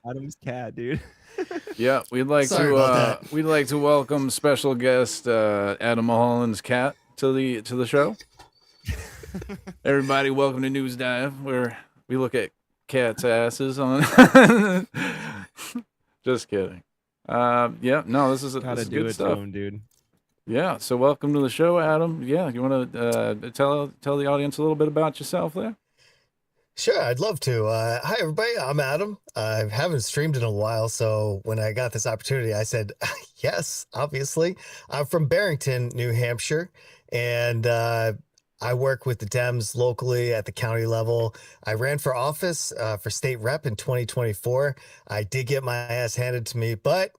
Adam's cat, dude. Yeah, we'd like to welcome special guest Adam Mulholland's cat to the show. Everybody, welcome to News Dive, where we look at cats' asses on. Just kidding. Yeah, no, this is good stuff, to him, dude. Yeah, so welcome to the show, Adam. Yeah, you want to tell the audience a little bit about yourself there? Sure, I'd love to. Hi, everybody. I'm Adam. I haven't streamed in a while, so when I got this opportunity, I said, yes, obviously. I'm from Barrington, New Hampshire, and I work with the Dems locally at the county level. I ran for office for state rep in 2024. I did get my ass handed to me, but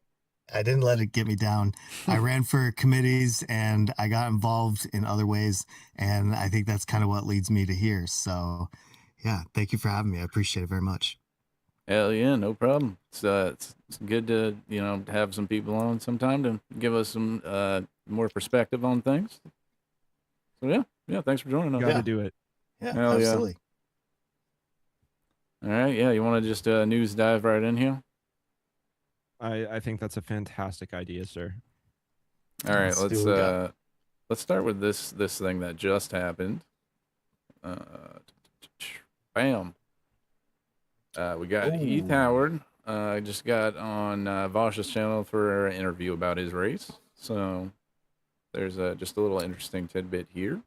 I didn't let it get me down. I ran for committees and I got involved in other ways, and I think that's kind of what leads me to here. So yeah, thank you for having me. I appreciate it very much. Hell yeah, no problem. It's good to have some people on sometime to give us some more perspective on things. So yeah, thanks for joining us. Got to do it. Yeah, hell absolutely. Yeah. All right, yeah, you want to just news dive right in here? I think that's a fantastic idea, sir. All right, let's start with this thing that just happened. Bam. We got Heath Howard. Just got on Vosh's channel for an interview about his race. So there's just a little interesting tidbit here.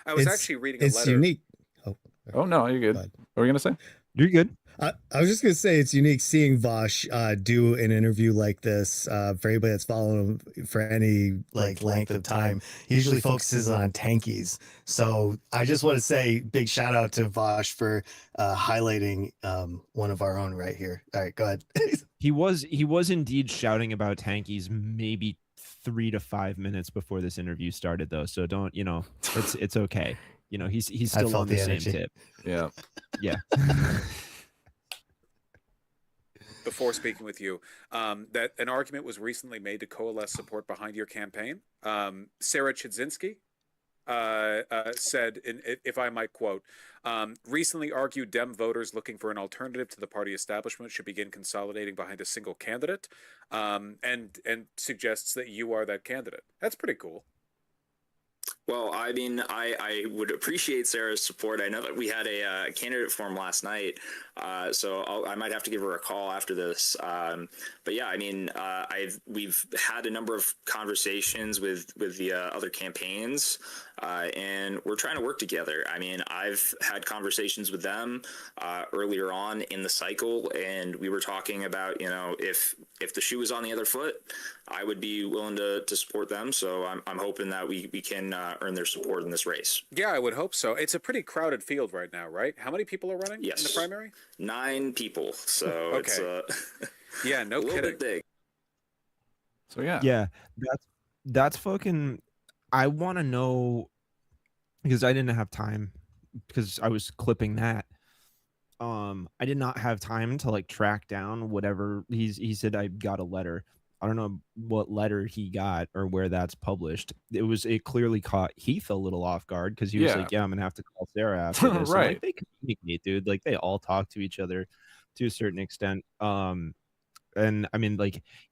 I was actually reading a letter. It's unique. Oh no, you're good. What were you gonna say? You're good. I was just gonna say it's unique seeing Vosh do an interview like this. For anybody that's following him for any length of time, he usually focuses on tankies. So I just want to say big shout out to Vosh for highlighting one of our own right here. All right, go ahead. He was indeed shouting about tankies maybe 3 to 5 minutes before this interview started, though. So don't it's okay. He's still on the same tip. Yeah. Yeah. Before speaking with you, that an argument was recently made to coalesce support behind your campaign. Sarah Chudzinski said, if I might quote, recently argued Dem voters looking for an alternative to the party establishment should begin consolidating behind a single candidate, and suggests that you are that candidate. That's pretty cool. Well, I mean, I would appreciate Sarah's support. I know that we had a candidate forum last night, so I might have to give her a call after this. But yeah, I mean, we've had a number of conversations with the other campaigns, and we're trying to work together. I mean, I've had conversations with them earlier on in the cycle, and we were talking about, if the shoe was on the other foot, I would be willing to support them. So I'm hoping that we can earn their support in this race. Yeah, I would hope so. It's a pretty crowded field right now, right? How many people are running in the primary? 9 people. So okay. It's yeah, no kidding. Bit big. So yeah, that's fucking. I want to know, because I didn't have time because I was clipping that. I did not have time to track down whatever he said. I got a letter. I don't know what letter he got or where that's published. It clearly caught Heath a little off guard because he was like, yeah, I'm gonna have to call Sarah after this. Right. They communicate, dude. They all talk to each other to a certain extent. And I mean,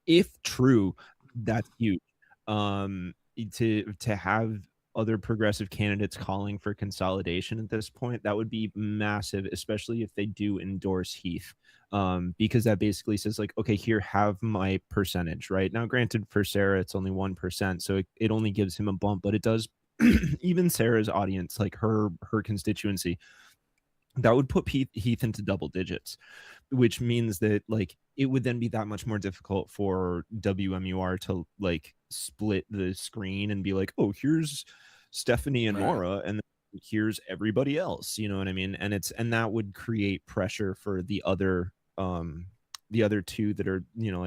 if true, that's huge. To have other progressive candidates calling for consolidation at this point, that would be massive, especially if they do endorse Heath. Because that basically says okay, here, have my percentage. Right now, granted, for Sarah it's only 1%, so it only gives him a bump, but it does even Sarah's audience, her constituency, that would put Heath into double digits, which means that it would then be that much more difficult for WMUR to split the screen and be oh, here's Stephanie and Nora, and here's everybody else, you know what I mean? And that would create pressure for the other two that are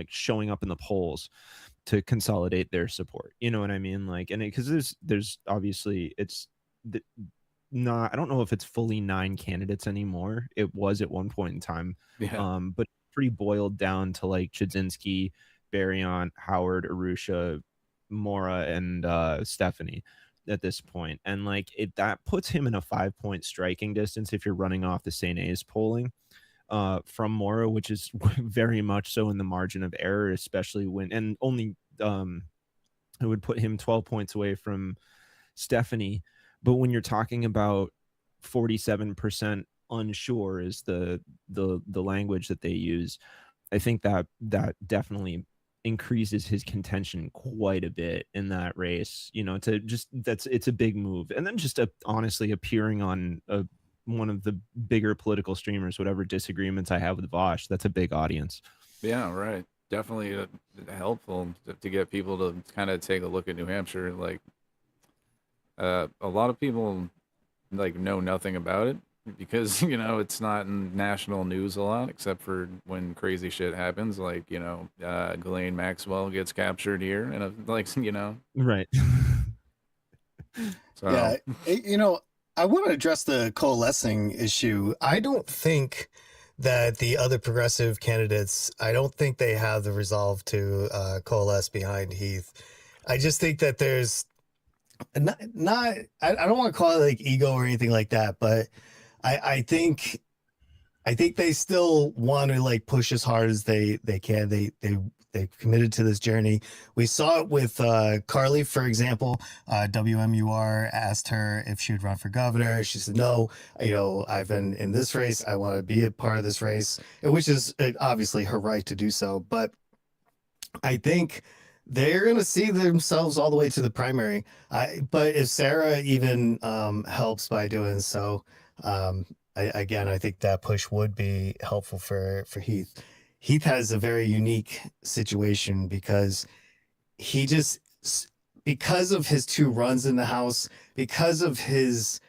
showing up in the polls to consolidate their support, you know what I mean? And because there's obviously I don't know if it's fully 9 candidates anymore. It was at one point in time, but pretty boiled down to Chudzinski, Barryon, Howard, Arusha, Mora, and Stephanie. at this point, and like that puts him in a 5-point striking distance if you're running off the St. A's polling from Mora, which is very much so in the margin of error, especially when and only it would put him 12 points away from Stephanie. But when you're talking about 47% unsure is the language that they use, I think that definitely increases his contention quite a bit in that race. You know, to just it's a big move. And then just honestly appearing on one of the bigger political streamers, whatever disagreements I have with Vosh, that's a big audience. Yeah, right. Definitely helpful to get people to kind of take a look at New Hampshire. Like, a lot of people like know nothing about it because it's not in national news a lot, except for when crazy shit happens, like Ghislaine Maxwell gets captured here, and Right. So Yeah, I want to address the coalescing issue. I don't think that the other progressive candidates, I don't think they have the resolve to coalesce behind Heath. I just think that there's not I don't want to call it like ego or anything like that, but I think they still want to like push as hard as they can. They committed to this journey. We saw it with Carly, for example. WMUR asked her if she would run for governor. She said, no, I've been in this race. I want to be a part of this race, which is obviously her right to do so. But I think they're going to see themselves all the way to the primary. But if Sarah even helps by doing so, I think that push would be helpful for Heath. Heath has a very unique situation because because of his 2 runs in the House, because of he's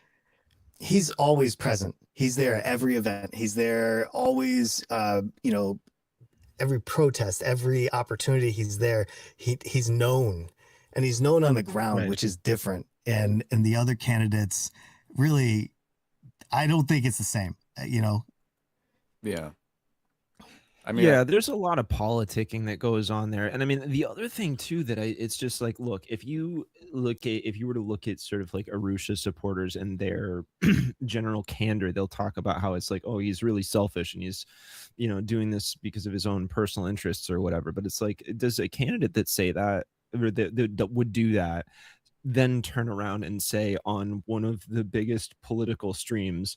always present. He's there at every event. He's there always, every protest, every opportunity he's there. He's known, and he's known on the ground, Right. which is different. And the other candidates really, I don't think it's the same, Yeah. I mean, Yeah, there's a lot of politicking that goes on there. And I mean, the other thing too that it's just like, look, if you were to look at sort of like Arusha supporters and their general candor, they'll talk about how it's like, oh, he's really selfish and he's, doing this because of his own personal interests or whatever. But it's like, does a candidate that say that or that would do that then turn around and say on one of the biggest political streams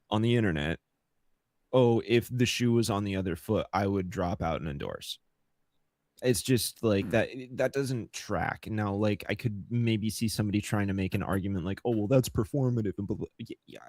on the internet, oh, if the shoe was on the other foot, I would drop out and endorse? It's just like that doesn't track. Now, like, I could maybe see somebody trying to make an argument like, oh, well, that's performative. Yeah,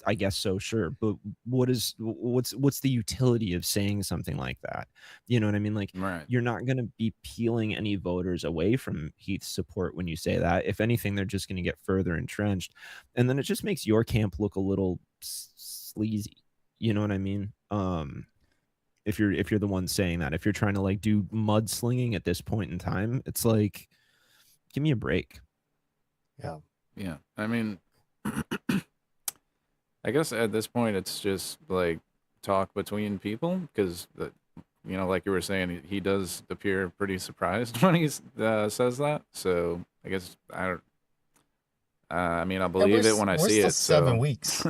I guess so, sure. But what's the utility of saying something like that? You know what I mean? Like, right. you're not going to be peeling any voters away from Heath's support when you say that. If anything, they're just going to get further entrenched. And then it just makes your camp look a little sleazy. You know what I mean? If you're the one saying that, if you're trying to like do mudslinging at this point in time, it's like, give me a break. Yeah. I mean, I guess at this point it's just like talk between people because like you were saying, he does appear pretty surprised when he says that. So I guess I mean, I'll believe it when I see it. 7 weeks.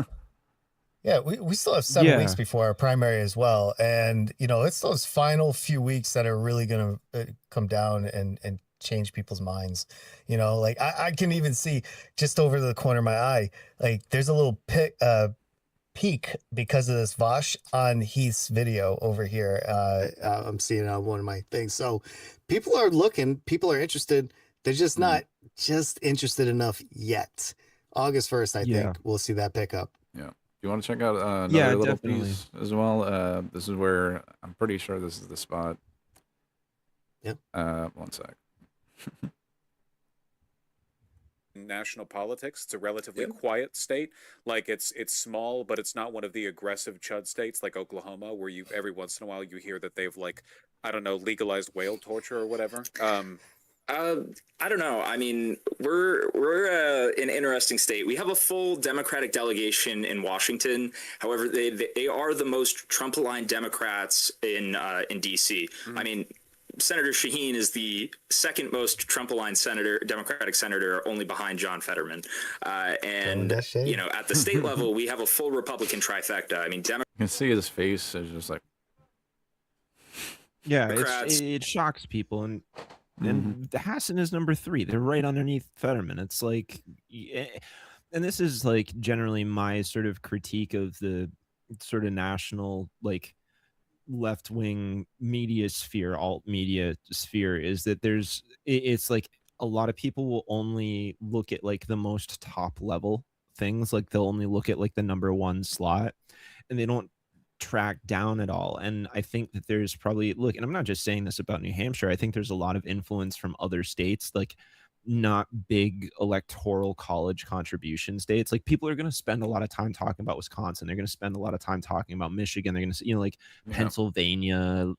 Yeah, we still have 7 weeks before our primary as well. And, it's those final few weeks that are really going to come down and change people's minds. Like I can even see just over the corner of my eye, like there's a little peak because of this Vosh on Heath's video over here. I'm seeing it on one of my things. So people are looking, people are interested. They're just not just interested enough yet. August 1st, I think we'll see that pick up. Yeah. You want to check out another little definitely. piece as well? This is where I'm pretty sure this is the spot. Yep. 1 sec. National politics. It's a relatively quiet state. Like it's small, but it's not one of the aggressive chud states like Oklahoma, where you every once in a while you hear that they've legalized whale torture or whatever. I don't know. I mean, we're an interesting state. We have a full Democratic delegation in Washington. However, they are the most Trump-aligned Democrats in DC. I mean, Senator Shaheen is the second most Trump-aligned Democratic senator, only behind John Fetterman. And at the state level, we have a full Republican trifecta. I mean, You can see his face is just like, yeah, Democrats. it shocks people, and Hassan is number 3. They're right underneath Fetterman. It's like, and this is like generally my sort of critique of the sort of national like left-wing media sphere, alt media sphere, is that it's like a lot of people will only look at like the most top level things. Like they'll only look at like the number 1 slot, and they don't track down at all. And I think that there's probably, look, and I'm not just saying this about New Hampshire, I think there's a lot of influence from other states, like not big electoral college contribution states. Like people are going to spend a lot of time talking about Wisconsin, they're going to spend a lot of time talking about Michigan, they're going to, like Pennsylvania,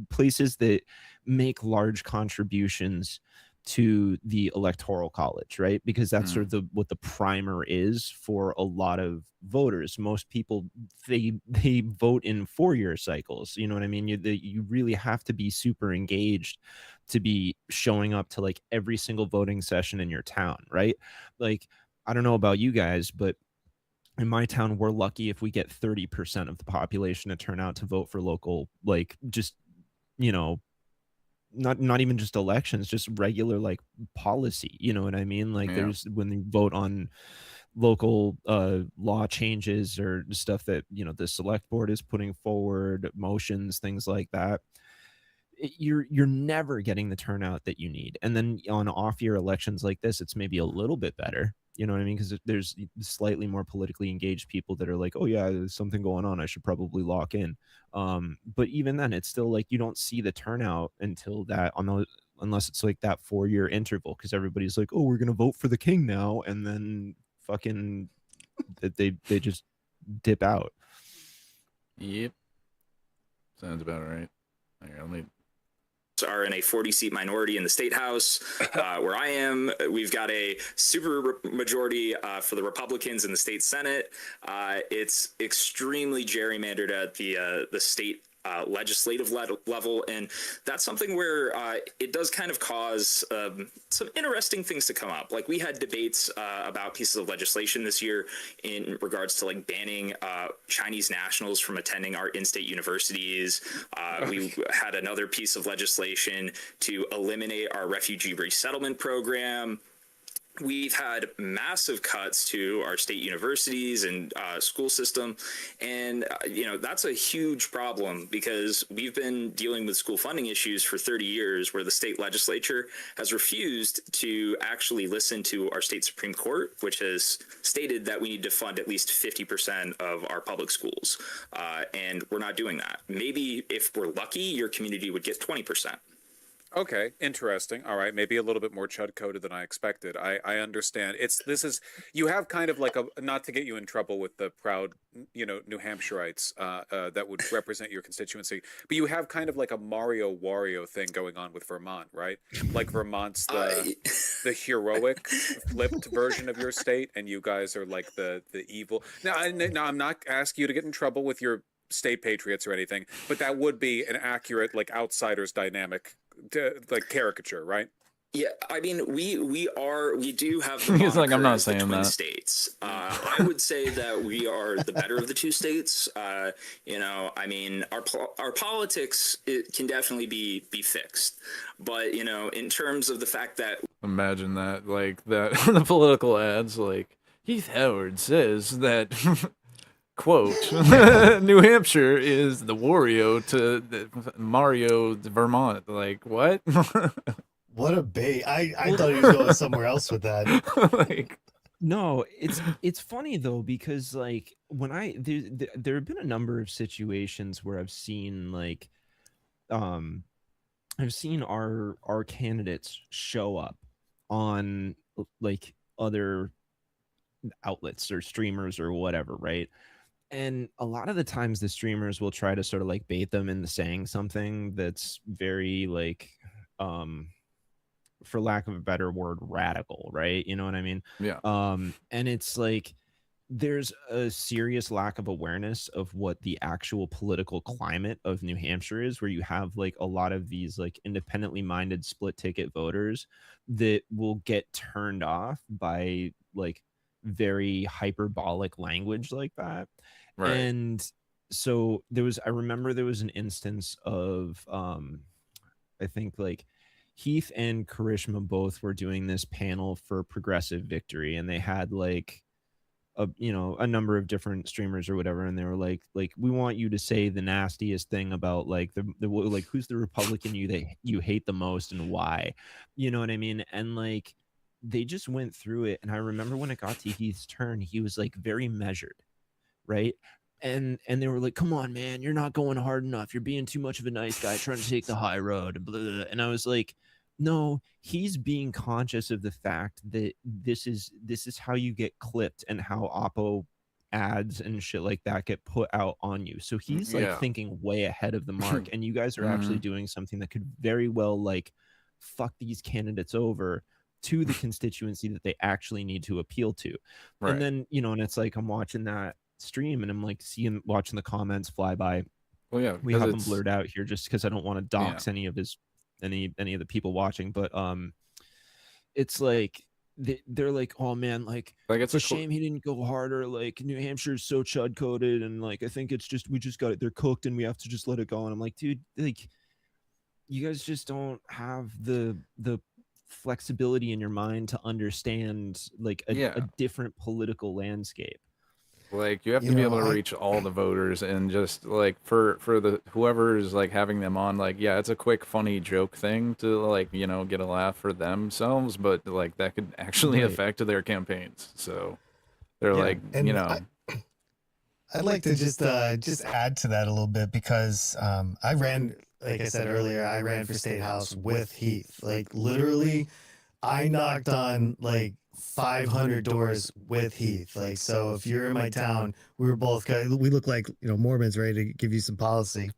places that make large contributions to the electoral college, right? Because that's sort of what the primer is for a lot of voters. Most people, they vote in 4-year cycles. You know what I mean? You really have to be super engaged to be showing up to like every single voting session in your town, right? Like, I don't know about you guys, but in my town, we're lucky if we get 30% of the population to turn out to vote for local, like just, not even just elections, just regular like policy. You know what I mean? Like there's, when they vote on local law changes or stuff that, the select board is putting forward, motions, things like that, you're never getting the turnout that you need. And then on off year elections like this, it's maybe a little bit better. You know what I mean? Because there's slightly more politically engaged people that are like, oh yeah, there's something going on, I should probably lock in. But even then, it's still like you don't see the turnout until that unless it's like that 4-year interval, because everybody's like, oh, we're gonna vote for the king now, and then fucking they just dip out. Yep, sounds about right. Let me are in a 40-seat minority in the state house. Where I am, we've got a super majority for the Republicans in the state Senate. It's extremely gerrymandered at the state legislative level, and that's something where it does kind of cause some interesting things to come up. Like we had debates about pieces of legislation this year in regards to like banning Chinese nationals from attending our in-state universities. We had another piece of legislation to eliminate our refugee resettlement program. We've had massive cuts to our state universities and school system. And, that's a huge problem because we've been dealing with school funding issues for 30 years where the state legislature has refused to actually listen to our state Supreme Court, which has stated that we need to fund at least 50% of our public schools. And we're not doing that. Maybe if we're lucky, your community would get 20%. Okay, interesting. All right, maybe a little bit more chud coded than I expected. I understand. You have kind of like not to get you in trouble with the proud, New Hampshireites that would represent your constituency, but you have kind of like a Mario Wario thing going on with Vermont, right? Like Vermont's the heroic flipped version of your state, and you guys are like the evil. Now, I'm not asking you to get in trouble with your state patriots or anything, but that would be an accurate like outsiders dynamic, like caricature, right? Yeah, I mean, we do have the He's like, I'm not the saying twin that. states. I would say that we are the better of the two states. I mean, our politics, it can definitely be fixed, but in terms of the fact that imagine that, like that the political ads, like Heath Howard says that quote, New Hampshire is the Wario to the Mario to Vermont. Like, what? What a bait. I thought he was going somewhere else with that. Like, no, it's funny though, because like when there have been a number of situations where I've seen like I've seen our candidates show up on like other outlets or streamers or whatever, right? And a lot of the times the streamers will try to sort of like bait them into saying something that's very like for lack of a better word, radical, right? You know what I mean? yeah. And it's like there's a serious lack of awareness of what the actual political climate of New Hampshire is, where you have like a lot of these like independently minded split ticket voters that will get turned off by like very hyperbolic language like that. Right. And so I remember there was an instance of I think like Heath and Karishma both were doing this panel for Progressive Victory, and they had like a number of different streamers or whatever, and they were like we want you to say the nastiest thing about like the like who's the Republican you hate the most and why, you know what I mean? And like they just went through it, and I remember when it got to Heath's turn, he was like very measured, right? And they were like, come on man, you're not going hard enough, you're being too much of a nice guy trying to take the high road and blah, blah, blah. And I was like, no, he's being conscious of the fact that this is how you get clipped and how oppo ads and shit like that get put out on you. So he's like Yeah. thinking way ahead of the mark, and you guys are actually doing something that could very well like fuck these candidates over to the constituency that they actually need to appeal to. Right. And then, and it's like I'm watching that stream and I'm like watching the comments fly by. Well, yeah, We have them blurred out here just because I don't want to dox any of the people watching, but it's like they're like, oh man, like it's a shame he didn't go harder, like New Hampshire's so chud coded, and like I think it's just we just got it, they're cooked and we have to just let it go. And I'm like, dude, like you guys just don't have the flexibility in your mind to understand like a different political landscape. Like you have to be able to reach all the voters, and just like for the whoever's like having them on, like it's a quick funny joke thing to like get a laugh for themselves, but like that could actually affect their campaigns. So they're like I'd like to just add to that a little bit, because I ran, like I said earlier, I ran for state house with Heath. Like literally, I knocked on like 500 doors with Heath. Like, so if you're in my town, we look like Mormons ready to give you some policy.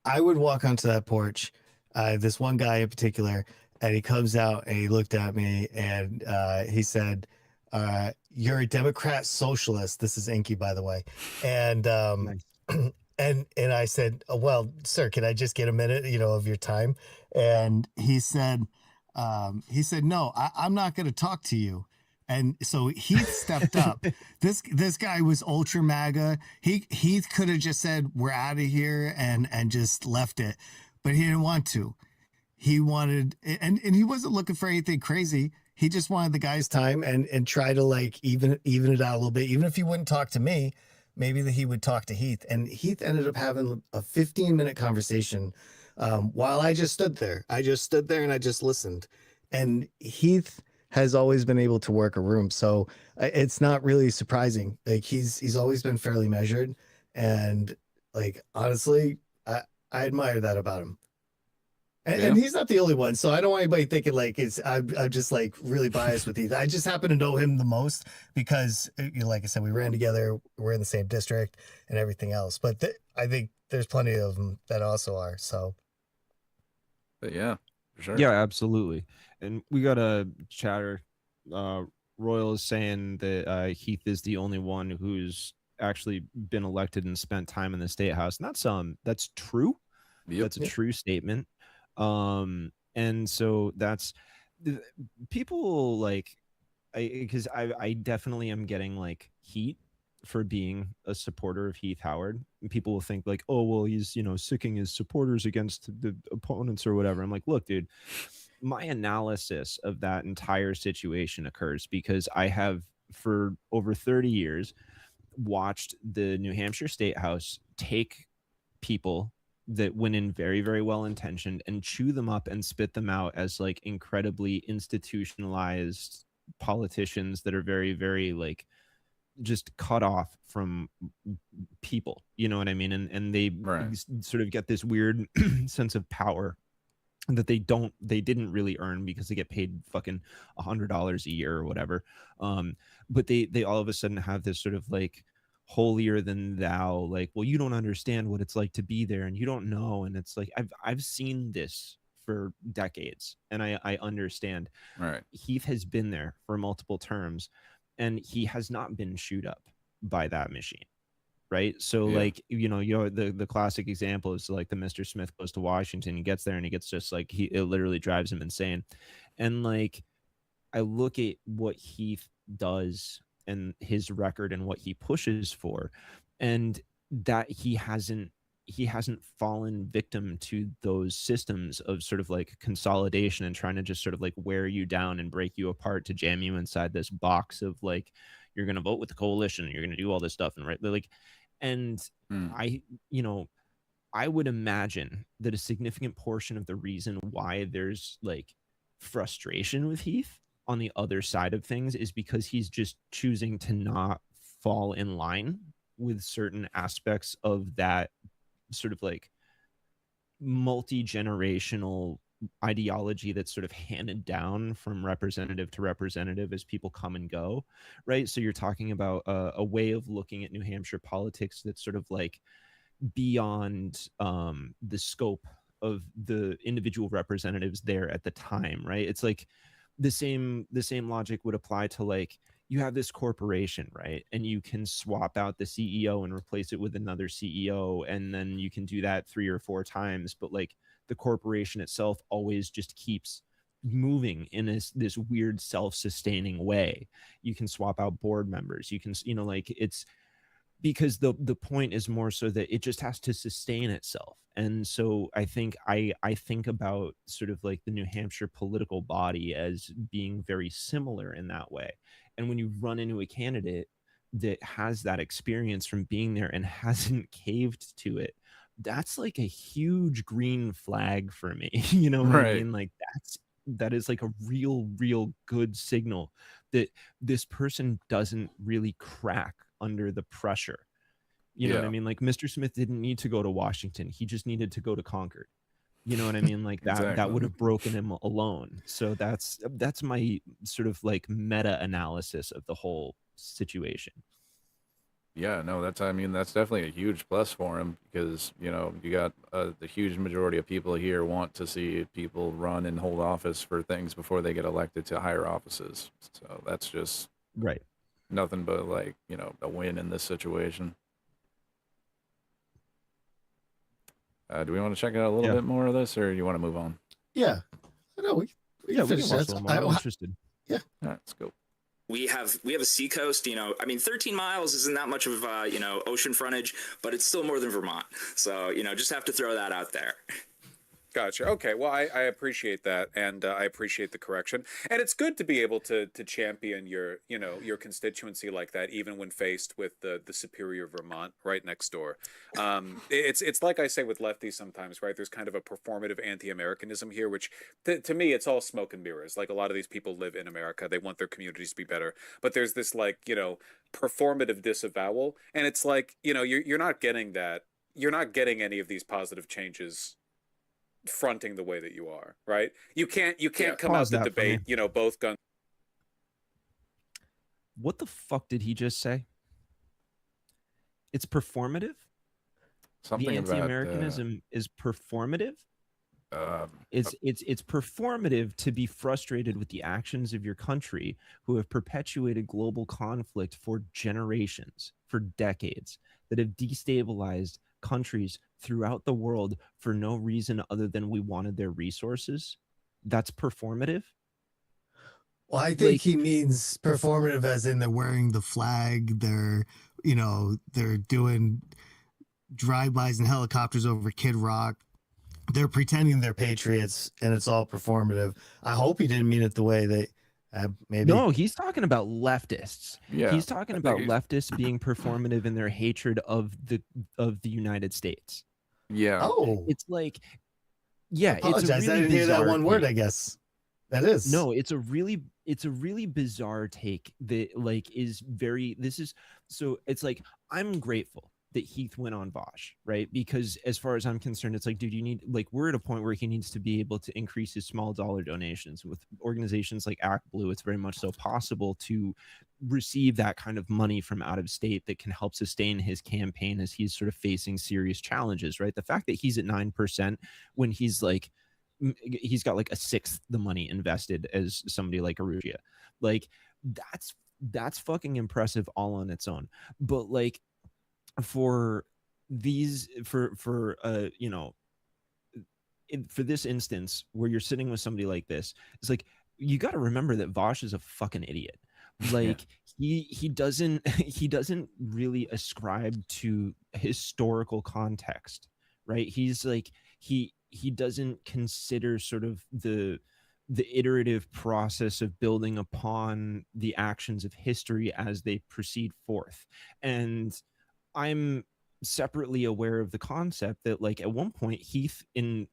I would walk onto that porch, this one guy in particular, and he comes out and he looked at me and he said, you're a Democrat socialist. This is Inky, by the way. And Nice. and I said, oh, well, sir, can I just get a minute, of your time? And he said, no, I'm not going to talk to you. And so Heath stepped up. This guy was ultra MAGA. Heath could have just said, we're out of here and just left it, but he didn't want to. He wanted, and he wasn't looking for anything crazy. He just wanted the guy's time and try to like even it out a little bit. Even if he wouldn't talk to me, maybe that he would talk to Heath. And Heath ended up having a 15-minute conversation while I just stood there. I just stood there and I just listened. And Heath has always been able to work a room, so it's not really surprising. Like he's always been fairly measured, and like honestly, I admire that about him. And he's not the only one, so I don't want anybody thinking like I'm just like really biased with Heath. I just happen to know him the most because, like I said, we ran together, we're in the same district, and everything else. But I think there's plenty of them that also are. So, but yeah, for sure. Yeah, absolutely. And we got a chatter. Royal is saying that Heath is the only one who's actually been elected and spent time in the state house. And that's true. Yep. That's a true statement. And so that's people like, because I definitely am getting like heat for being a supporter of Heath Howard. And people will think like, oh, well, he's, sicking his supporters against the opponents or whatever. I'm like, look, dude, my analysis of that entire situation occurs because I have for over 30 years watched the New Hampshire State House take people that went in very, very well intentioned and chew them up and spit them out as like incredibly institutionalized politicians that are very, very like just cut off from people, you know what I mean? And they sort of get this weird sense of power that they didn't really earn because they get paid fucking $100 a year or whatever. But they all of a sudden have this sort of like holier than thou, like, well, you don't understand what it's like to be there and you don't know. And it's like, I've seen this for decades and I understand. Right. Heath has been there for multiple terms. and he has not been chewed up by that machine. Right. So Yeah. like, the classic example is like the Mr. Smith goes to Washington, he gets there and he gets just like, it literally drives him insane. And like, I look at what Heath does and his record and what he pushes for, and that he hasn't fallen victim to those systems of sort of like consolidation and trying to just sort of like wear you down and break you apart to jam you inside this box of like, you're going to vote with the coalition, you're going to do all this stuff, and right, like, and I I would imagine that a significant portion of the reason why there's like frustration with Heath on the other side of things is because he's just choosing to not fall in line with certain aspects of that sort of like multi-generational ideology that's sort of handed down from representative to representative as people come and go, right? So you're talking about a way of looking at New Hampshire politics that's sort of like beyond the scope of the individual representatives there at the time, right? It's like the same logic would apply to like, you have this corporation, right? And you can swap out the CEO and replace it with another CEO, and then you can do that 3 or 4 times, but like the corporation itself always just keeps moving in this weird self-sustaining way. You can swap out board members, you can, like, it's because the point is more so that it just has to sustain itself. And so I think I think about sort of like the New Hampshire political body as being very similar in that way. And when you run into a candidate that has that experience from being there and hasn't caved to it, that's like a huge green flag for me. You know what I mean? Like that is like a real good signal that this person doesn't really crack under the pressure. You know what I mean? Like Mr. Smith didn't need to go to Washington. He just needed to go to Concord. You know what I mean? Like that Exactly. that would have broken him alone. So that's my sort of like meta analysis of the whole situation. Yeah, no, that's definitely a huge plus for him because, you got the huge majority of people here want to see people run and hold office for things before they get elected to higher offices. So that's just right. Nothing but like, a win in this situation. Do we want to check out a little bit more of this, or do you want to move on? Yeah. No, we can watch a little more. I'm interested. Yeah. All right, let's go. We have a seacoast, 13 miles isn't that much of, ocean frontage, but it's still more than Vermont. So, just have to throw that out there. Gotcha. Okay. Well, I appreciate that, and I appreciate the correction. And it's good to be able to champion your constituency like that, even when faced with the superior Vermont right next door. It's like I say with lefties sometimes, right? There's kind of a performative anti-Americanism here, which to me, it's all smoke and mirrors. Like a lot of these people live in America, they want their communities to be better, but there's this like performative disavowal, and it's like you're not getting that. You're not getting any of these positive changes fronting the way that you are, right? You can't come out the debate, both guns. What the fuck did he just say? It's performative? Something the anti-Americanism is performative? It's performative to be frustrated with the actions of your country who have perpetuated global conflict for generations, for decades, that have destabilized countries throughout the world for no reason other than we wanted their resources. That's performative. Well, I think he means performative as in they're wearing the flag, they're doing drive-bys and helicopters over Kid Rock. They're pretending they're patriots, and it's all performative. I hope he didn't mean it the way they maybe. No, he's talking about leftists. Yeah, he's talking about leftists being performative in their hatred of the United States. Yeah. Oh, it's like, yeah, I apologize. I didn't hear that one word. I guess that is no. It's a really bizarre take that like is very. This is so. It's like I'm grateful that Heath went on Vosh, right? Because as far as I'm concerned, it's like, dude, you need, like, we're at a point where he needs to be able to increase his small dollar donations. With organizations like Act Blue, it's very much so possible to receive that kind of money from out of state that can help sustain his campaign as he's sort of facing serious challenges, right? The fact that he's at 9% when he's like, he's got like a sixth the money invested as somebody like Arrugia, like that's fucking impressive all on its own. But like for these for you know, for this instance where you're sitting with somebody like this, it's like you got to remember that Vosh is a fucking idiot. Like he doesn't he doesn't really ascribe to historical context, right? He's like he doesn't consider sort of the iterative process of building upon the actions of history as they proceed forth. And I'm separately aware of the concept that like at one point Heath in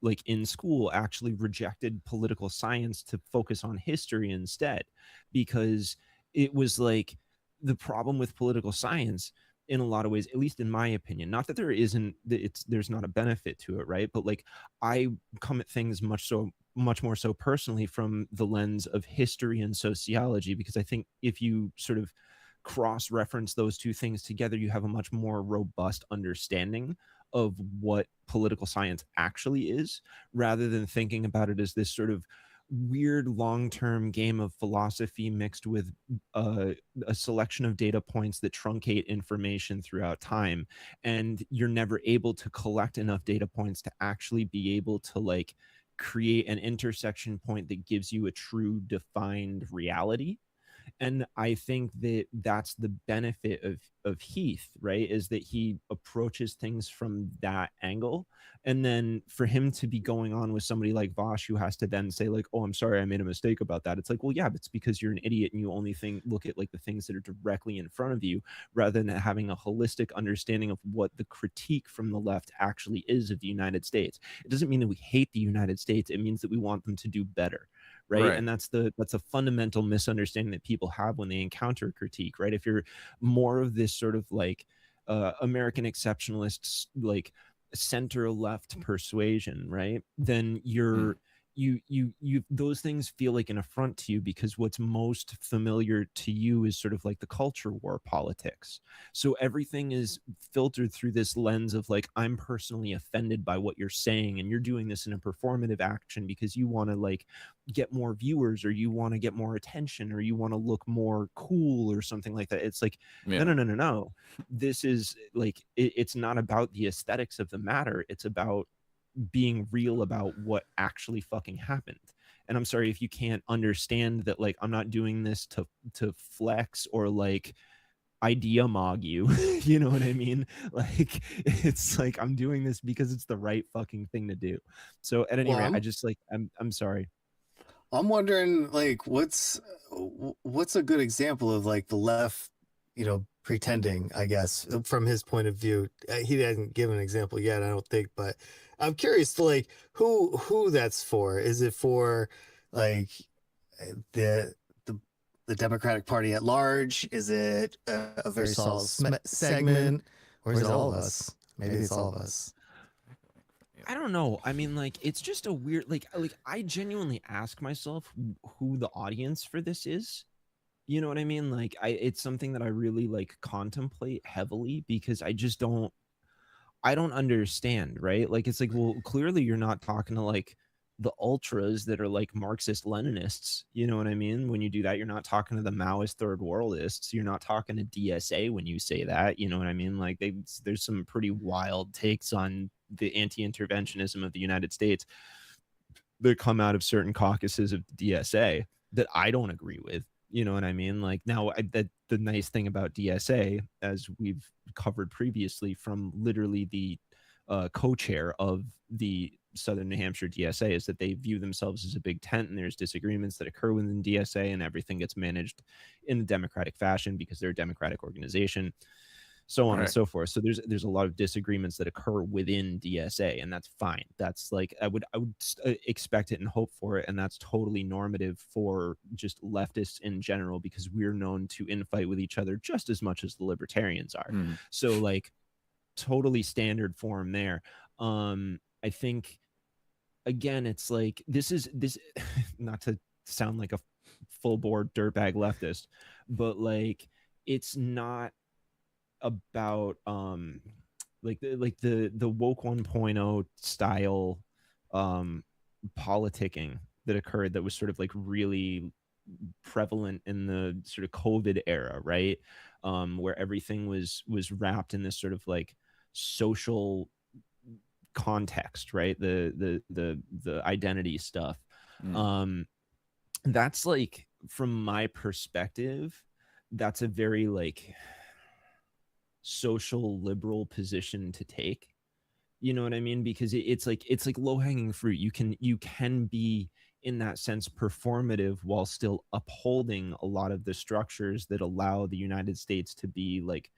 school actually rejected political science to focus on history instead, because it was like the problem with political science in a lot of ways, at least in my opinion, not that there isn't that it's there's not a benefit to it, right? But like I come at things much more so personally from the lens of history and sociology, because I think if you sort of cross reference those two things together, you have a much more robust understanding of what political science actually is, rather than thinking about it as this sort of weird long-term game of philosophy mixed with a selection of data points that truncate information throughout time, and you're never able to collect enough data points to actually be able to like create an intersection point that gives you a true defined reality. And I think that that's the benefit of Heath, right? Is that he approaches things from that angle. And then for him to be going on with somebody like Vosh, who has to then say like, oh, I'm sorry, I made a mistake about that. It's like, well, yeah, but it's because you're an idiot and you only look at like the things that are directly in front of you, rather than having a holistic understanding of what the critique from the left actually is of the United States. It doesn't mean that we hate the United States. It means that we want them to do better. Right. And that's a fundamental misunderstanding that people have when they encounter critique, right? If you're more of this sort of like American exceptionalists, like center left persuasion, right, then you those things feel like an affront to you, because what's most familiar to you is sort of like the culture war politics. So everything is filtered through this lens of like, I'm personally offended by what you're saying, and you're doing this in a performative action because you want to like get more viewers, or you want to get more attention, or you want to look more cool or something like that. It's like no, this is like it's not about the aesthetics of the matter, it's about being real about what actually fucking happened. And I'm sorry if you can't understand that, like, I'm not doing this to flex or like idea mog you. You know what I mean? Like, it's like I'm doing this because it's the right fucking thing to do. So at any rate, I just like I'm sorry. I'm wondering, like, what's a good example of like the left, pretending, I guess, from his point of view. He hasn't given an example yet, I don't think, but I'm curious to like who that's for. Is it for like the the Democratic Party at large? Is it a very small segment, or is it all of us? Maybe it's all of us. I don't know. I mean, like, it's just a weird, like I genuinely ask myself who the audience for this is. You know what I mean? Like, it's something that I really like contemplate heavily, because I don't understand, right? Like, it's like, well, clearly you're not talking to like the ultras that are like Marxist Leninists. You know what I mean? When you do that, you're not talking to the Maoist third worldists. You're not talking to DSA when you say that. You know what I mean? Like, there's some pretty wild takes on the anti-interventionism of the United States that come out of certain caucuses of the DSA that I don't agree with. You know what I mean? Like, now, the nice thing about DSA, as we've covered previously from literally the co-chair of the Southern New Hampshire DSA, is that they view themselves as a big tent, and there's disagreements that occur within DSA, and everything gets managed in a democratic fashion because they're a democratic organization, so on and so forth. So there's a lot of disagreements that occur within DSA, and that's fine. That's like, I would expect it and hope for it, and that's totally normative for just leftists in general, because we're known to infight with each other just as much as the libertarians are. So like, totally standard form there. I think, again, it's like, this not to sound like a full board dirtbag leftist, but like, it's not about like the woke 1.0 style politicking that occurred, that was sort of like really prevalent in the sort of COVID era, right? Where everything was wrapped in this sort of like social context, right? The identity stuff. That's like, from my perspective, that's a very like social liberal position to take. You know what I mean? Because it's like low-hanging fruit. You can be, in that sense, performative while still upholding a lot of the structures that allow the United States to be like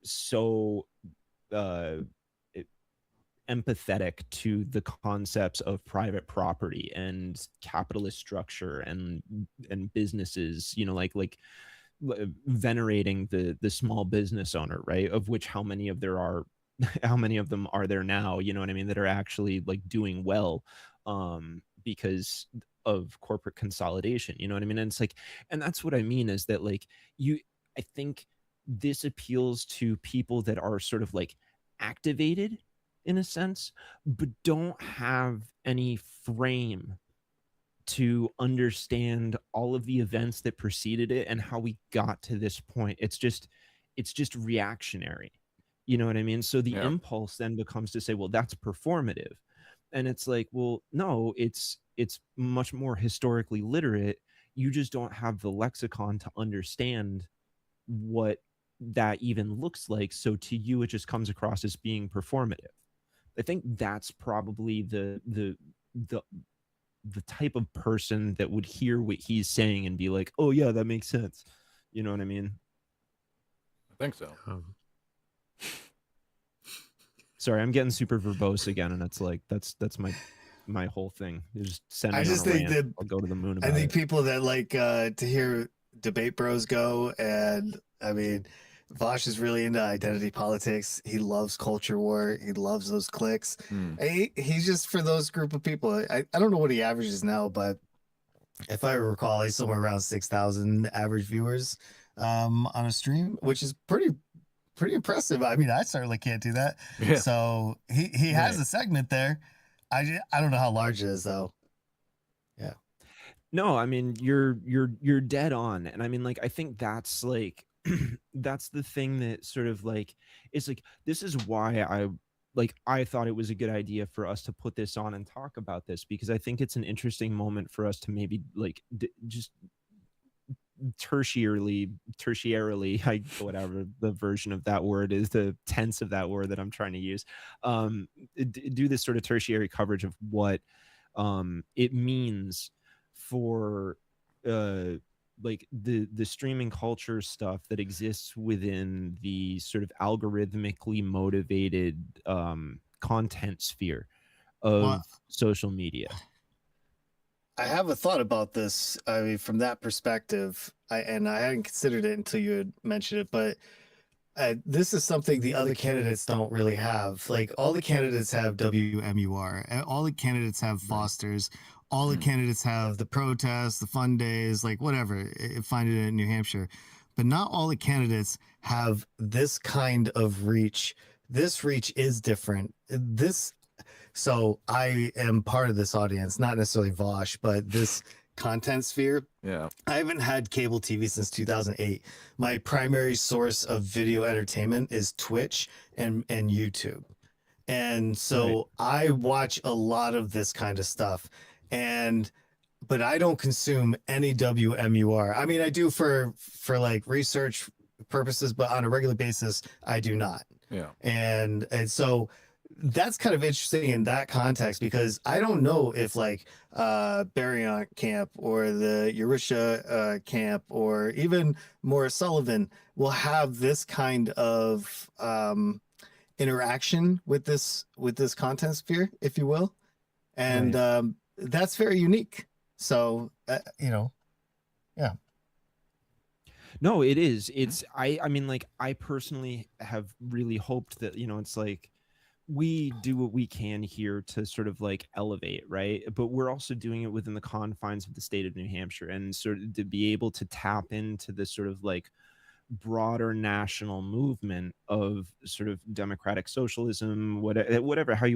so uh empathetic to the concepts of private property and capitalist structure and businesses, you know, like venerating the small business owner, right? Of which how many of them are there now, you know what I mean, that are actually like doing well because of corporate consolidation, you know what I mean? And it's like, and that's what I mean, is that like I think this appeals to people that are sort of like activated in a sense, but don't have any frame to understand all of the events that preceded it and how we got to this point. It's just reactionary. You know what I mean? So the impulse then becomes to say, well, that's performative. And it's like, well, no, it's much more historically literate. You just don't have the lexicon to understand what that even looks like. So to you, it just comes across as being performative. I think that's probably the type of person that would hear what he's saying and be like, oh yeah, that makes sense. You know what I mean? I think so. Sorry, I'm getting super verbose again, and it's like that's my whole thing. Just send me I just on a think rant. that I'll go to the moon about I think it. people that like to hear debate bros go, and I mean, Vosh is really into identity politics. He loves culture war. He loves those clicks. He's just for those group of people. I don't know what he averages now, but if I recall, he's somewhere around 6,000 average viewers on a stream, which is pretty impressive. I mean, I certainly can't do that. Yeah. So he has a segment there. I don't know how large it is though. Yeah. No, I mean, you're dead on. And I mean, like, I think that's like that's the thing that sort of like, it's like, this is why I thought it was a good idea for us to put this on and talk about this, because I think it's an interesting moment for us to maybe like just tertiarily whatever the version of that word is, the tense of that word that I'm trying to use, do this sort of tertiary coverage of what it means for like the streaming culture stuff that exists within the sort of algorithmically motivated content sphere of social media. I have a thought about this. I mean, from that perspective, I hadn't considered it until you had mentioned it, but this is something the other candidates don't really have. Like, all the candidates have WMUR, and all the candidates have Foster's, all the candidates have the protests, the fun days, like whatever. Find it in New Hampshire, but not all the candidates have this kind of reach. This reach is different. So I am part of this audience, not necessarily Vosh, but this content sphere. Yeah. I haven't had cable TV since 2008. My primary source of video entertainment is Twitch and YouTube. And so I watch a lot of this kind of stuff, but I don't consume any WMUR. I mean, I do for like research purposes, but on a regular basis, I do not. Yeah. And so that's kind of interesting in that context, because I don't know if like Barriant camp or the Urusha camp or even Morris Sullivan will have this kind of interaction with this content sphere, if you will, and that's very unique. So yeah. No, it is. It's I mean, like, I personally have really hoped that, it's like, we do what we can here to sort of like elevate, right? But we're also doing it within the confines of the state of New Hampshire, and sort of to be able to tap into this sort of like broader national movement of sort of democratic socialism, whatever, however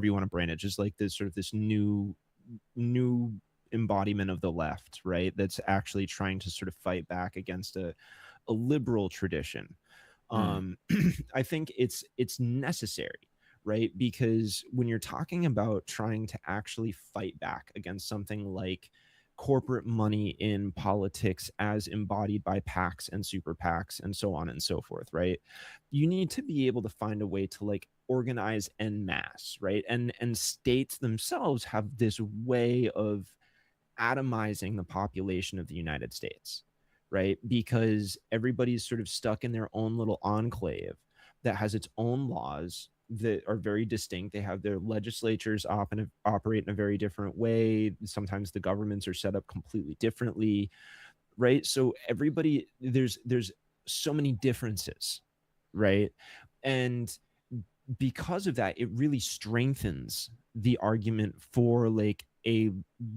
you want to brand it, just like this sort of this new embodiment of the left, right? That's actually trying to sort of fight back against a liberal tradition. I think it's necessary, right? Because when you're talking about trying to actually fight back against something like corporate money in politics as embodied by PACs and super PACs and so on and so forth, right? You need to be able to find a way to like organize en masse, right? And states themselves have this way of atomizing the population of the United States, right? Because everybody's sort of stuck in their own little enclave that has its own laws that are very distinct. They have their legislatures operate in a very different way. Sometimes the governments are set up completely differently, right? So everybody, there's so many differences, right? And because of that, it really strengthens the argument for like a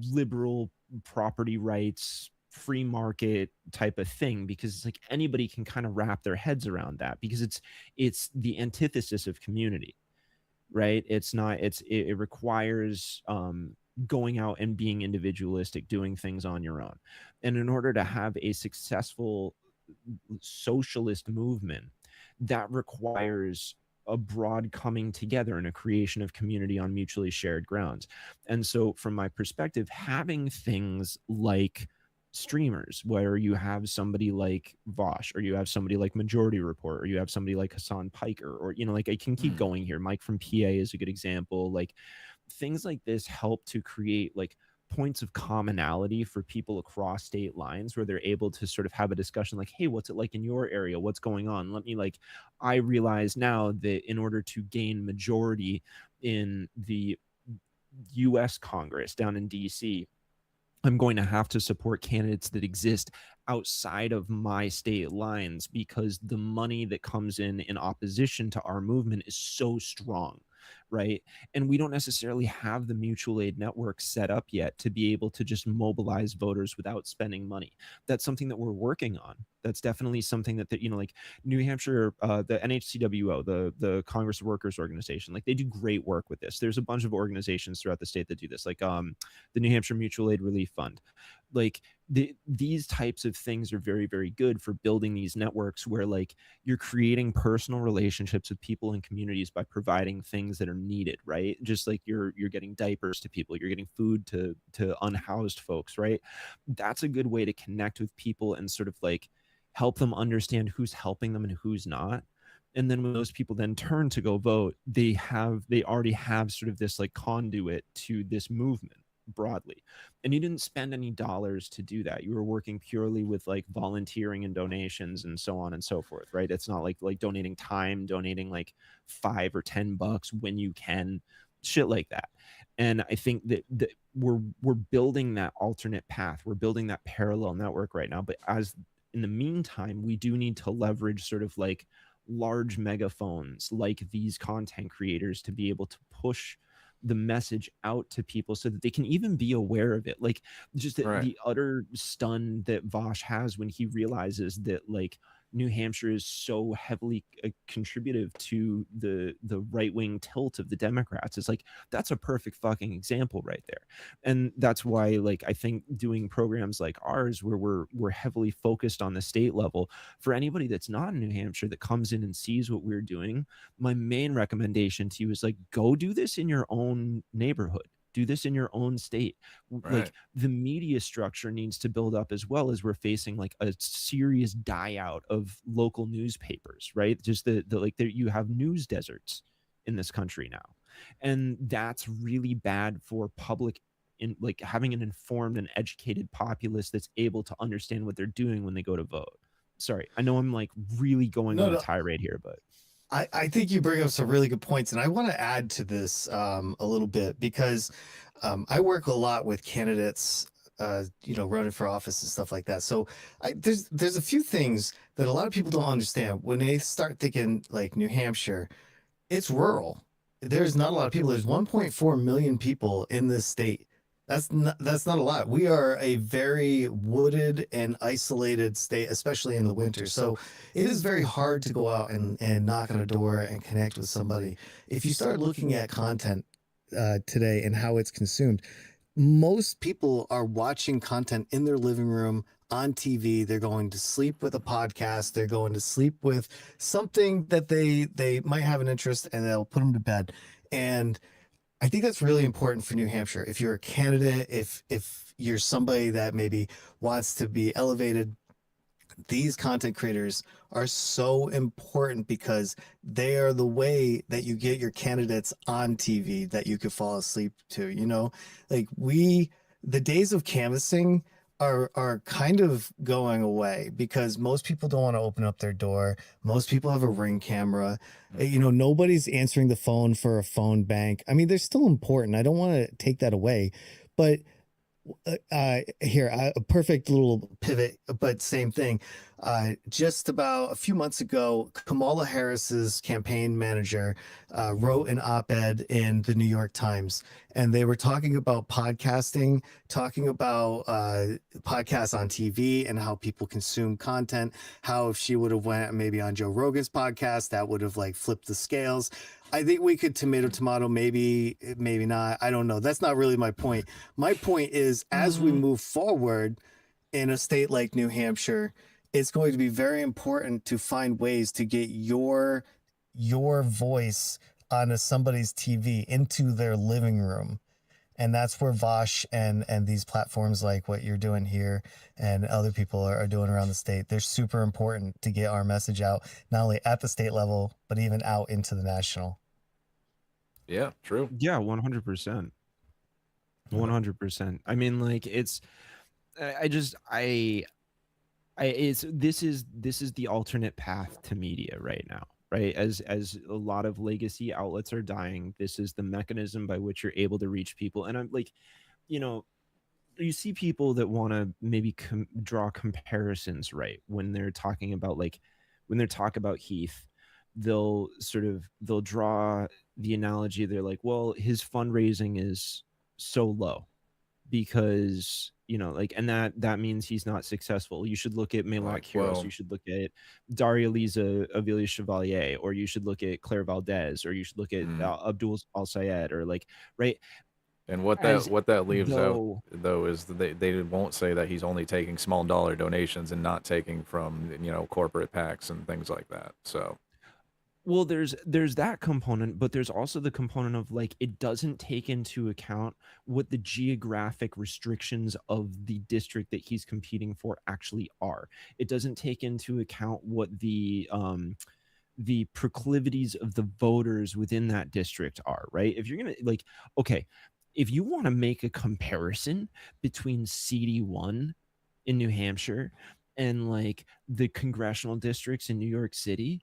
liberal property rights free market type of thing, because it's like anybody can kind of wrap their heads around that, because it's the antithesis of community, right? It's not, it requires going out and being individualistic, doing things on your own. And in order to have a successful socialist movement, that requires a broad coming together and a creation of community on mutually shared grounds. And so from my perspective, having things like streamers where you have somebody like Vosh, or you have somebody like Majority Report, or you have somebody like Hassan Piker, or like I can keep going here. Mike from PA is a good example. Like things like this help to create like points of commonality for people across state lines, where they're able to sort of have a discussion like, hey, what's it like in your area? What's going on? Let me like, I realize now that in order to gain majority in the US Congress down in DC, I'm going to have to support candidates that exist outside of my state lines, because the money that comes in opposition to our movement is so strong, right? And we don't necessarily have the mutual aid network set up yet to be able to just mobilize voters without spending money. That's something that we're working on. That's definitely something that like New Hampshire, the NHCWO, the Congress Workers Organization, like they do great work with this. There's a bunch of organizations throughout the state that do this, like the New Hampshire Mutual Aid Relief Fund. Like these types of things are very, very good for building these networks where like you're creating personal relationships with people and communities by providing things that are needed, right? Just like you're getting diapers to people, you're getting food to unhoused folks, right? That's a good way to connect with people and sort of like help them understand who's helping them and who's not. And then when those people then turn to go vote, they already have sort of this like conduit to this movement broadly. And you didn't spend any dollars to do that. You were working purely with like volunteering and donations and so on and so forth, right? It's not like donating time, donating like $5 or $10 when you can, shit like that. And I think that we're building that alternate path. We're building that parallel network right now. But as in the meantime, we do need to leverage sort of like large megaphones like these content creators to be able to push the message out to people so that they can even be aware of it. Like just the utter stun that Vosh has when he realizes that like New Hampshire is so heavily contributive to the right-wing tilt of the Democrats. It's like, that's a perfect fucking example right there. And that's why like I think doing programs like ours where we're heavily focused on the state level, for anybody that's not in New Hampshire that comes in and sees what we're doing, my main recommendation to you is like, go do this in your own neighborhood. Do this in your own state. Like the media structure needs to build up as well, as we're facing like a serious die out of local newspapers, right? Just you have news deserts in this country now. And that's really bad for public, in like having an informed and educated populace that's able to understand what they're doing when they go to vote. Sorry, I know I'm like really going on a tirade here, but I think you bring up some really good points, and I want to add to this a little bit, because I work a lot with candidates, running for office and stuff like that. So there's a few things that a lot of people don't understand when they start thinking like New Hampshire. It's rural. There's not a lot of people. There's 1.4 million people in this state. That's not a lot. We are a very wooded and isolated state, especially in the winter. So it is very hard to go out and knock on a door and connect with somebody. If you start looking at content today and how it's consumed, most people are watching content in their living room on TV. They're going to sleep with a podcast. They're going to sleep with something that they might have an interest, and they'll put them to bed. And I think that's really important for New Hampshire. If you're a candidate, if you're somebody that maybe wants to be elevated, these content creators are so important because they are the way that you get your candidates on TV that you could fall asleep to, you know? Like the days of canvassing are kind of going away because most people don't want to open up their door. Most people have a Ring camera. You know, nobody's answering the phone for a phone bank. I mean, they're still important. I don't want to take that away, but here a perfect little pivot, but same thing. Just about a few months ago, Kamala Harris's campaign manager wrote an op-ed in the New York Times, and they were talking about podcasting, talking about podcasts on TV and how people consume content. How if she would have went maybe on Joe Rogan's podcast, that would have like flipped the scales. I think we could tomato, maybe not. I don't know. That's not really my point. My point is, as we move forward in a state like New Hampshire, it's going to be very important to find ways to get your voice onto somebody's TV into their living room. And that's where Vosh and these platforms like what you're doing here and other people are doing around the state, they're super important to get our message out, not only at the state level, but even out into the national. Yeah, true. Yeah, 100%. 100%. I mean, like it's this is the alternate path to media right now, right? As a lot of legacy outlets are dying, this is the mechanism by which you're able to reach people. And I'm like, you know, you see people that want to maybe draw comparisons, right? When they're talking about when they talk about Heath, they'll draw the analogy. They're like, well, his fundraising is so low because and that means he's not successful. You should look at Melot Kiros, you should look at Daria Lisa Avilia Chevalier, or you should look at Claire Valdez, or you should look at Abdul Al Sayed, or right. And what that leaves out though is they won't say that he's only taking small dollar donations and not taking from corporate PACs and things like that. So well, there's that component, but there's also the component of it doesn't take into account what the geographic restrictions of the district that he's competing for actually are. It doesn't take into account what the proclivities of the voters within that district are, right? If you're gonna okay, if you want to make a comparison between CD1 in New Hampshire and the congressional districts in New York City,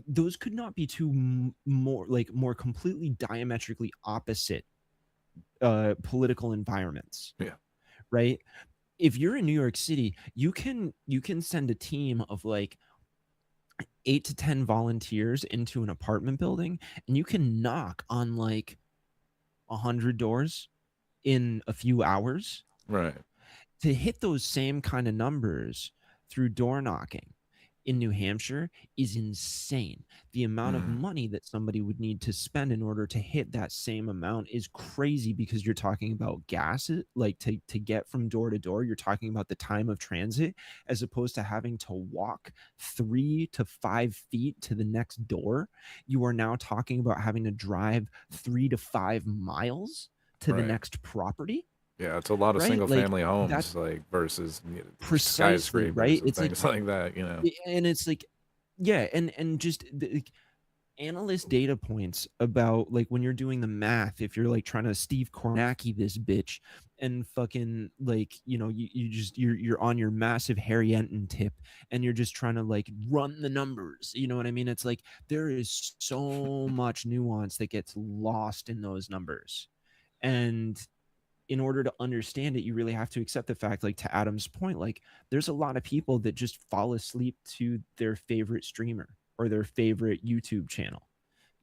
those could not be two more completely diametrically opposite political environments. Yeah. Right. If you're in New York City, you can send a team of 8 to 10 volunteers into an apartment building, and you can knock on 100 doors in a few hours. Right. To hit those same kind of numbers through door knocking in New Hampshire is insane. The amount of money that somebody would need to spend in order to hit that same amount is crazy, because you're talking about gas, to get from door to door. You're talking about the time of transit, as opposed to having to walk 3 to 5 feet to the next door. You are now talking about having to drive 3 to 5 miles to the next property. Yeah, it's a lot of single family homes versus precisely right. It's things like that, and it's and just analyst data points about when you're doing the math. If you're trying to Steve Kornacki this bitch and fucking you're on your massive Harry Enton tip and you're just trying to run the numbers, you know what I mean? It's there is so much nuance that gets lost in those numbers, and in order to understand it, you really have to accept the fact, to Adam's point, there's a lot of people that just fall asleep to their favorite streamer or their favorite YouTube channel.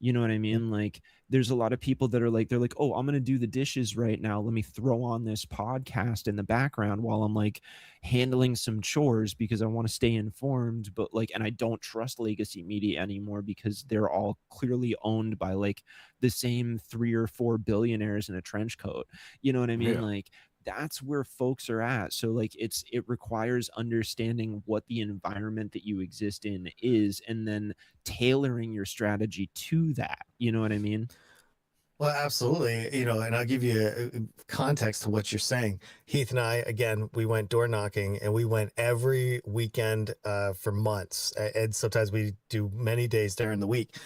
You know what I mean? Like there's a lot of people that are like, they're like, oh, I'm going to do the dishes right now. Let me throw on this podcast in the background while I'm like handling some chores because I want to stay informed. But like, and I don't trust legacy media anymore because they're all clearly owned by like the same 3 or 4 billionaires in a trench coat. You know what I mean? Yeah. Like that's where folks are at. So like it requires understanding what the environment that you exist in is and then tailoring your strategy to that. You know what I mean? Well, absolutely. You know, and I'll give you context to what you're saying. Heath and I, again, we went door knocking and we went every weekend for months. And sometimes we do many days during the week.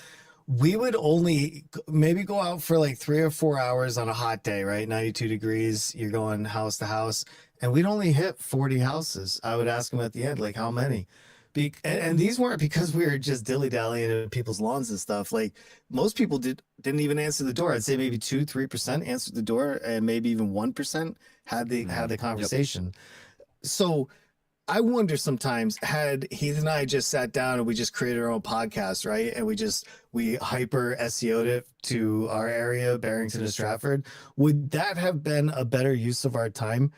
We would only maybe go out for like 3 or 4 hours on a hot day, right? 92 degrees. You're going house to house. And we'd only hit 40 houses. I would ask them at the end, like, how many? And these weren't because we were just dilly-dallying in people's lawns and stuff. Like most people didn't even answer the door. I'd say maybe 2-3% answered the door, and maybe even 1% had the conversation. Yep. So I wonder sometimes, had Heath and I just sat down and we just created our own podcast, right? And we hyper SEO'd it to our area, Barrington and Stratford, would that have been a better use of our time?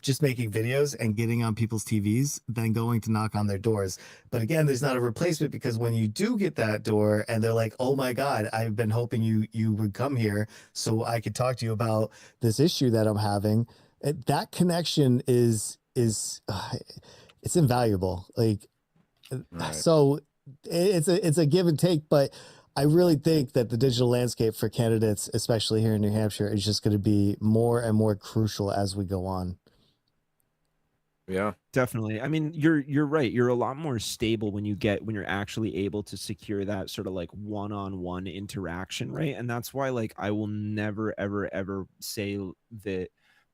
Just making videos and getting on people's TVs than going to knock on their doors. But again, there's not a replacement, because when you do get that door and they're like, oh my God, I've been hoping you would come here so I could talk to you about this issue that I'm having. That connection is it's invaluable. Like, right. So it's a give and take, but I really think that the digital landscape for candidates, especially here in New Hampshire, is just going to be more and more crucial as we go on. Yeah, definitely. I mean, you're right. You're a lot more stable when you're actually able to secure that sort of like one-on-one interaction, right? And that's why like I will never ever say that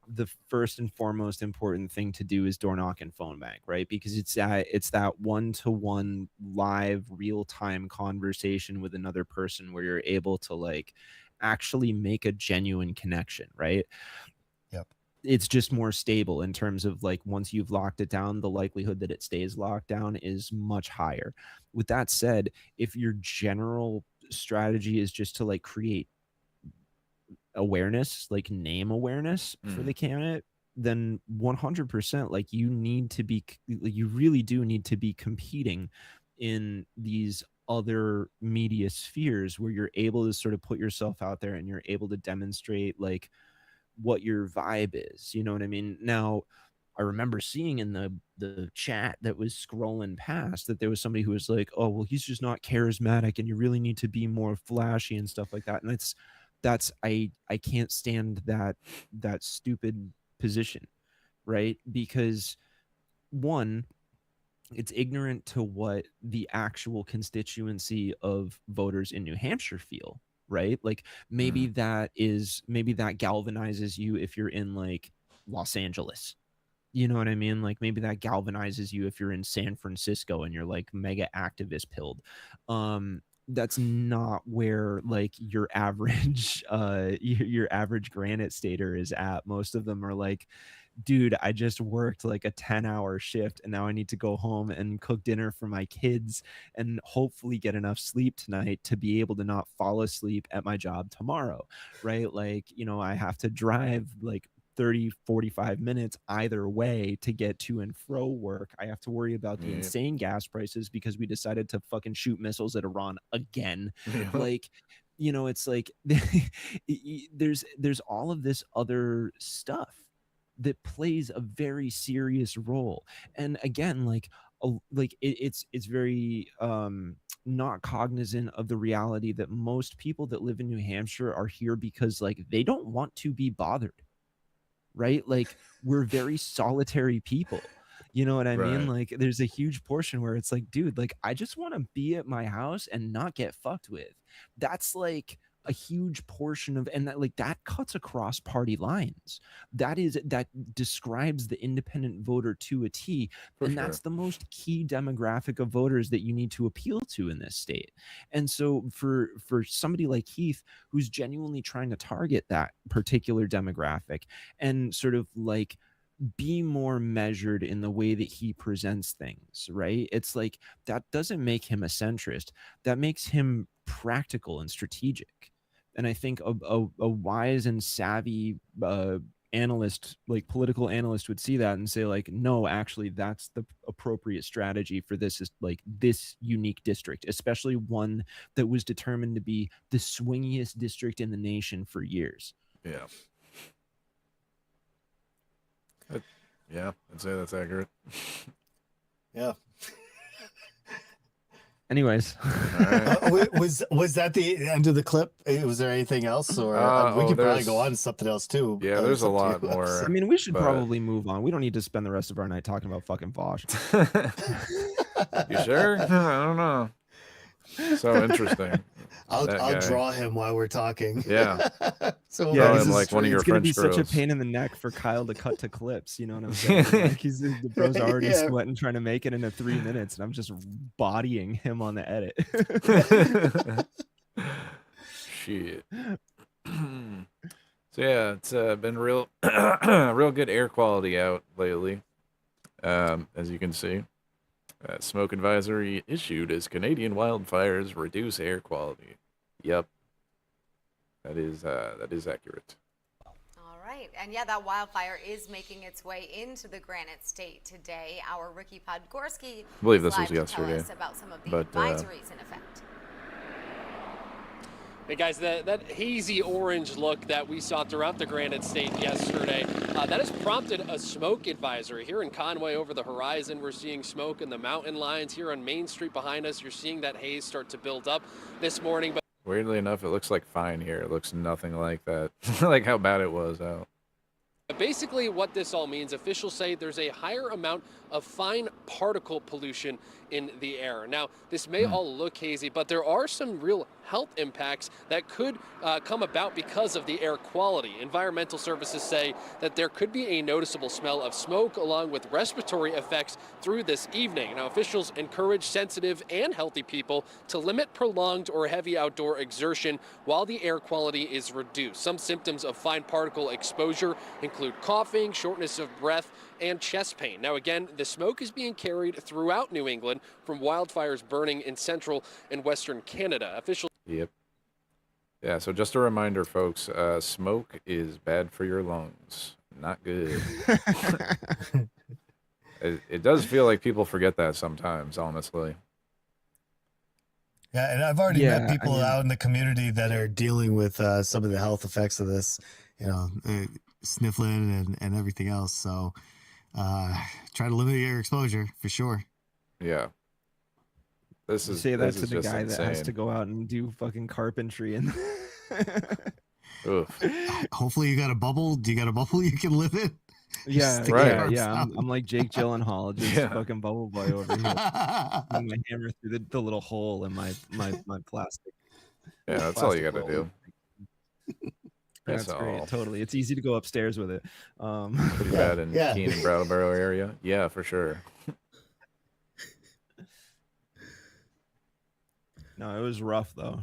the first and foremost important thing to do is door knock and phone bank, right? Because it's that one-to-one live real-time conversation with another person where you're able to like actually make a genuine connection, right? Yep. It's just more stable in terms of like once you've locked it down, the likelihood that it stays locked down is much higher. With that said, if your general strategy is just to like create awareness, like name awareness for the candidate, then 100% like you really do need to be competing in these other media spheres where you're able to sort of put yourself out there and you're able to demonstrate like what your vibe is. You know what I mean? Now, I remember seeing in the chat that was scrolling past that there was somebody who was like, oh, well, he's just not charismatic and you really need to be more flashy and stuff like that. And that's I can't stand that stupid position, right? Because one, it's ignorant to what the actual constituency of voters in New Hampshire feel, right? Like maybe that galvanizes you if you're in like Los Angeles. You know what I mean? Like maybe that galvanizes you if you're in San Francisco and you're like mega activist pilled. That's not where like your average your average granite stater is at. Most of them are like, dude, I just worked like a 10-hour shift and now I need to go home and cook dinner for my kids and hopefully get enough sleep tonight to be able to not fall asleep at my job tomorrow, right? Like, you know, I have to drive like 30-45 minutes either way to get to and fro work. I have to worry about the insane gas prices because we decided to fucking shoot missiles at Iran again. Like, you know, it's like there's all of this other stuff that plays a very serious role. And again, like it's very not cognizant of the reality that most people that live in New Hampshire are here because like they don't want to be bothered, right? Like we're very solitary people. You know what I mean? Like there's a huge portion where it's like, dude, like I just want to be at my house and not get fucked with. That's like a huge portion of, and that like that cuts across party lines. That describes the independent voter to a T. And that's the most key demographic of voters that you need to appeal to in this state. And so for somebody like Heath, who's genuinely trying to target that particular demographic and sort of like be more measured in the way that he presents things, right? It's like that doesn't make him a centrist. That makes him practical and strategic. And I think a wise and savvy analyst, like political analyst, would see that and say like, no, actually that's the appropriate strategy for this, is like this unique district, especially one that was determined to be the swingiest district in the nation for years. Yeah. Yeah, I'd say that's accurate. Yeah. Anyways, was that the end of the clip? Was there anything else, or we could probably go on to something else too? Yeah, there's a lot more. I mean, we should probably move on. We don't need to spend the rest of our night talking about fucking Vosh. You sure? I don't know. So interesting. I'll draw him while we're talking. Yeah. So yeah, him like one of your it's gonna French be girls. such a pain in the neck for Kyle to cut to clips. You know what I'm saying? Like the bro's already sweating trying to make it into 3 minutes, and I'm just bodying him on the edit. Shit. So yeah, it's been real good air quality out lately, as you can see. Smoke advisory issued as Canadian wildfires reduce air quality. Yep, that is accurate. All right, and yeah, that wildfire is making its way into the Granite State today. Our Ricky Podgorski, I believe this live was to tell yesterday, us about some of the but, advisories in effect. Hey guys, that hazy orange look that we saw throughout the Granite State yesterday, that has prompted a smoke advisory. Here in Conway over the horizon, we're seeing smoke in the mountain lines. Here on Main Street behind us, you're seeing that haze start to build up this morning. But weirdly enough, it looks like fine here. It looks nothing like that, like how bad it was out. basically what this all means, officials say there's a higher amount of fine particle pollution in the air. Now, this may all look hazy, but there are some real health impacts that could come about because of the air quality. Environmental services say that there could be a noticeable smell of smoke along with respiratory effects through this evening. Now, officials encourage sensitive and healthy people to limit prolonged or heavy outdoor exertion while the air quality is reduced. Some symptoms of fine particle exposure include coughing, shortness of breath, and chest pain. Now, again, the smoke is being carried throughout New England from wildfires burning in central and western Canada. Officials. Yep. Yeah, so just a reminder, folks, smoke is bad for your lungs. Not good. It does feel like people forget that sometimes, honestly. Yeah, and I've already met people out in the community that are dealing with some of the health effects of this, you know, sniffling and everything else. So try to limit your exposure for sure. Yeah. This is say that this to is the just guy insane. that has to go out and do fucking carpentry and Oof. Hopefully you got a bubble. Do you got a bubble you can live in? yeah, Stick right. your arms yeah. out. I'm like Jake Gyllenhaal, just Yeah. fucking bubble boy over here. Putting my hammer through the little hole in my plastic. Yeah, that's all you plastic got to roll. do. That's great. Totally. It's easy to go upstairs with it. Pretty bad in Yeah. Keene and Brattleboro area. Yeah, for sure. No, it was rough though.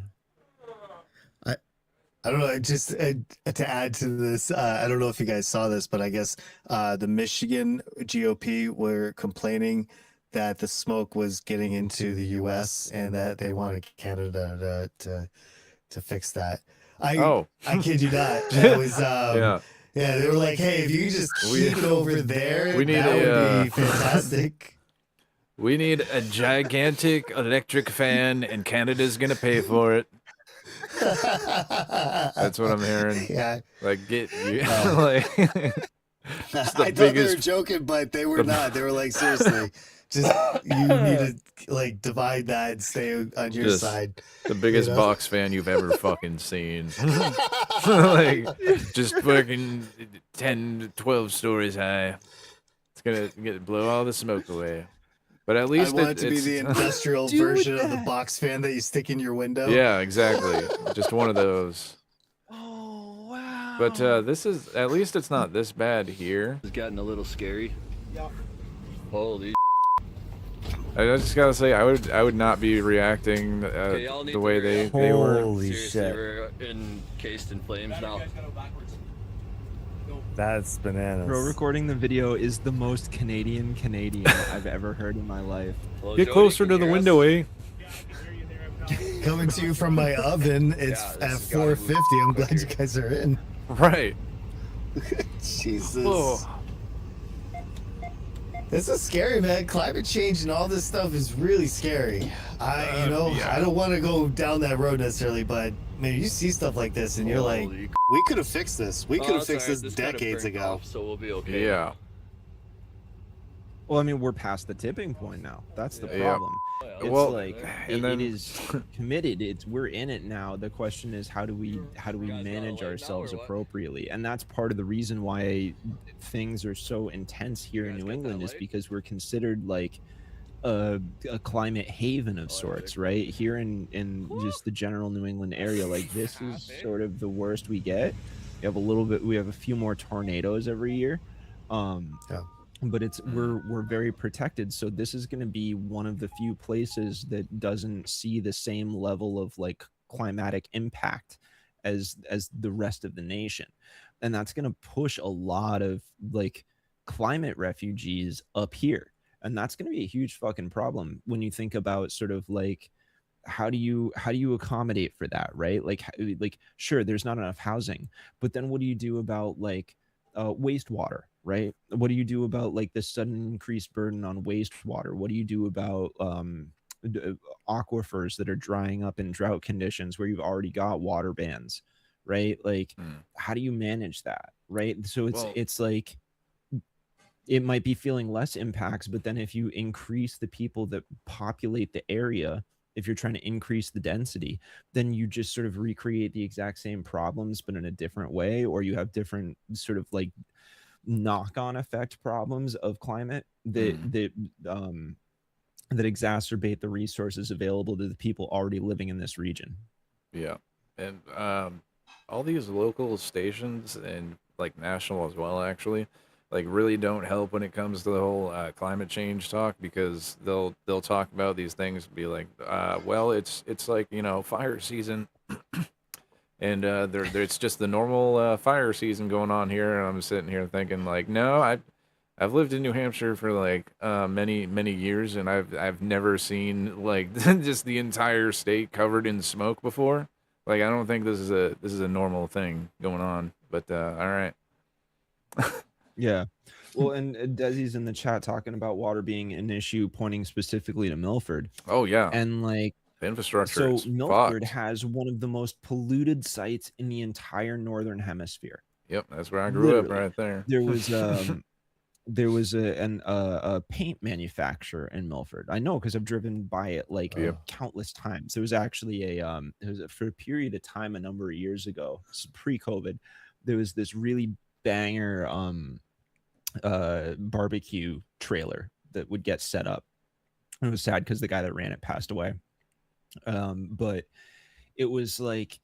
I don't know. Just to add to this, I don't know if you guys saw this, but I guess the Michigan GOP were complaining that the smoke was getting into the U.S. and that they wanted Canada to fix that. I kid you not. It was Yeah. yeah. They were like, hey, if you could just keep it over there, we need that would be a, fantastic. We need a gigantic electric fan, and Canada's gonna pay for it. That's what I'm hearing. Yeah. Like, get you. Like, it's the I thought they were biggest. joking, but they were not. They were like, seriously, just you need to like divide that and stay on your Just side. The biggest You know? box fan you've ever fucking seen. Like, just fucking 10, 12 stories high. It's gonna blow all the smoke away. But at least I want it to be it's the industrial version of the box fan that you stick in your window. yeah, exactly. Just one of those. Oh wow. But this is at least it's not this bad here. It's gotten a little scary. Yeah. Holy. I just gotta say, I would not be reacting Okay, y'all need the to way hurry they up. were. Holy Seriously, shit. we're encased in flames now. That's bananas. Bro, recording the video is the most Canadian I've ever heard in my life. Hello, Get Jody, closer can to you the hear us? window, eh? Coming to you from my oven. It's Yeah, at this has gotta move 4:50. I'm glad you quicker. guys are in. Right. Jesus. Oh. This is scary, man. Climate change and all this stuff is really scary. I don't want to go down that road necessarily, but man, you see stuff like this and you're like, Holy we could have fixed this. We could have fixed alright, this kinda decades burnt ago. off, so we'll be okay. Yeah. Well, I mean, we're past the tipping point now. That's the Yeah. problem. It's Well, like and then- it is committed. We're in it now. The question is, how do we manage ourselves appropriately? And that's part of the reason why things are so intense here in New England, is because we're considered like a climate haven of sorts, right? Here in just the general New England area, like this is sort of the worst we get. We have a few more tornadoes every year. But we're very protected, so this is going to be one of the few places that doesn't see the same level of like climatic impact as the rest of the nation, and that's going to push a lot of like climate refugees up here, and that's going to be a huge fucking problem when you think about sort of like how do you accommodate for that, right? Like sure, there's not enough housing, but then what do you do about like wastewater, right? What do you do about like the sudden increased burden on wastewater? What do you do about aquifers that are drying up in drought conditions where you've already got water bans, right? Like how do you manage that, right? So it's like it might be feeling less impacts, but then if you increase the people that populate the area, if you're trying to increase the density, then you just sort of recreate the exact same problems, but in a different way, or you have different sort of like knock-on effect problems of climate that exacerbate the resources available to the people already living in this region. Yeah. And all these local stations and like national as well, actually, like really don't help when it comes to the whole climate change talk, because they'll talk about these things and be like, well, it's like, you know, fire season, and it's just the normal fire season going on here, and I'm sitting here thinking like, no, I've lived in New Hampshire for like many years, and I've never seen like just the entire state covered in smoke before. Like, I don't think this is a normal thing going on. But all right. Yeah. Well, and Desi's in the chat talking about water being an issue, pointing specifically to Milford. Oh yeah. And like the infrastructure. So Milford fucked. has one of the most polluted sites in the entire northern hemisphere. Yep, that's where I grew up, right there. There was a paint manufacturer in Milford. I know because I've driven by it like countless times. There was actually for a period of time a number of years ago, pre-COVID, there was this really banger barbecue trailer that would get set up. And it was sad because the guy that ran it passed away. But it was like,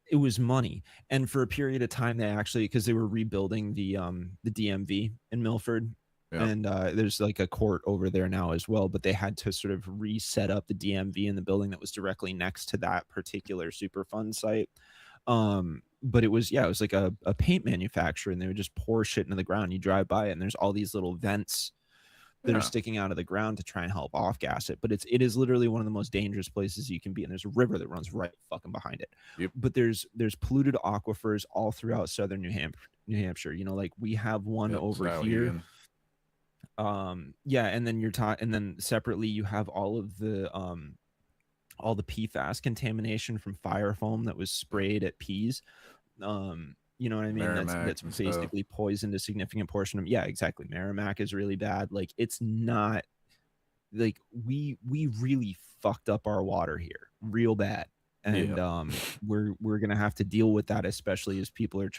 it was money. And for a period of time, they actually, because they were rebuilding the DMV in Milford, and there's like a court over there now as well, but they had to sort of reset up the DMV in the building that was directly next to that particular Superfund site. But it was like a paint manufacturer, and they would just pour shit into the ground. You drive by it and there's all these little vents that are sticking out of the ground to try and help off gas it. But it is literally one of the most dangerous places you can be. And there's a river that runs right fucking behind it. Yep. But there's polluted aquifers all throughout southern New Hampshire. You know, like we have one over here. And then and then separately you have all the PFAS contamination from fire foam that was sprayed at peas. You know what I mean? Merrimack that's basically poisoned a significant portion of. Yeah, exactly. Merrimack is really bad. Like, it's not like we really fucked up our water here real bad. And we're gonna have to deal with that, especially as people are,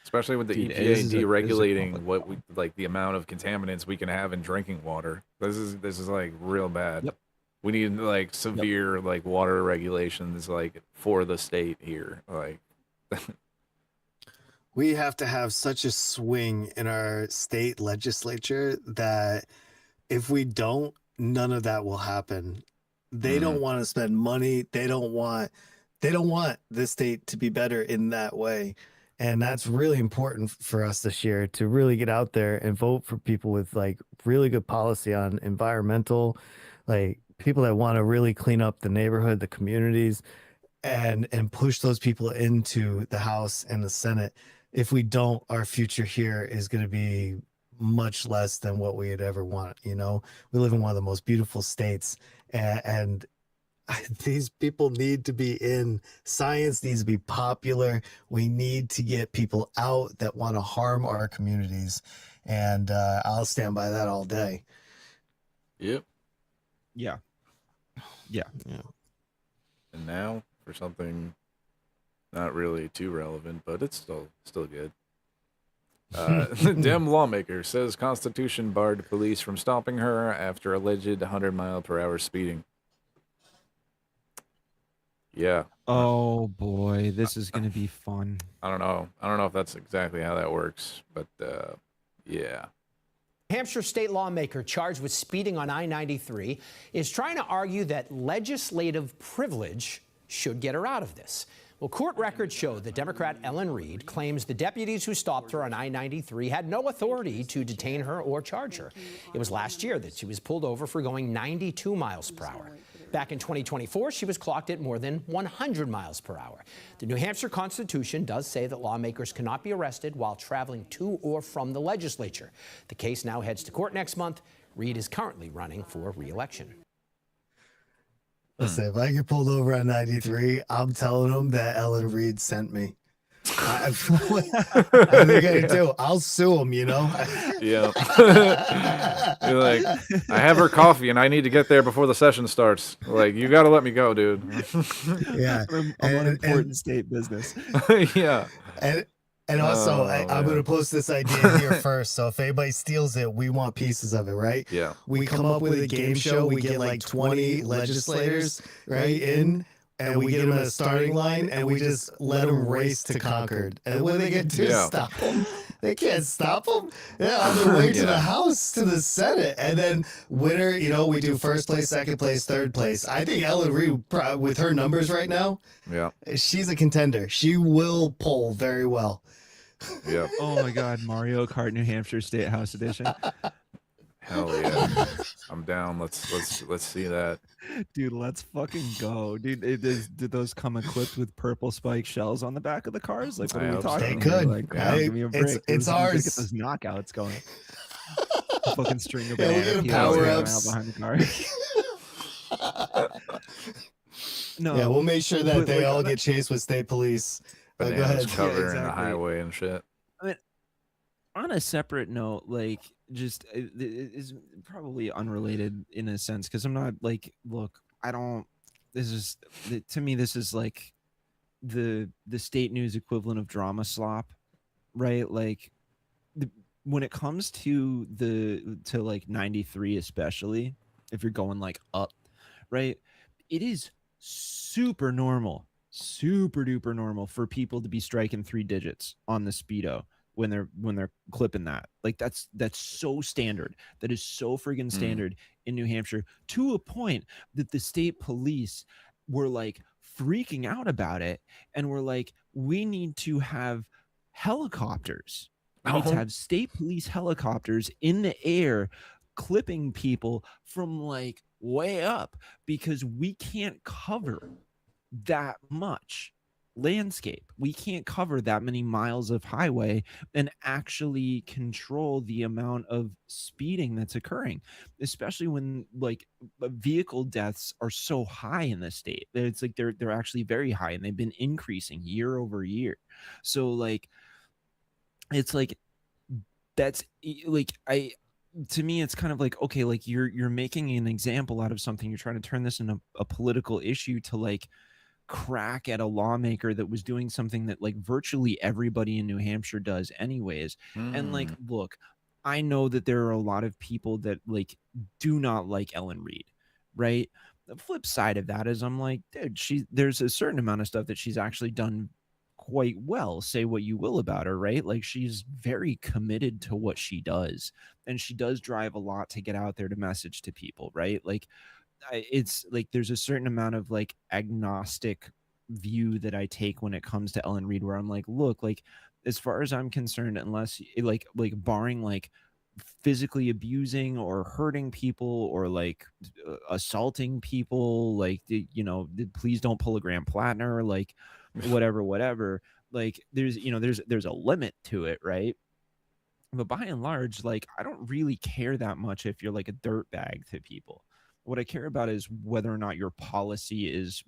especially with the EPA deregulating what we like the amount of contaminants we can have in drinking water. This is like real bad. Yep. We need like severe like water regulations like for the state here. Like we have to have such a swing in our state legislature that if we don't, none of that will happen. They don't want to spend money. They don't want the state to be better in that way. And that's really important for us this year, to really get out there and vote for people with like really good policy on environmental, like people that want to really clean up the neighborhood, the communities, and push those people into the House and the Senate. If we don't, our future here is going to be much less than what we'd ever want. You know, we live in one of the most beautiful states, and these people need to be in. Science needs to be popular. We need to get people out that want to harm our communities, and I'll stand by that all day. Yep. Yeah. And now for something not really too relevant, but it's still good. Dem lawmaker says Constitution barred police from stopping her after alleged 100-mile-per-hour speeding. Yeah. Oh boy, this is gonna be fun. I don't know if that's exactly how that works, but yeah. Hampshire state lawmaker charged with speeding on I-93 is trying to argue that legislative privilege should get her out of this. Well, court records show that Democrat Ellen Reed claims the deputies who stopped her on I-93 had no authority to detain her or charge her. It was last year that she was pulled over for going 92 miles per hour. Back in 2024, she was clocked at more than 100 miles per hour. The New Hampshire Constitution does say that lawmakers cannot be arrested while traveling to or from the legislature. The case now heads to court next month. Reed is currently running for re-election. Listen, if I get pulled over on 93, I'm telling them that Ellen Reed sent me. What are they gonna do? I'll sue them, you know? Yeah. You're like, I have her coffee and I need to get there before the session starts. Like, you got to let me go, dude. Yeah. I'm on important state business. Yeah. And also, I'm going to post this idea here first. So if anybody steals it, we want pieces of it, right? Yeah. We come up with a game show. We get like 20 legislators, right, in, and we get them at a starting line, and we just let them race to Concord. And what are they going to do? Stop them? They can't stop them. Yeah, on their way to the House, to the Senate. And then winner, you know, we do first place, second place, third place. I think Ellen Reed, with her numbers right now, she's a contender. She will poll very well. Yeah. Oh my God, Mario Kart New Hampshire State House Edition. Hell yeah. I'm down. Let's see that. Dude, let's fucking go. Dude, did those come equipped with purple spike shells on the back of the cars? Like, what are we talking about? They could. Like, give me a break. It's ours. Get those knockouts going. Fucking string of we'll get power-ups behind the car. No. Yeah, we'll make sure that they all get chased with state police. Bananas go ahead. cover in the highway and shit. I mean, on a separate note, like, just it is probably unrelated in a sense, because I'm not like, look, I don't. This is to me, this is like the state news equivalent of drama slop, right? Like, when it comes to like 93, especially if you're going like up, right? It is super duper normal for people to be striking 3 digits on the speedo when they're clipping that. Like, that's so standard. That is so friggin' standard in New Hampshire, to a point that the state police were like freaking out about it, and were like, we need to have helicopters. We need to have state police helicopters in the air clipping people from like way up, because we can't cover that much landscape. We can't cover that many miles of highway and actually control the amount of speeding that's occurring, especially when like vehicle deaths are so high in the state. It's like they're actually very high, and they've been increasing year over year. So like, it's like, that's like, to me, it's kind of like, okay, like you're making an example out of something. You're trying to turn this into a political issue to like crack at a lawmaker that was doing something that like virtually everybody in New Hampshire does anyways. And like, look, I know that there are a lot of people that like do not like Ellen Reed, right? The flip side of that is, I'm like, dude, there's a certain amount of stuff that she's actually done quite well. Say what you will about her, right? Like, she's very committed to what she does, and she does drive a lot to get out there to message to people, right? Like, it's like there's a certain amount of like agnostic view that I take when it comes to Ellen Reed, where I'm like, look, like, as far as I'm concerned, unless like barring like physically abusing or hurting people or like assaulting people, like please don't pull a Graham Plattner, like whatever. Like there's a limit to it, right? But by and large, like, I don't really care that much if you're like a dirtbag to people. What I care about is whether or not your policy is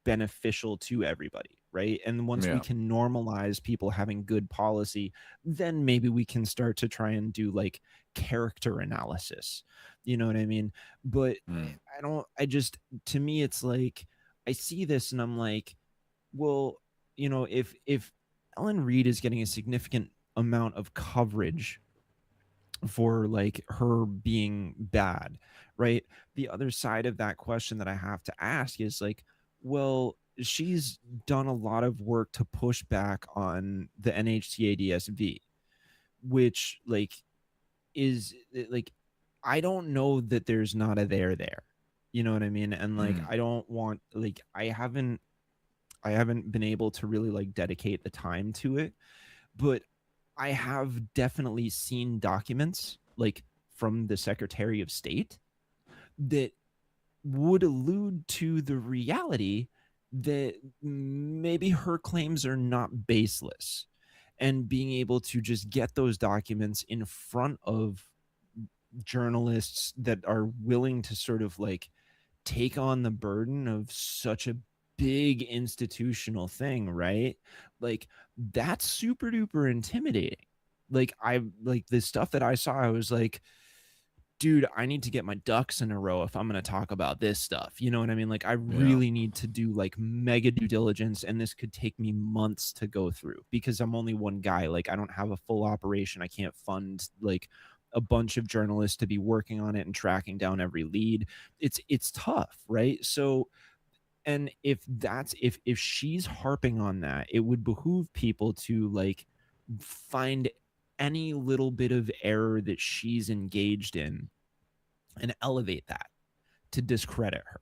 beneficial to everybody, right? And once we can normalize people having good policy, then maybe we can start to try and do like character analysis. You know what I mean? But to me, it's like, I see this and I'm like, well, if Ellen Reed is getting a significant amount of coverage for like her being bad, right? The other side of that question that I have to ask is like, well, she's done a lot of work to push back on the NHTADSV, which like is like, I don't know that there's not a there. You know what I mean? And like, I don't want, like, I haven't been able to really like dedicate the time to it, but I have definitely seen documents like from the Secretary of State that would allude to the reality that maybe her claims are not baseless, and being able to just get those documents in front of journalists that are willing to sort of like take on the burden of such a big institutional thing, right? Like, that's super duper intimidating. Like, the stuff that I saw, I was like, dude, I need to get my ducks in a row if I'm going to talk about this stuff. You know what I mean? Like, I really need to do like mega due diligence, and this could take me months to go through because I'm only one guy. Like, I don't have a full operation. I can't fund like a bunch of journalists to be working on it and tracking down every lead. It's tough, right? So, and if she's harping on that, it would behoove people to like find any little bit of error that she's engaged in and elevate that to discredit her.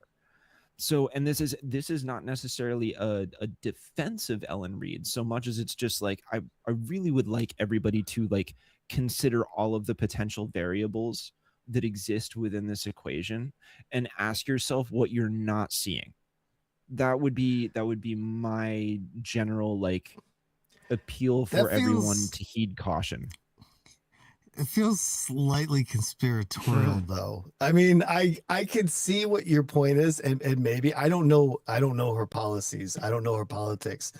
So, and this is not necessarily a defense of Ellen Reed so much as it's just like, I really would like everybody to like consider all of the potential variables that exist within this equation and ask yourself what you're not seeing. That would be my general like appeal for everyone to heed caution. It feels slightly conspiratorial though. I mean, I can see what your point is, and maybe I don't know her policies. I don't know her politics.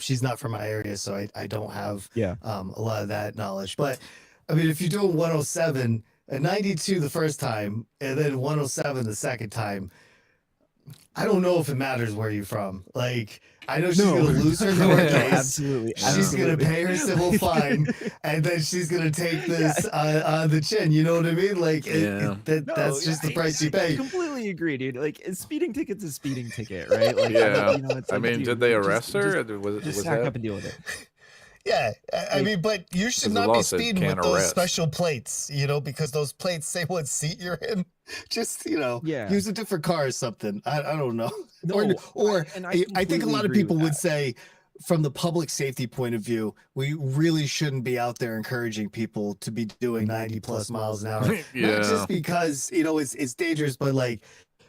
She's not from my area, so I don't have a lot of that knowledge. But I mean, if you're doing 107 and 92 the first time and then 107 the second time, I don't know if it matters where you're from. Like, I know she's going to lose her court case. Absolutely. She's going to pay her civil fine, and then she's going to take this on the chin. You know what I mean? Like, that's just the price you pay. I completely agree, dude. Like, a speeding ticket's a speeding ticket, right? Like, it's like, I mean, did they arrest her? Just sack up and deal with it. Yeah, I mean, but you should not be speeding with those special plates, because those plates say what seat you're in. Just, use a different car or something. I don't know. I think a lot of people would say, from the public safety point of view, we really shouldn't be out there encouraging people to be doing 90 plus miles an hour. Not just because, it's dangerous, but like,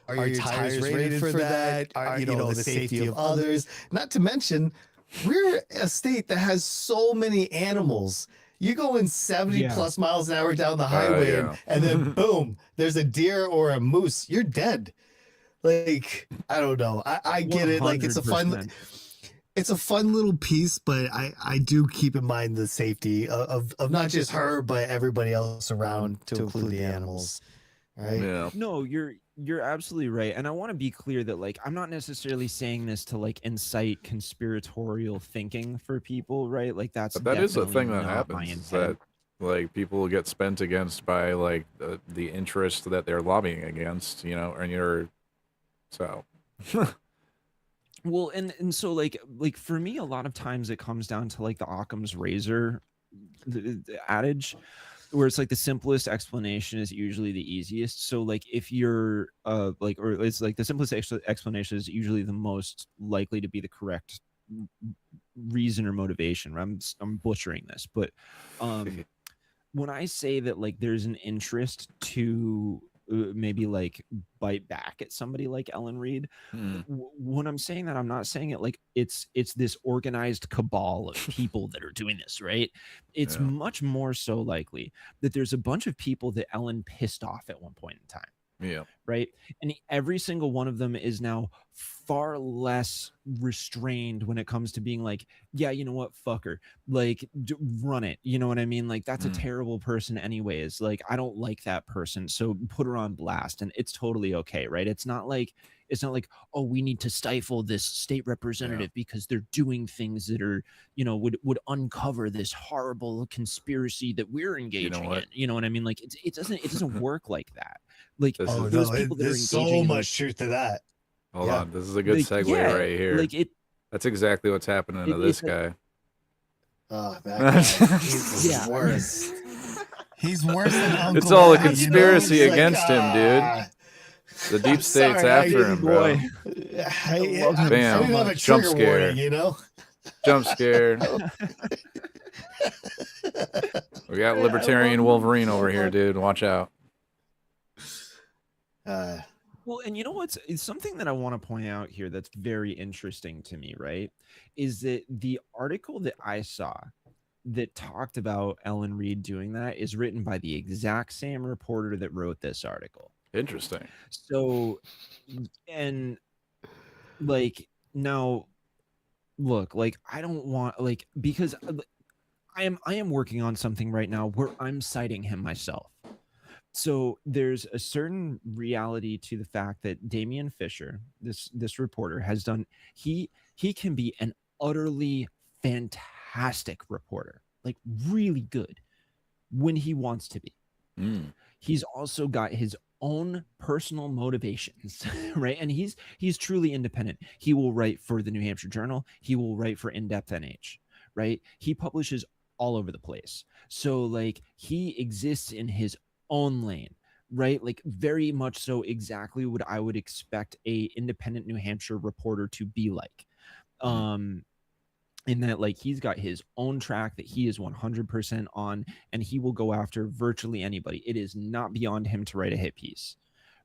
are your tires rated for that? Are, the safety of others? Not to mention, we're a state that has so many animals. You go in 70 plus miles an hour down the highway and then boom, there's a deer or a moose. You're dead. Like, I don't know. I get it. Like, it's a fun little piece, but I do keep in mind the safety of not just her, but everybody else around, to include the animals. Right? Yeah. No, you're absolutely right. And I want to be clear that like, I'm not necessarily saying this to like incite conspiratorial thinking for people, right? Like, that is a thing that happens, is that like people get spent against by like the interest that they're lobbying against, and you're so well, and so like for me, a lot of times it comes down to like the Occam's razor the adage, where it's like the simplest explanation is usually the easiest. So like, if you're or it's like the simplest explanation is usually the most likely to be the correct reason or motivation. I'm butchering this, but when I say that like there's an interest to maybe like bite back at somebody like Ellen Reed, when I'm saying that, I'm not saying it like it's this organized cabal of people that are doing this, right? It's much more so likely that there's a bunch of people that Ellen pissed off at one point in time. Yeah. Right. And every single one of them is now far less restrained when it comes to being like, yeah, you know what, fucker, like run it. You know what I mean? Like, that's a terrible person anyways. Like, I don't like that person. So put her on blast and it's totally okay. Right. It's not like, oh, we need to stifle this state representative because they're doing things that are, you know, would uncover this horrible conspiracy that we're engaging in. You know what I mean? Like, it doesn't work like that. Like, those people that are there's engaging so in, much like, truth to that. Hold on, this is a good like, segue yeah, right here. like that's exactly what's happening to this guy. Oh, that guy, he's worse. He's worse than Uncle It's all a Ed, you know? conspiracy It's against him, dude. The deep state's after him, bro. I didn't Bam! have a Jump trigger scare. warning, you know. Jump scare. We got Libertarian Wolverine over here, dude. Watch out. Well, and you know what's something that I want to point out here that's very interesting to me, right? Is that the article that I saw that talked about Ellen Reed doing that is written by the exact same reporter that wrote this article. Interesting. So, and like, now, look, like, I don't want, like, because I am working on something right now where I'm citing him myself. So there's a certain reality to the fact that Damian Fisher, this reporter, has done, he can be an utterly fantastic reporter, like really good when he wants to be. He's also got his own personal motivations, right? And he's truly independent. He will write for the New Hampshire Journal. He will write for In-Depth NH, right? He publishes all over the place. So like he exists in his own lane, right? Like very much so exactly what I would expect a independent New Hampshire reporter to be like. In that, like, he's got his own track that he is 100% on, and he will go after virtually anybody. It is not beyond him to write a hit piece,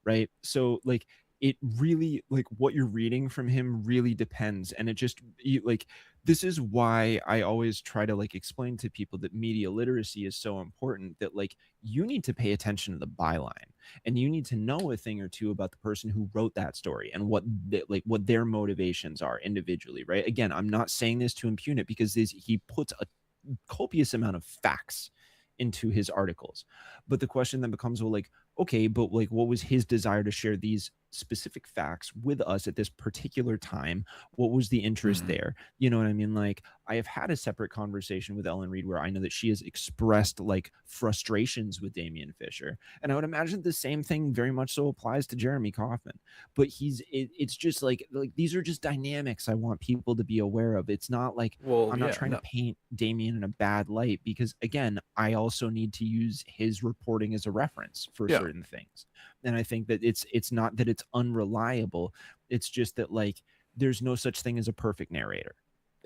right? So like it really, like, what you're reading from him really depends. And it just, like, this is why I always try to like explain to people that media literacy is so important, that like you need to pay attention to the byline and you need to know a thing or two about the person who wrote that story and what their motivations are individually, right? Again, I'm not saying this to impugn it, because he puts a copious amount of facts into his articles. But the question then becomes, well, like, okay, but like, what was his desire to share these specific facts with us at this particular time? What was the interest there? You know what I mean? Like, I have had a separate conversation with Ellen Reed where I know that she has expressed like frustrations with Damian Fisher, and I would imagine the same thing very much so applies to Jeremy Kaufman. But it's just like these are just dynamics I want people to be aware of. It's not like, well, I'm not trying to paint Damian in a bad light, because again, I also need to use his reporting as a reference for certain things. And I think that it's not that it's unreliable. It's just that like there's no such thing as a perfect narrator.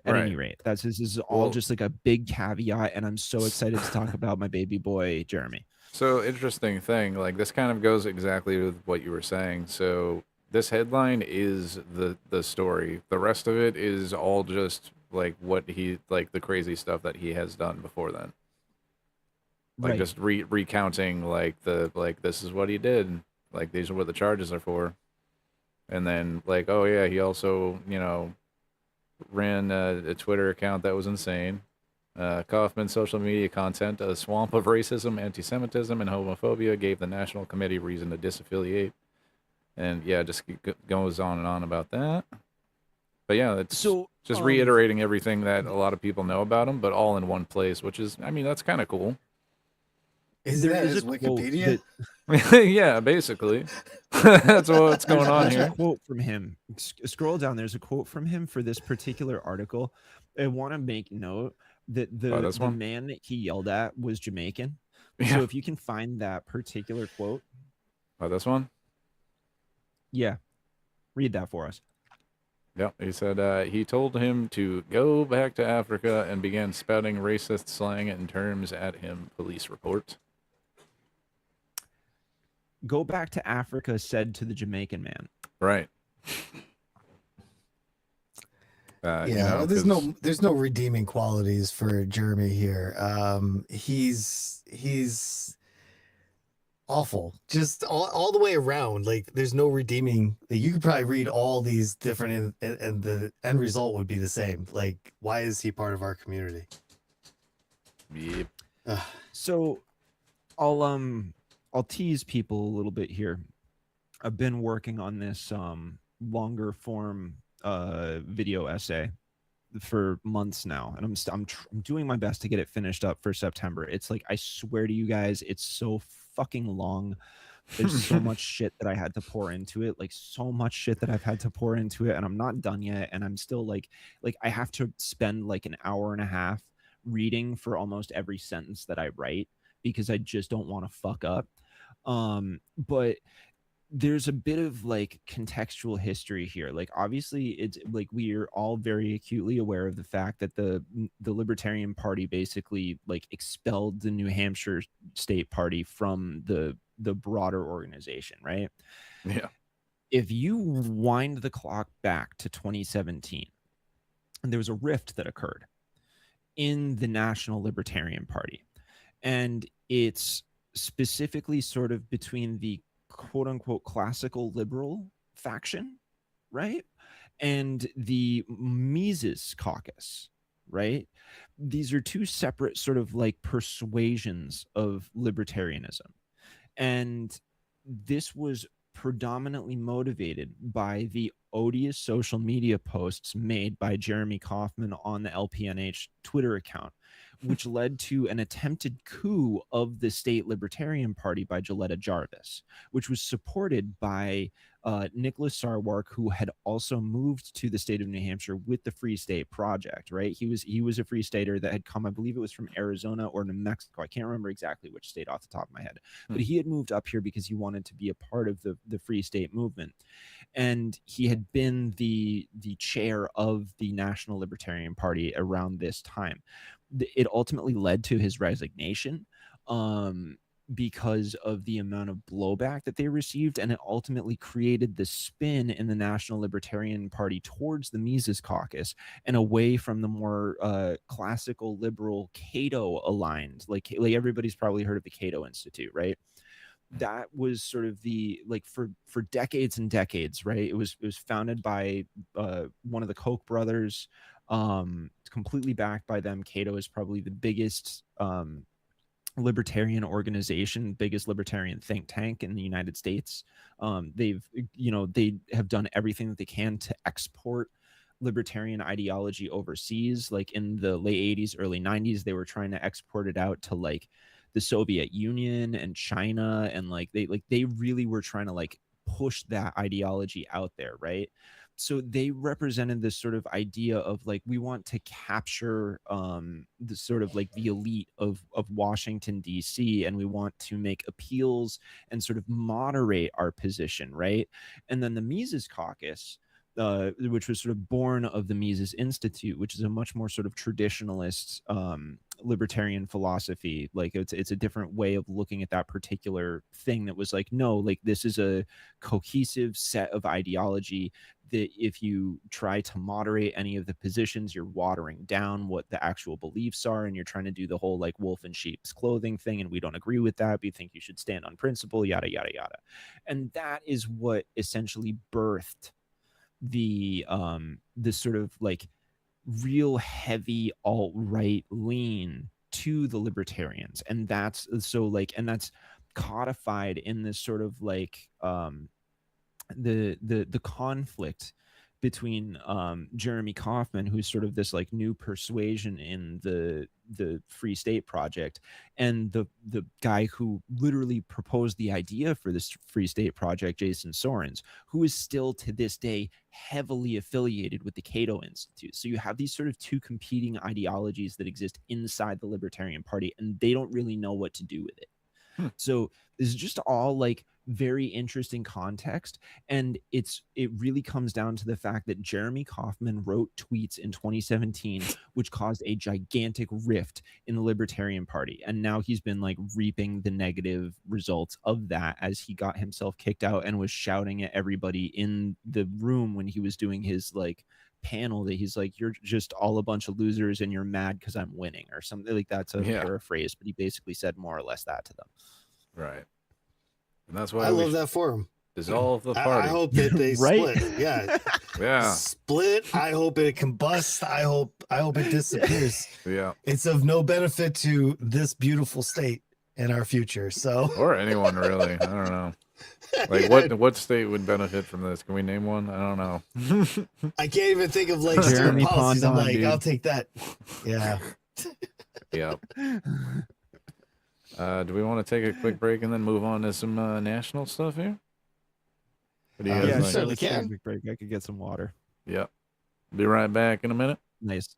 At any rate, this is all just like a big caveat, and I'm so excited to talk about my baby boy Jeremy. So interesting thing, like this kind of goes exactly with what you were saying. So this headline is the story. The rest of it is all just like what he, like the crazy stuff that he has done before then. Like just recounting like this is what he did. Like these are what the charges are for. And then like, oh yeah, he also, you know, ran a Twitter account that was insane. Kaufman's social media content, a swamp of racism, anti-Semitism, and homophobia, gave the National Committee reason to disaffiliate. And yeah, just goes on and on about that. But yeah, it's just reiterating everything that a lot of people know about him, but all in one place, which is, I mean, that's kind of cool. Is there his Wikipedia? Yeah, basically. That's what's going on here. There's a quote from him. Scroll down. There's a quote from him for this particular article. I want to make note that the man that he yelled at was Jamaican. Yeah. So if you can find that particular quote. Oh, this one? Yeah. Read that for us. Yep, he said he told him to go back to Africa and began spouting racist slang and terms at him, police report. Go back to Africa, said to the Jamaican man. Right. Yeah, you know, there's no redeeming qualities for Jeremy here. He's awful, just all the way around. Like, there's no redeeming. Like, you could probably read all these different, and the end result would be the same. Like, why is he part of our community? Yep. So I'll tease people a little bit here. I've been working on this longer form video essay for months now, and I'm doing my best to get it finished up for September. It's like, I swear to you guys, it's so fucking long. There's so much shit that I had to pour into it, like so much shit that I've had to pour into it, and I'm not done yet. And I'm still like I have to spend like an hour and a half reading for almost every sentence that I write, because I just don't want to fuck up. But there's a bit of like contextual history here. Like, obviously, it's like we are all very acutely aware of the fact that the Libertarian Party basically like expelled the New Hampshire State Party from the broader organization, right? Yeah. If you wind the clock back to 2017, and there was a rift that occurred in the National Libertarian Party, and it's specifically sort of between the quote unquote classical liberal faction, right, and the Mises caucus, right? These are two separate sort of like persuasions of libertarianism. And this was predominantly motivated by the odious social media posts made by Jeremy Kauffman on the LPNH Twitter account, which led to an attempted coup of the state Libertarian Party by Gilletta Jarvis, which was supported by Nicholas Sarwark, who had also moved to the state of New Hampshire with the Free State Project, right? He was a Free Stater that had come, I believe it was from Arizona or New Mexico. I can't remember exactly which state off the top of my head, but he had moved up here because he wanted to be a part of the Free State movement. And he had been the chair of the National Libertarian Party around this time. It ultimately led to his resignation because of the amount of blowback that they received, and it ultimately created the spin in the National Libertarian Party towards the Mises caucus and away from the more classical liberal Cato aligned, like everybody's probably heard of the Cato Institute, right? That was sort of the like for decades and decades, right? It was founded by one of the Koch brothers, completely backed by them. Cato is probably the biggest libertarian organization, biggest libertarian think tank in the United States. They have done everything that they can to export libertarian ideology overseas. Like in the late 80s, early 90s, they were trying to export it out to like the Soviet Union and China, and they really were trying to like push that ideology out there, right? So they represented this sort of idea of like, we want to capture the sort of like the elite of Washington, D.C., and we want to make appeals and sort of moderate our position, right? And then the Mises caucus, which was sort of born of the Mises Institute, which is a much more sort of traditionalist libertarian philosophy. Like it's a different way of looking at that particular thing that was like, no, like this is a cohesive set of ideology that if you try to moderate any of the positions, you're watering down what the actual beliefs are, and you're trying to do the whole like wolf in sheep's clothing thing, and we don't agree with that. We think you should stand on principle, yada yada yada. And that is what essentially birthed the sort of like real heavy alt-right lean to the libertarians. And that's codified in this sort of like the conflict between Jeremy Kauffman, who's sort of this like new persuasion in the Free State Project, and the guy who literally proposed the idea for this Free State Project, Jason Sorens, who is still to this day heavily affiliated with the Cato Institute. So you have these sort of two competing ideologies that exist inside the Libertarian Party, and they don't really know what to do with it. So this is just all like very interesting context, and it really comes down to the fact that Jeremy Kauffman wrote tweets in 2017 which caused a gigantic rift in the Libertarian Party, and now he's been like reaping the negative results of that as he got himself kicked out and was shouting at everybody in the room when he was doing his like panel that he's like, you're just all a bunch of losers and you're mad because I'm winning, or something like that's a paraphrase, but he basically said more or less that to them. Right. And that's why I love that for him. Dissolve the party. I hope that they Right. split. Yeah. Yeah. Split. I hope it combusts. I hope it disappears. Yeah. It's of no benefit to this beautiful state and our future. So Or anyone really. I don't know. Like what state would benefit from this? Can we name one? I don't know. I can't even think of like Jeremy certain policies. I'm Pondon, like, dude. I'll take that. Yeah. Yeah. Do we want to take a quick break and then move on to some national stuff here? What do you guys Yeah, think? sure. Let's take a can. quick break. I could get some water. Yep. Be right back in a minute. Nice.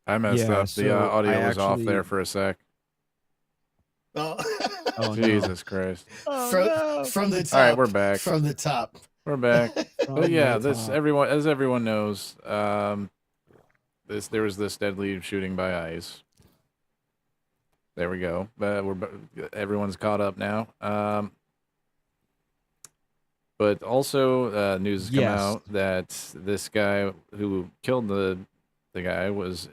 I messed Yeah, up. The so audio I was off there actually for a sec. Oh, oh, no. Jesus Christ. Oh, from no. from the top. All right, we're back. From the top. We're back. But From yeah, the this top. everyone knows, there was this deadly shooting by ICE. There we go. Everyone's caught up now. But also, news has come Yes. out that this guy who killed the guy was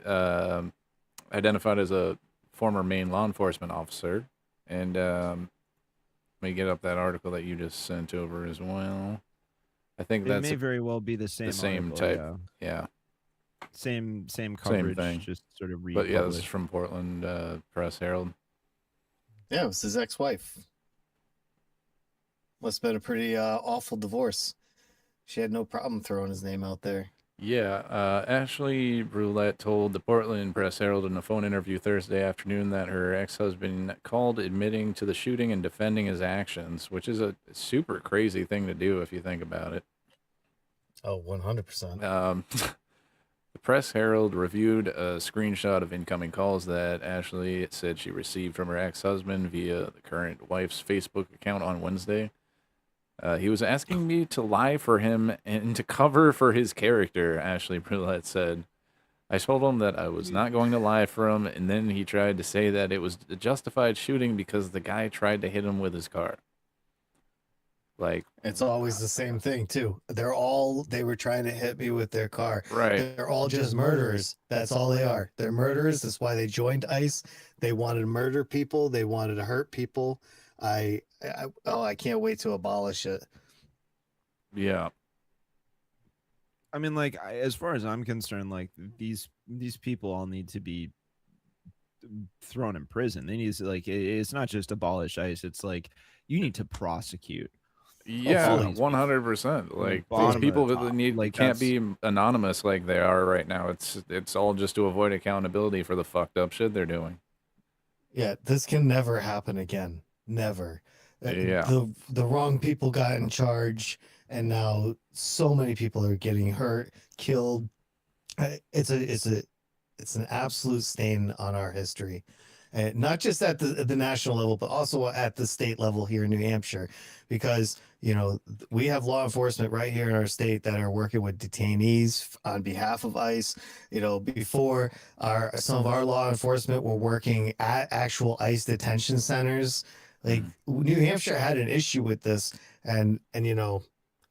identified as a former Maine law enforcement officer. And let me get up that article that you just sent over as well. I think It that's may very well be the same article, type. Yeah. Yeah. Same coverage, thing. just sort of But yeah, this is republished. from Portland Press Herald. Yeah, it was his ex-wife. Must have been a pretty awful divorce. She had no problem throwing his name out there. Yeah, Ashley Roulette told the Portland Press Herald in a phone interview Thursday afternoon that her ex-husband called admitting to the shooting and defending his actions, which is a super crazy thing to do if you think about it. Oh, 100%. The Press Herald reviewed a screenshot of incoming calls that Ashley said she received from her ex-husband via the current wife's Facebook account on Wednesday. He was asking me to lie for him and to cover for his character, Ashley Roulette said. I told him that I was not going to lie for him, and then he tried to say that it was a justified shooting because the guy tried to hit him with his car. Like, it's always the same thing too. They were trying to hit me with their car. Right. They're all just murderers. That's all they are. They're murderers. That's why they joined ICE. They wanted to murder people. They wanted to hurt people. I can't wait to abolish it. Yeah. I mean, like, as far as I'm concerned, like these people all need to be thrown in prison. They need to, like, it's not just abolish ICE. It's like you need to prosecute. Yeah, 100%. Like, these people that can't be anonymous like they are right now. It's all just to avoid accountability for the fucked up shit they're doing. Yeah, this can never happen again. Never. Yeah. The wrong people got in charge, and now so many people are getting hurt, killed. It's an absolute stain on our history. And not just at the national level, but also at the state level here in New Hampshire, because, you know, we have law enforcement right here in our state that are working with detainees on behalf of ICE. You know, before some of our law enforcement were working at actual ICE detention centers. Like, New Hampshire had an issue with this, and you know,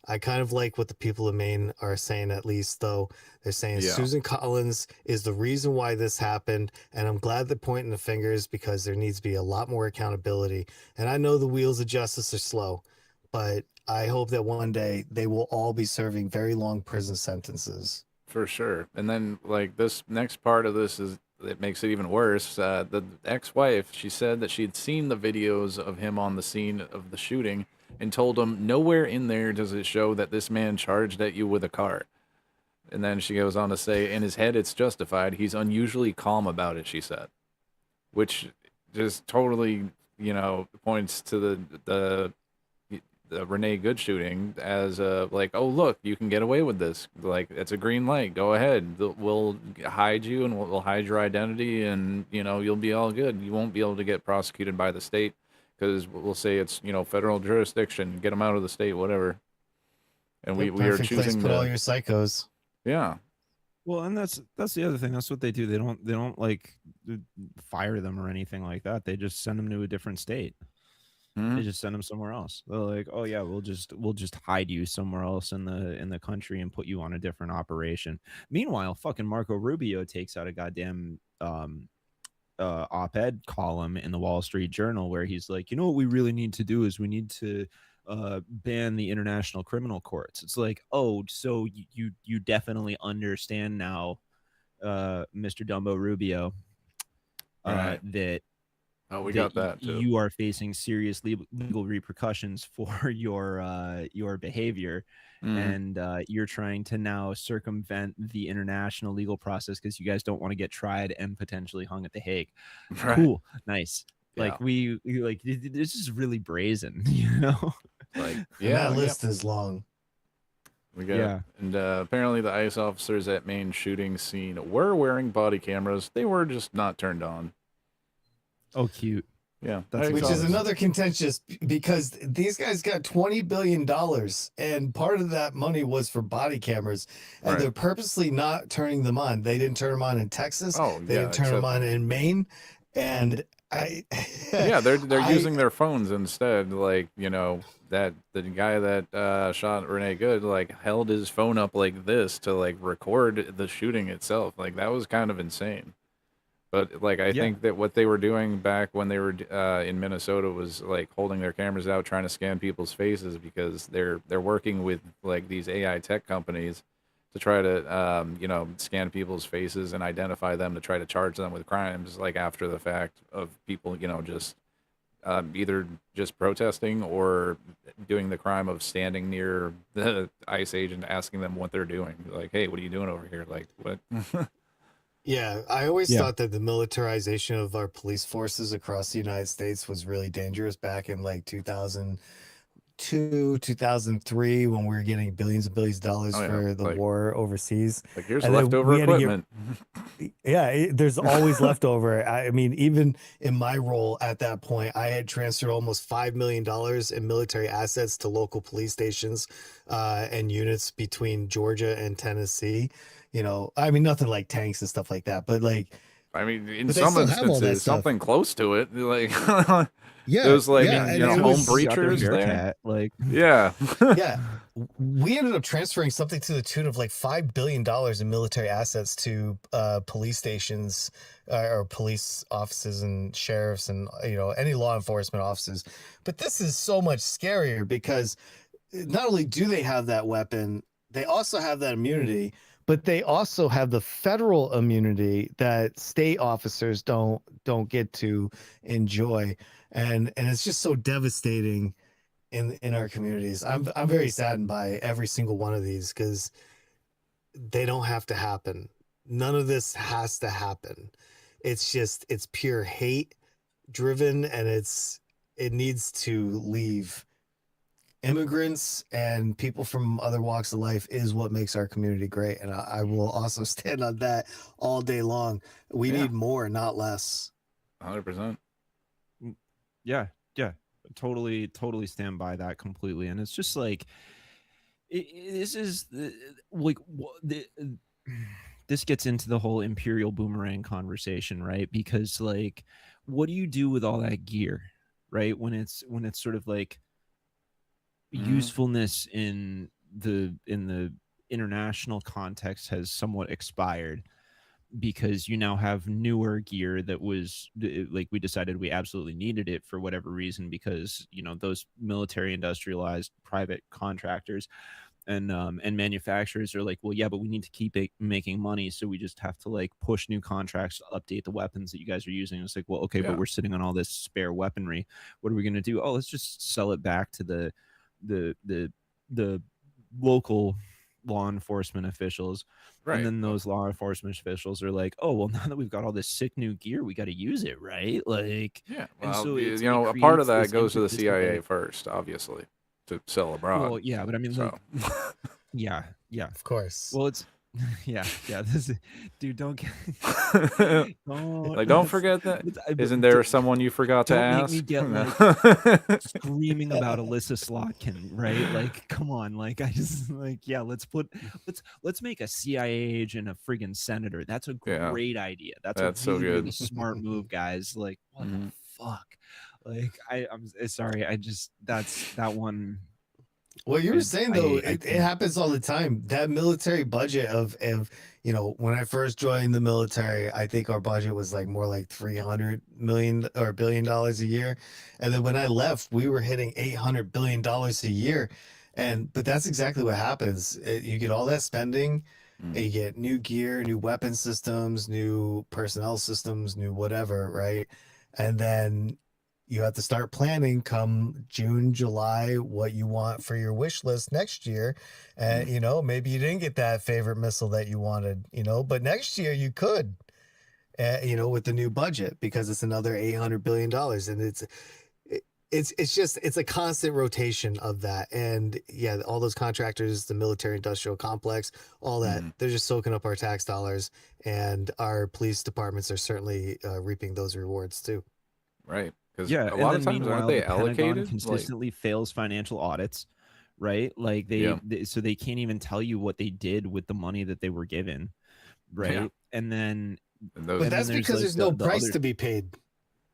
I kind of like what the people of Maine are saying, at least, though. They're saying Susan Collins is the reason why this happened, and I'm glad they're pointing the fingers because there needs to be a lot more accountability. And I know the wheels of justice are slow, but I hope that one day they will all be serving very long prison sentences. For sure. And then, like, this next part of this it makes it even worse. The ex-wife, she said that she had seen the videos of him on the scene of the shooting and told him, nowhere in there does it show that this man charged at you with a car. And then she goes on to say, in his head, it's justified. He's unusually calm about it, she said. Which just totally, you know, points to the Renee Good shooting as like, oh, look, you can get away with this. Like, it's a green light. Go ahead. We'll hide you and we'll hide your identity, and, you know, you'll be all good. You won't be able to get prosecuted by the state because we'll say it's, you know, federal jurisdiction. Get them out of the state, whatever. And we are choosing to put all your psychos. Yeah. Well, and that's the other thing. That's what they do. They don't like fire them or anything like that. They just send them to a different state. They just send them somewhere else. They're like, oh yeah, we'll just hide you somewhere else in the country and put you on a different operation. Meanwhile, fucking Marco Rubio takes out a goddamn op-ed column in the Wall Street Journal where he's like, you know what we really need to do is we need to ban the international criminal courts. It's like, oh, so you definitely understand now, Mr. Dumbo Rubio, that we got that too. You are facing serious legal repercussions for your behavior, and you're trying to now circumvent the international legal process because you guys don't want to get tried and potentially hung at the Hague. Right. Cool, nice. Like we like this is really brazen, you know. Like that list is long. We got, Yeah. and apparently the ICE officers at Maine shooting scene were wearing body cameras. They were just not turned on. Oh, cute. Yeah, That's Which is awesome. another contentious because these guys got $20 billion and part of that money was for body cameras and Right. they're purposely not turning them on. They didn't turn them on in Texas. Oh, They yeah, didn't turn them on in Maine. And yeah, they're using their phones instead. Like, you know, that the guy that shot Renee Good like held his phone up like this to like record the shooting itself. Like that was kind of insane. But like I think that what they were doing back when they were in Minnesota was like holding their cameras out, trying to scan people's faces because they're working with like these AI tech companies to try to you know, scan people's faces and identify them to try to charge them with crimes like after the fact of people, you know, just either just protesting or doing the crime of standing near the ICE agent asking them what they're doing. Like, hey, what are you doing over here? Like, what? Yeah, I always thought that the militarization of our police forces across the United States was really dangerous back in like 2002, 2003, when we were getting billions and billions of dollars for the war overseas. Like, here's And then leftover we had to get- equipment. there's always leftover. I mean, even in my role at that point, I had transferred almost $5 million in military assets to local police stations and units between Georgia and Tennessee. You know, I mean, nothing like tanks and stuff like that, but like, I mean, in but they some still have all that instances, stuff. something close to it. Like, Yeah, those like, yeah, you know, and it home was- breachers there. Bearcat, like, Yeah. yeah, we ended up transferring something to the tune of like $5 billion in military assets to police stations or police offices and sheriffs and, you know, any law enforcement offices. But this is so much scarier because not only do they have that weapon, they also have that immunity, but they also have the federal immunity that state officers don't get to enjoy. And it's just so devastating in our communities. I'm very saddened by every single one of these because they don't have to happen. None of this has to happen. It's just, it's pure hate driven and it needs to leave. Immigrants and people from other walks of life is what makes our community great. And I will also stand on that all day long. We need more, not less. 100%. yeah, totally stand by that completely. And it's just like, this is like this gets into the whole imperial boomerang conversation, right? Because like, what do you do with all that gear, right? When it's sort of like usefulness in the international context has somewhat expired because you now have newer gear that was like, we decided we absolutely needed it for whatever reason because, you know, those military industrialized private contractors and manufacturers are like, well, yeah, but we need to keep making money, so we just have to like push new contracts to update the weapons that you guys are using. It's like, well, okay, but we're sitting on all this spare weaponry. What are we going to do? Oh, let's just sell it back to the local law enforcement officials. Right. And then those law enforcement officials are like, oh, well, now that we've got all this sick new gear, we got to use it, right? Like, yeah, and well, so you know, a part of that goes to the CIA like, first, obviously, to sell abroad. well, yeah, but I mean, like, yeah, Of course. well, it's yeah. This dude, don't don't forget that. Isn't there someone you forgot to don't ask? make me get like screaming about Alyssa Slotkin, right? Like, come on, like I just like, yeah, let's make a CIA agent a friggin' senator. That's a great idea. That's a so really, good. really smart move, guys. Like, what the fuck? Like, I'm sorry, I just that one. Well, you were saying though, it happens all the time. That military budget of you know, when I first joined the military, I think our budget was like more like $300 million or $1 billion a year, and then when I left, we were hitting $800 billion a year, but that's exactly what happens. You get all that spending, and you get new gear, new weapon systems, new personnel systems, new whatever, right? And then you have to start planning come June, July, what you want for your wish list next year. And, you know, maybe you didn't get that favorite missile that you wanted, you know, but next year you could, you know, with the new budget because it's another $800 billion. And it's a constant rotation of that. And yeah, all those contractors, the military industrial complex, all that, they're just soaking up our tax dollars, and our police departments are certainly reaping those rewards too. Right. Because Yeah, a and lot then of times aren't meanwhile, they the Pentagon allocated? Like, consistently fails financial audits, right? Like Yeah. so they can't even tell you what they did with the money that they were given, right? Yeah. And then and But those, that's there's, because like, there's no the price other to be paid.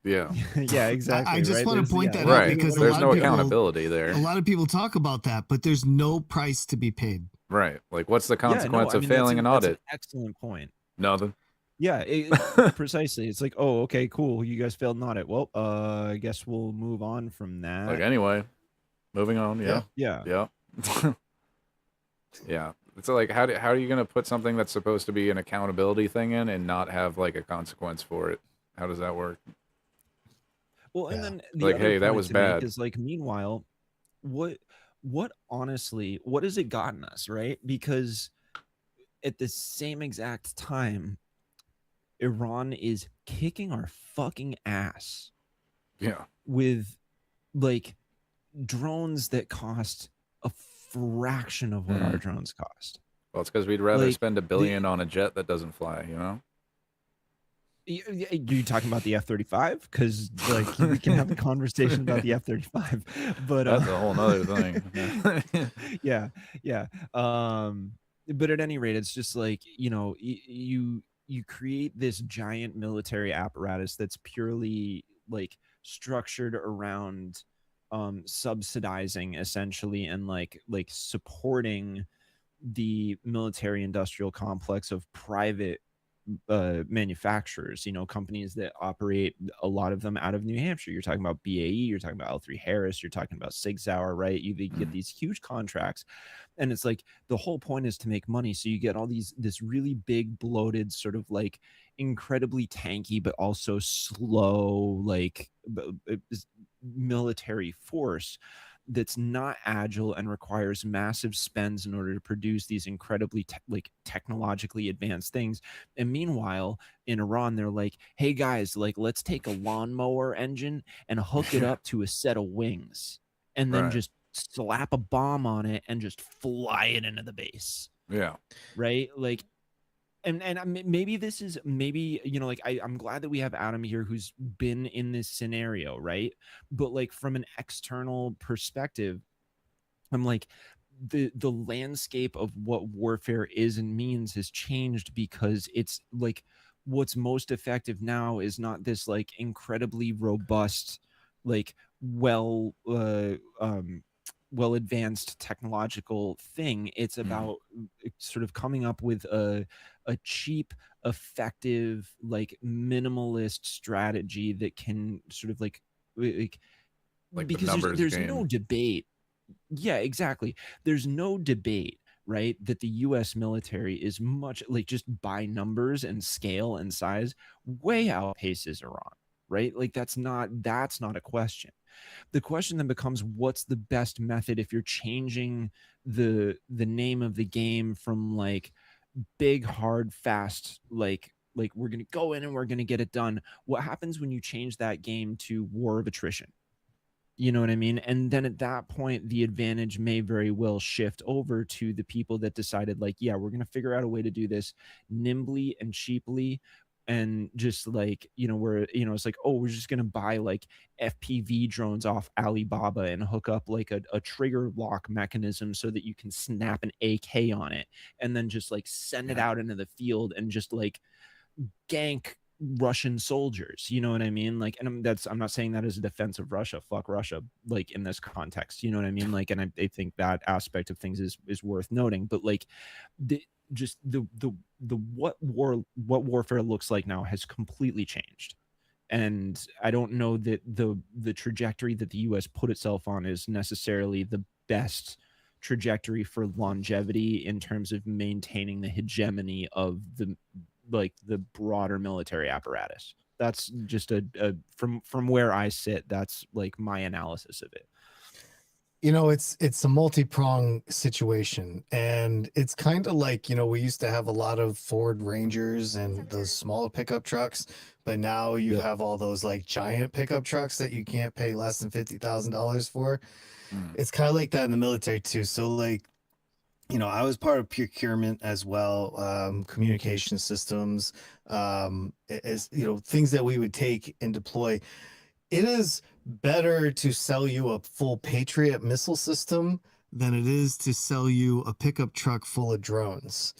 yeah. yeah, exactly. I just right? want to There's- point yeah, that out Right. because a There's lot no of people, accountability there. a lot of people talk about that, but there's no price to be paid. Right. Like, what's the yeah, no, consequence I of mean, failing an that's an audit? excellent point. Nothing. Yeah, precisely. It's like, oh, okay, cool. You guys failed an audit. Well, I guess we'll move on from that. Like, anyway, moving on. Yeah. Yeah. Yeah. Yeah. It's like, how are you going to put something that's supposed to be an accountability thing in and not have like a consequence for it? How does that work? Well, and then the Like, other hey, that point was to make bad. is like, meanwhile, what honestly, what has it gotten us, right? Because at the same exact time, Iran is kicking our fucking ass Yeah. with like drones that cost a fraction of what our drones cost. Well, it's because we'd rather Like, spend $1 billion on a jet that doesn't fly, you know? Are you talking about the F-35? Because like we can have a conversation about the F-35, but That's a whole nother thing. yeah. But at any rate, it's just like, you know, you create this giant military apparatus that's purely like structured around subsidizing essentially and like supporting the military industrial complex of private manufacturers, you know, companies that operate, a lot of them out of New Hampshire. You're talking about BAE, you're talking about L3 Harris, you're talking about Sig Sauer, right? You get these huge contracts, and it's like the whole point is to make money. So you get all this really big, bloated, sort of like incredibly tanky, but also slow, like military force that's not agile and requires massive spends in order to produce these incredibly technologically advanced things. And meanwhile, in Iran, they're like, hey guys, like, let's take a lawnmower engine and hook it up to a set of wings and then just slap a bomb on it and just fly it into the base. Yeah. Right. Like, and maybe this is, you know, like I'm glad that we have Adam here who's been in this scenario, right? But like from an external perspective, I'm like, the landscape of what warfare is and means has changed, because it's like what's most effective now is not this like incredibly robust, like well advanced technological thing. It's about sort of coming up with a cheap, effective, like minimalist strategy that can sort of like because there's no debate. Yeah, exactly. There's no debate, right, that the US military is much, like, just by numbers and scale and size, way outpaces Iran, right? Like that's not a question. The question then becomes, what's the best method if you're changing the name of the game from like big, hard, fast, like we're going to go in and we're going to get it done? What happens when you change that game to war of attrition? You know what I mean? And then at that point, the advantage may very well shift over to the people that decided, like, yeah, we're going to figure out a way to do this nimbly and cheaply. And just like, you know, we're, you know, it's like, oh, we're just going to buy like FPV drones off Alibaba and hook up like a trigger lock mechanism so that you can snap an AK on it and then just like send it out into the field and just like gank Russian soldiers. You know what I mean? Like, and I'm not saying that as a defense of Russia. Fuck Russia, like in this context. You know what I mean? Like, and I think that aspect of things is worth noting. But like, the what warfare looks like now has completely changed. And I don't know that the trajectory that the US put itself on is necessarily the best trajectory for longevity in terms of maintaining the hegemony of the broader military apparatus. That's just from where I sit, that's like my analysis of it. It's a multi-prong situation, and it's kind of like, we used to have a lot of Ford Rangers and those smaller pickup trucks, but now you have all those like giant pickup trucks that you can't pay less than $50,000 for. It's kind of like that in the military too. So like, I was part of procurement as well, communication systems, things that we would take and deploy. It is better to sell you a full Patriot missile system than it is to sell you a pickup truck full of drones.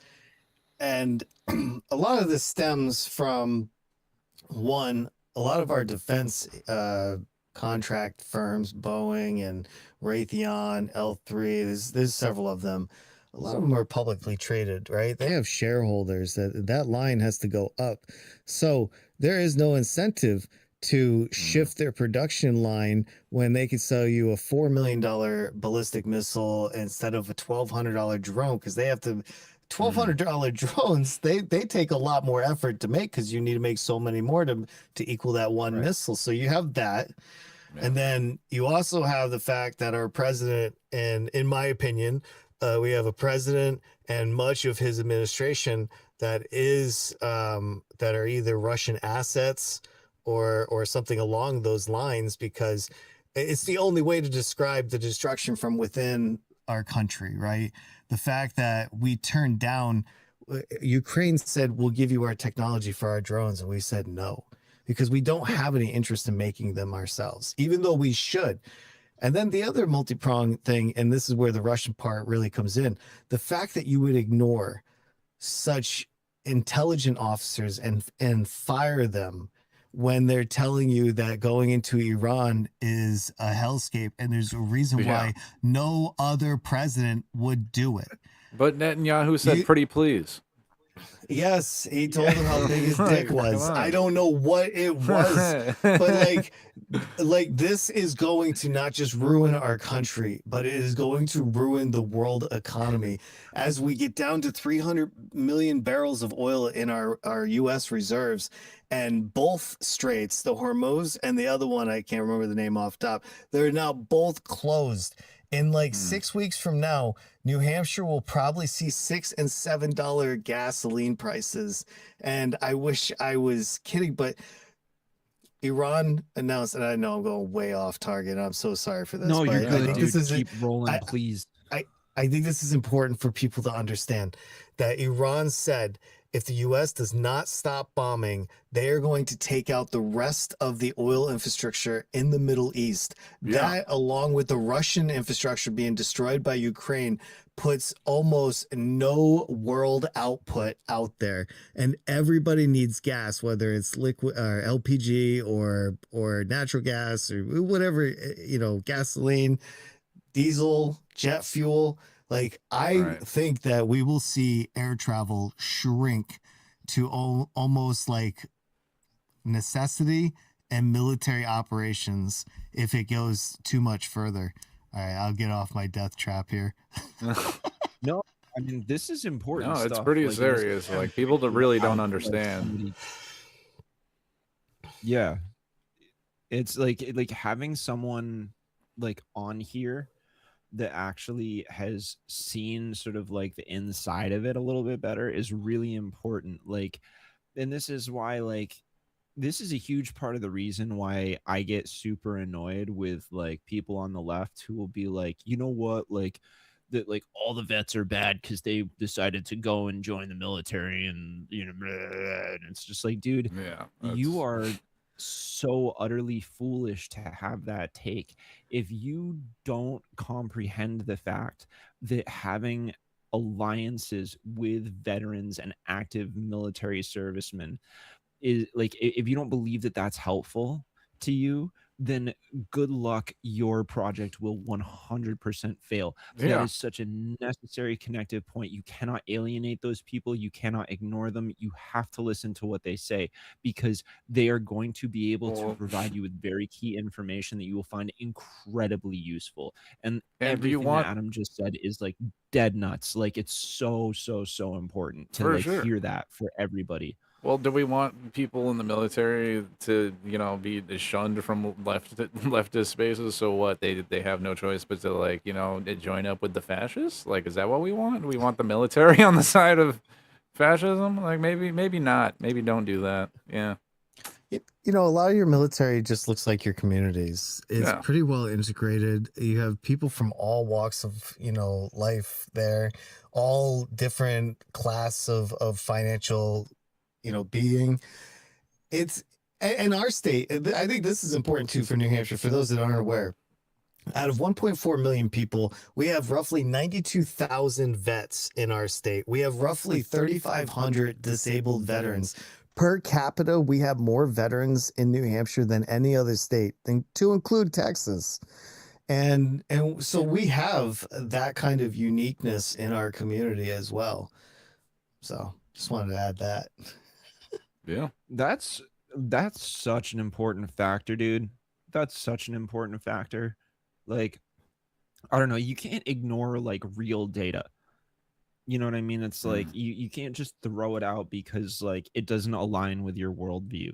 And a lot of this stems from a lot of our defense contract firms, Boeing and Raytheon, L3, there's several of them. A lot of them are publicly traded, right? They have shareholders. That line has to go up. So there is no incentive to shift their production line when they could sell you a $4 million ballistic missile instead of a $1,200 drone, because they have to $1,200 drones. They take a lot more effort to make, because you need to make so many more to equal that one missile. So you have that. Yeah. And then you also have the fact that our president, and in my opinion, we have a president and much of his administration that are either Russian assets or something along those lines, because it's the only way to describe the destruction from within our country, right? The fact that we turned down, Ukraine said, we'll give you our technology for our drones. And we said no, because we don't have any interest in making them ourselves, even though we should. And then the other multi-pronged thing, and this is where the Russian part really comes in, the fact that you would ignore such intelligent officers and fire them when they're telling you that going into Iran is a hellscape, and there's a reason why no other president would do it. But Netanyahu said, pretty please. Yes, he told him how big his dick was. I don't know what it was, but like this is going to not just ruin our country, but it is going to ruin the world economy as we get down to 300 million barrels of oil in our U.S. reserves, and both straits, the Hormuz and the other one, I can't remember the name off top, they're now both closed. In like 6 weeks from now, New Hampshire will probably see $6 and $7 gasoline prices. And I wish I was kidding, but Iran announced, and I know I'm going way off target. I'm so sorry for this. No, you're good, dude. Keep rolling, please. I think this is important for people to understand that Iran said, if the U.S. does not stop bombing, they are going to take out the rest of the oil infrastructure in the Middle East. Yeah. That, along with the Russian infrastructure being destroyed by Ukraine, puts almost no world output out there. And everybody needs gas, whether it's liquid or LPG or natural gas or whatever, gasoline, diesel, jet fuel. Like, I think that we will see air travel shrink to almost like necessity and military operations if it goes too much further. All right, I'll get off my death trap here. No, I mean, this is important. No, it's pretty serious. Like, people that really don't understand. Yeah. It's like having someone like on here that actually has seen sort of like the inside of it a little bit better is really important. Like, and this is why, like, this is a huge part of the reason why I get super annoyed with like people on the left who will be like, you know what, like that, like all the vets are bad because they decided to go and join the military, and and it's just like, dude, you are so utterly foolish to have that take. If you don't comprehend the fact that having alliances with veterans and active military servicemen is like, if you don't believe that that's helpful to you, then good luck. Your project will 100% fail. That is such a necessary connective point. You cannot alienate those people. You cannot ignore them. You have to listen to what they say, because they are going to be able to provide you with very key information that you will find incredibly useful. And everything that Adam just said is like dead nuts. Like, it's so important to hear that for everybody. Well, do we want people in the military to, be shunned from leftist spaces? So what? They have no choice but to join up with the fascists? Like, is that what we want? Do we want the military on the side of fascism? Like, maybe not. Maybe don't do that. Yeah. A lot of your military just looks like your communities. It's Yeah. pretty well integrated. You have people from all walks of, life there, all different class of financial, being. It's in our state. I think this is important too for New Hampshire, for those that aren't aware. Out of 1.4 million people, we have roughly 92,000 vets in our state. We have roughly 3,500 disabled veterans. Per capita, we have more veterans in New Hampshire than any other state, to include Texas. And so we have that kind of uniqueness in our community as well. So just wanted to add that. Yeah. That's such an important factor, dude. That's such an important factor. Like, I don't know, you can't ignore like real data. You know what I mean? It's like you can't just throw it out because like it doesn't align with your worldview.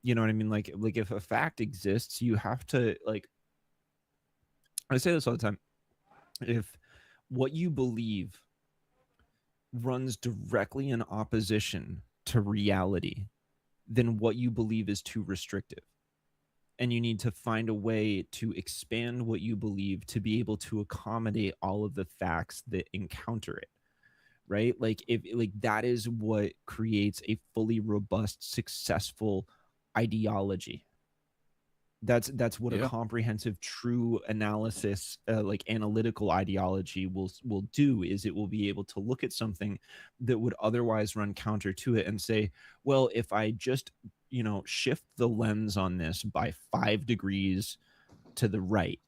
You know what I mean? Like if a fact exists, you have to like. I say this all the time. If what you believe runs directly in opposition to reality, then what you believe is too restrictive. And you need to find a way to expand what you believe to be able to accommodate all of the facts that encounter it. Right? Like if that is what creates a fully robust, successful ideology. That's what a comprehensive, true analysis, like analytical ideology will do, is it will be able to look at something that would otherwise run counter to it and say, well, if I just, shift the lens on this by 5 degrees to the right,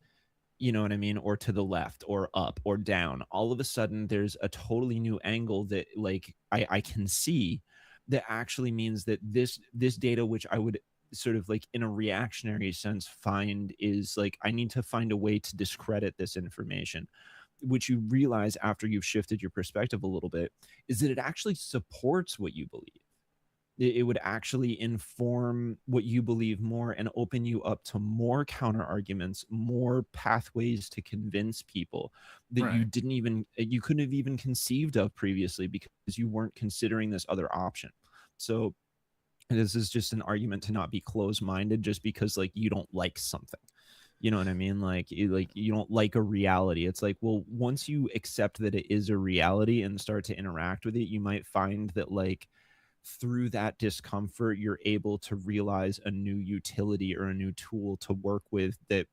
you know what I mean? Or to the left or up or down, all of a sudden there's a totally new angle that like I can see that actually means that this data, which I would sort of like in a reactionary sense find is like, I need to find a way to discredit this information, which you realize after you've shifted your perspective a little bit, is that it actually supports what you believe. It would actually inform what you believe more and open you up to more counter arguments, more pathways to convince people that you couldn't have even conceived of previously because you weren't considering this other option. So this is just an argument to not be closed-minded just because like you don't like something. You know what I mean? Like you don't like a reality. It's like, well, once you accept that it is a reality and start to interact with it, you might find that like through that discomfort, you're able to realize a new utility or a new tool to work with that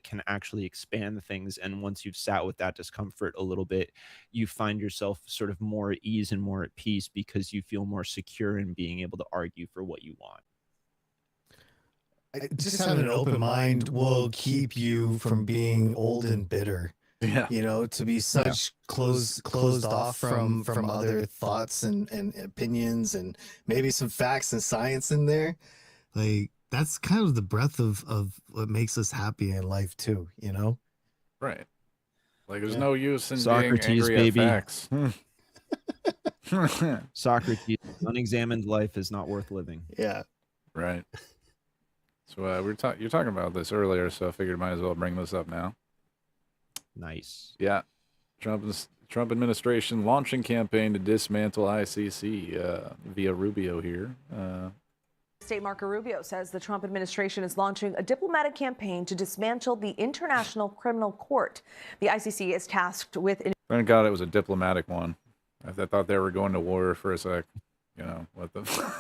can actually expand things. And once you've sat with that discomfort a little bit, you find yourself sort of more at ease and more at peace because you feel more secure in being able to argue for what you want. Just having an open mind will keep you from being old and bitter. Yeah. To be such closed off from other thoughts and opinions and maybe some facts and science in there. Like that's kind of the breadth of what makes us happy in life too, Right. Like there's no use in Socrates, being angry baby. at facts. Socrates, unexamined life is not worth living. Yeah. Right. So you're talking about this earlier, so I figured I might as well bring this up now. Nice. Yeah. Trump administration launching campaign to dismantle ICC via Rubio here. State Marco Rubio says the Trump administration is launching a diplomatic campaign to dismantle the International Criminal Court. The ICC is tasked with... Thank God it was a diplomatic one. I thought they were going to war for a sec. What the...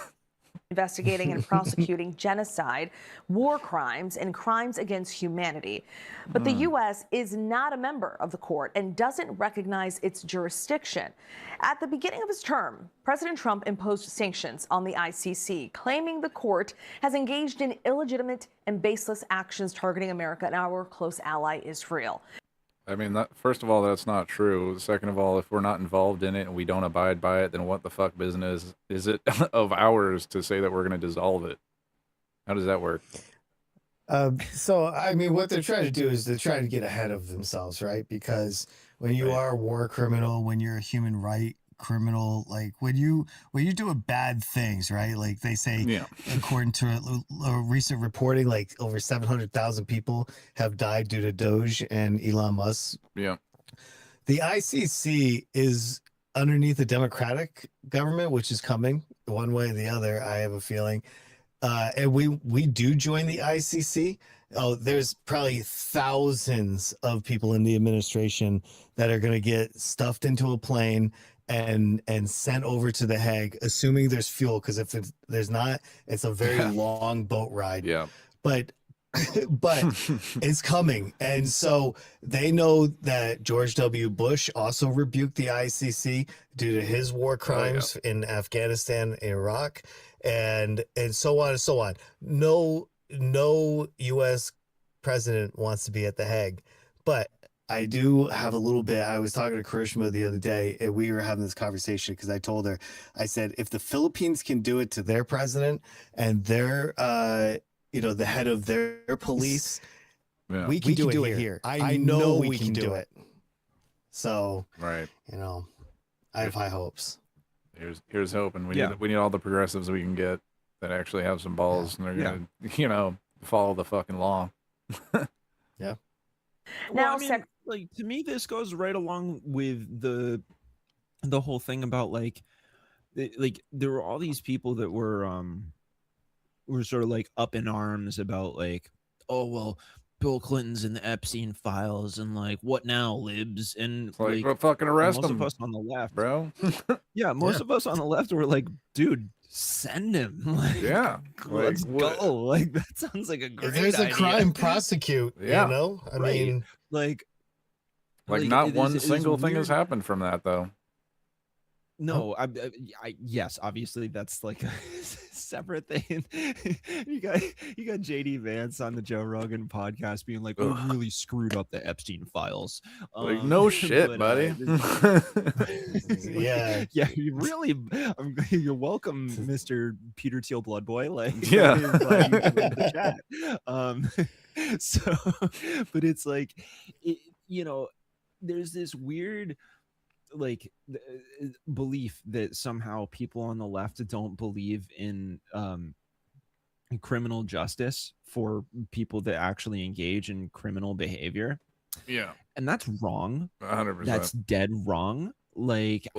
investigating and prosecuting genocide, war crimes, and crimes against humanity. But the U.S. is not a member of the court and doesn't recognize its jurisdiction. At the beginning of his term, President Trump imposed sanctions on the ICC, claiming the court has engaged in illegitimate and baseless actions targeting America and our close ally, Israel. I mean, first of all, that's not true. Second of all, if we're not involved in it and we don't abide by it, then what the fuck business is it of ours to say that we're going to dissolve it? How does that work? So, I mean, what they're trying to do is they're trying to get ahead of themselves, right? Because when you are a war criminal, when you're a human right criminal, like when you doing bad things, right? Like they say, according to a recent reporting, like over 700,000 people have died due to Doge and Elon Musk. Yeah. The ICC is underneath the Democratic government, which is coming one way or the other, I have a feeling. And we do join the ICC. Oh, there's probably thousands of people in the administration that are going to get stuffed into a plane and sent over to The Hague, assuming there's fuel. Because if there's not, it's a very long boat ride. Yeah. But it's coming. And so they know that George W. Bush also rebuked the ICC due to his war crimes in Afghanistan and Iraq, and so on and so on. No U.S. president wants to be at The Hague, but I do have a little bit. I was talking to Karishma the other day, and we were having this conversation because I told her, I said, if the Philippines can do it to their president and their the head of their police, we can do it here. I know we can do it. So, right. I have high hopes. Here's hoping. We need all the progressives we can get that actually have some balls, and they're gonna, follow the fucking law. Yeah. Now, like, to me, this goes right along with the whole thing about like there were all these people that were sort of like up in arms about like, oh well, Bill Clinton's in the Epstein files, and like, what now, libs? And it's like, well, fucking arrest most him, of us on the left, bro. most of us on the left were like, dude, send him. Like, let's go. Like, that sounds like a great idea. If there's a crime, prosecute. I mean, like not one single thing has happened from that, though. No, I yes, obviously that's like a separate thing. you got JD Vance on the Joe Rogan podcast being like, "We really screwed up the Epstein files." Like, no shit, buddy. Yeah, you really. You're welcome, Mr. Peter Thiel Blood Boy. Like, yeah. The chat. So, but it's like, there's this weird like belief that somehow people on the left don't believe in criminal justice for people that actually engage in criminal behavior. Yeah, and that's wrong. 100%. That's dead wrong. Like,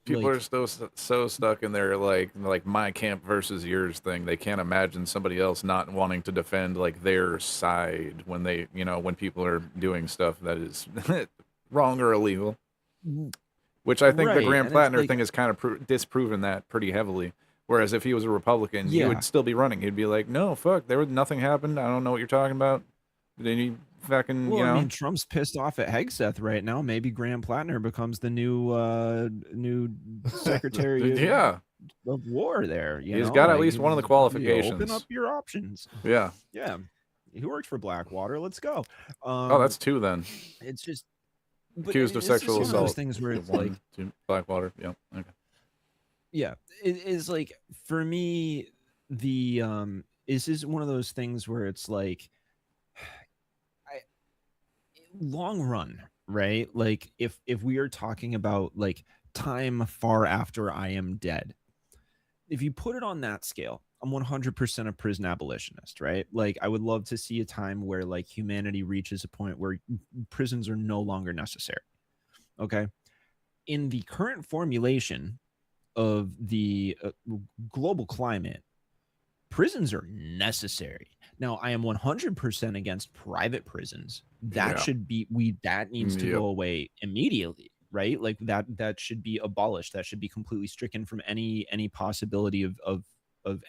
people are so stuck in their like my camp versus yours thing. They can't imagine somebody else not wanting to defend like their side when they when people are doing stuff that is wrong or illegal. Which I think the Graham Plattner thing has kind of disproven that pretty heavily. Whereas if he was a Republican, he would still be running. He'd be like, no, fuck, nothing happened. I don't know what you're talking about. Then you fucking, I mean, Trump's pissed off at Hegseth right now. Maybe Graham Plattner becomes the new secretary of war there. He's got at least one of the qualifications. Open up your options. Yeah. Yeah. He worked for Blackwater. Let's go. Oh, that's two then. It's just... accused of sexual assault. One of those things where it's like Blackwater. Yeah. Okay. Yeah, it's like, for me, this is one of those things where it's like, long run, right? Like, if we are talking about like time far after I am dead, if you put it on that scale, I'm 100% a prison abolitionist, right? Like, I would love to see a time where like humanity reaches a point where prisons are no longer necessary. Okay. In the current formulation of the global climate, prisons are necessary. Now, I am 100% against private prisons. That should be, that needs to go away immediately, right? Like that should be abolished. That should be completely stricken from any possibility of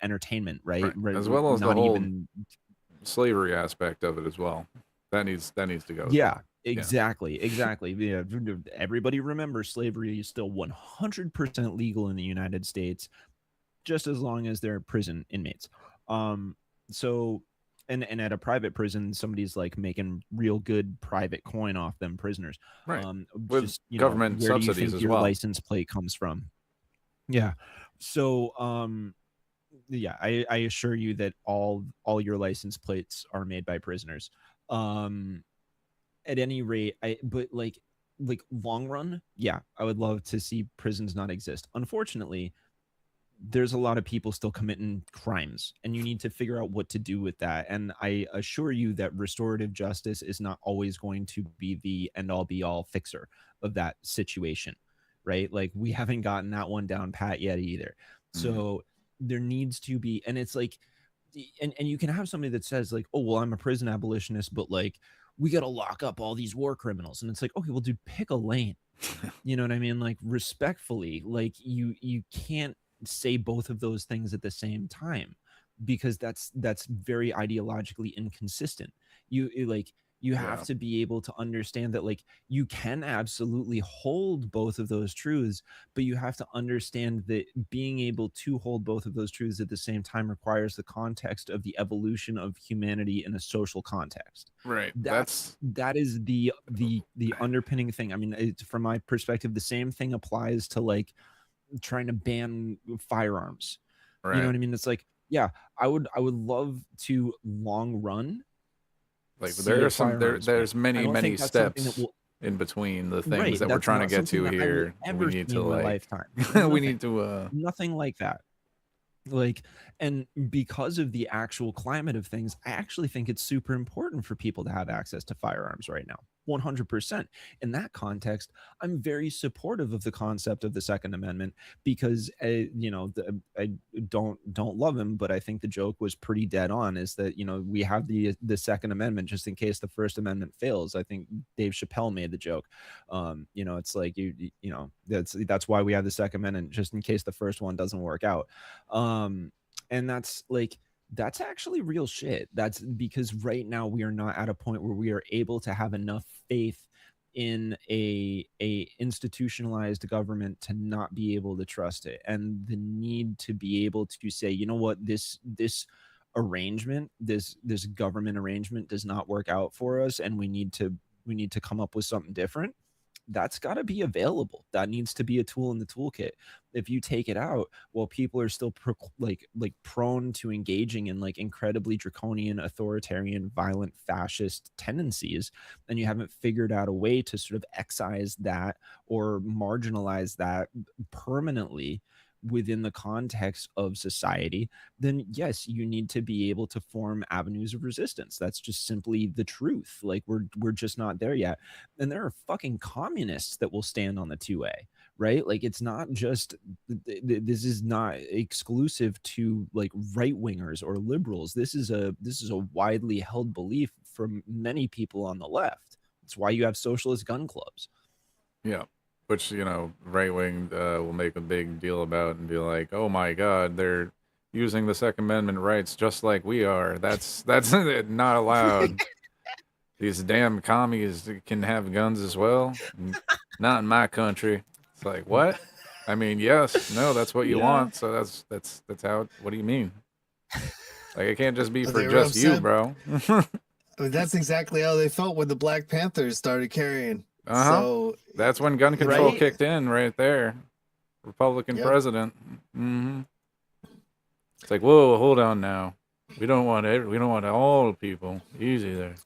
entertainment, right? As well as the whole slavery aspect of it as well. That needs to go. Yeah, exactly. Yeah, everybody remembers slavery is still 100% legal in the United States, just as long as they're prison inmates. So, and at a private prison, somebody's like making real good private coin off them prisoners. Right. With just, government where subsidies do you think as your well. License plate comes from. Yeah. So, yeah, I assure you that all your license plates are made by prisoners. At any rate, but like, like long run, yeah, I would love to see prisons not exist. Unfortunately, there's a lot of people still committing crimes, and you need to figure out what to do with that. And I assure you that restorative justice is not always going to be the end all be all fixer of that situation, right? Like, we haven't gotten that one down pat yet either. So there needs to be, and it's like, and you can have somebody that says like, oh well, I'm a prison abolitionist, but like, we got to lock up all these war criminals. And it's like, okay, well, dude, pick a lane. You know what I mean? Like, respectfully, like, you can't say both of those things at the same time, because that's very ideologically inconsistent. Like, you have to be able to understand that, like, you can absolutely hold both of those truths, but you have to understand that being able to hold both of those truths at the same time requires the context of the evolution of humanity in a social context. Right. That is the underpinning thing. I mean, it's, from my perspective, the same thing applies to like trying to ban firearms. Right. You know what I mean? It's like, yeah, I would love to long run. Like, there's many steps in between the things that we're trying to get to here. We need to like, we need to nothing like that. Like, and because of the actual climate of things, I actually think it's super important for people to have access to firearms right now. 100%. In that context, I'm very supportive of the concept of the Second Amendment, because you know, I don't love him, but I think the joke was pretty dead on, is that, you know, we have the Second Amendment just in case the First Amendment fails. I think Dave Chappelle made the joke. You know, it's like, you know, that's why we have the Second Amendment, just in case the first one doesn't work out. And that's like, that's actually real shit. That's because right now we are not at a point where we are able to have enough faith in a institutionalized government to not be able to trust it, and the need to be able to say, you know what, this arrangement, this government arrangement does not work out for us, and we need to come up with something different. That's got to be available. That needs to be a tool in the toolkit. If you take it out, well, people are still like prone to engaging in like incredibly draconian, authoritarian, violent, fascist tendencies, and you haven't figured out a way to sort of excise that or marginalize that permanently within the context of society, then yes, you need to be able to form avenues of resistance. That's just simply the truth. Like, we're just not there yet. And there are fucking communists that will stand on the 2A, right? Like, it's not just, this is not exclusive to like right wingers or liberals. This is a widely held belief from many people on the left. It's why you have socialist gun clubs. Yeah. Which, you know, right wing will make a big deal about and be like, oh my God, they're using the Second Amendment rights just like we are. That's not allowed. These damn commies can have guns as well. Not in my country. It's like, what? I mean, yes, no, that's what you want. So that's how. What do you mean? Like, it can't just be for just you, bro. I mean, that's exactly how they felt when the Black Panthers started carrying. So that's when gun control kicked in, right there. Republican president. It's like, whoa, hold on now. We don't want all people. Easy there.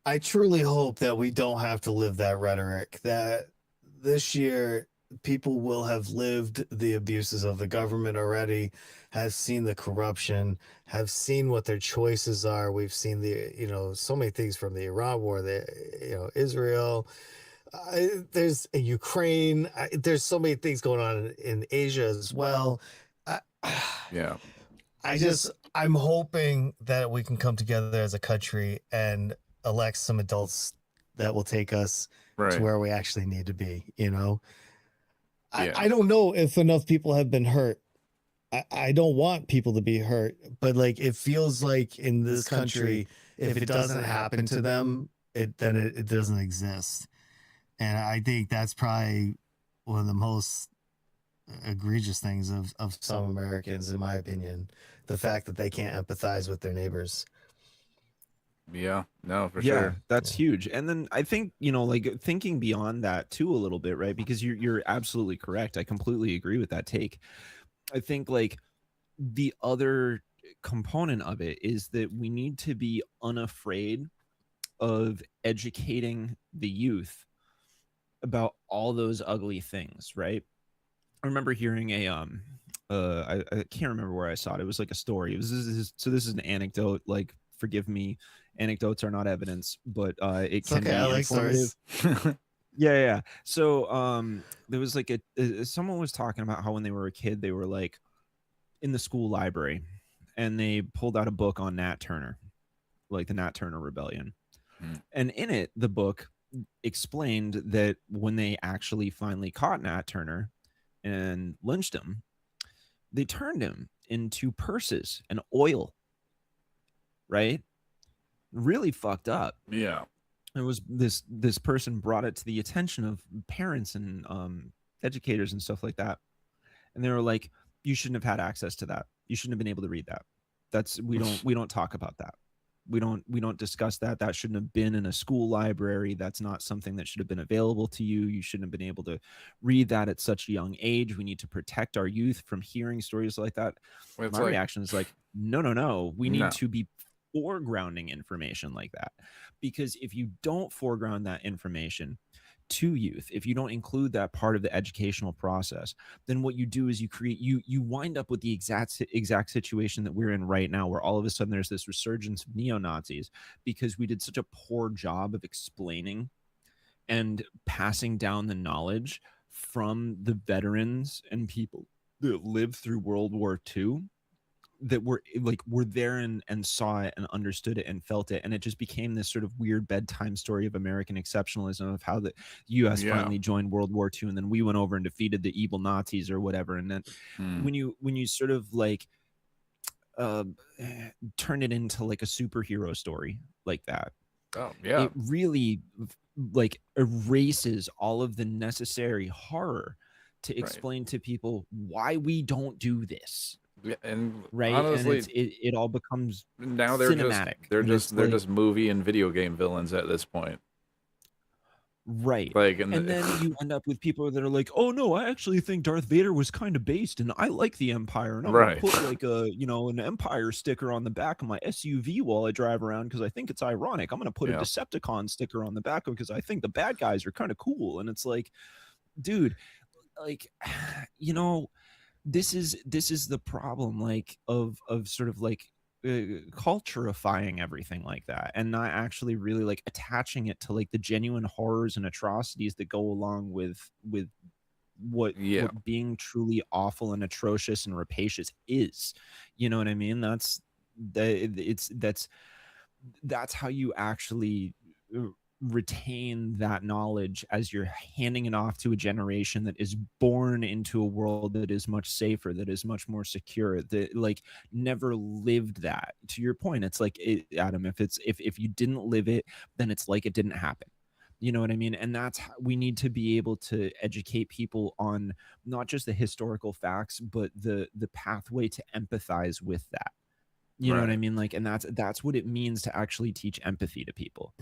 I truly hope that we don't have to live that rhetoric, that this year people will have lived the abuses of the government already, have seen the corruption, have seen what their choices are. We've seen so many things from the Iran war, Israel, there's Ukraine, there's so many things going on in Asia as well. I'm hoping that we can come together as a country and elect some adults that will take us to where we actually need to be, you know? I don't know if enough people have been hurt. I don't want people to be hurt, but like, it feels like in this country, if it doesn't happen to them, then it doesn't exist. And I think that's probably one of the most egregious things of some Americans, in my opinion, the fact that they can't empathize with their neighbors. Yeah, no, for sure. That's huge. And then I think, like, thinking beyond that too a little bit, right? Because you're absolutely correct. I completely agree with that take. I think like the other component of it is that we need to be unafraid of educating the youth about all those ugly things, right? I remember hearing a I can't remember where I saw it. It was like a story. It was this is an anecdote. Like, forgive me, anecdotes are not evidence, but it can be informative. Yeah. So there was like someone was talking about how when they were a kid, they were like in the school library, and they pulled out a book on Nat Turner, like the Nat Turner Rebellion, and in it, the book explained that when they actually finally caught Nat Turner and lynched him, they turned him into purses and oil, right? Really fucked up. Yeah. It was this person brought it to the attention of parents and educators and stuff like that, and they were like, you shouldn't have had access to that. You shouldn't have been able to read that. We don't talk about that. We don't discuss that. That shouldn't have been in a school library. That's not something that should have been available to you. You shouldn't have been able to read that at such a young age. We need to protect our youth from hearing stories like that. My reaction is like, no. We need to be foregrounding information like that, because if you don't foreground that information to youth, if you don't include that part of the educational process, then what you do is you wind up with the exact situation that we're in right now, where all of a sudden there's this resurgence of neo-Nazis because we did such a poor job of explaining and passing down the knowledge from the veterans and people that lived through World War II, that were there and saw it and understood it and felt it, and it just became this sort of weird bedtime story of American exceptionalism of how the U.S. finally joined World War II, and then we went over and defeated the evil Nazis or whatever. And then when you sort of like turn it into like a superhero story like that, it really like erases all of the necessary horror to explain to people why we don't do this. Yeah, and honestly, and it all becomes now cinematic. They're just movie and video game villains at this point, right? Like, and then you end up with people that are like, "Oh no, I actually think Darth Vader was kind of based, and I like the Empire, and I'm gonna put like an Empire sticker on the back of my SUV while I drive around because I think it's ironic. I'm gonna put a Decepticon sticker on the back because I think the bad guys are kind of cool." And it's like, dude, like, this is the problem, like of sort of like culturifying everything like that, and not actually really like attaching it to like the genuine horrors and atrocities that go along with what being truly awful and atrocious and rapacious is. You know what I mean? That's how you actually retain that knowledge as you're handing it off to a generation that is born into a world that is much safer, that is much more secure, that like never lived that. To your point, it's like Adam, if you didn't live it, then it's like it didn't happen. You know what I mean? And that's how we need to be able to educate people on not just the historical facts, but the pathway to empathize with that. You know what I mean? Like, and that's what it means to actually teach empathy to people.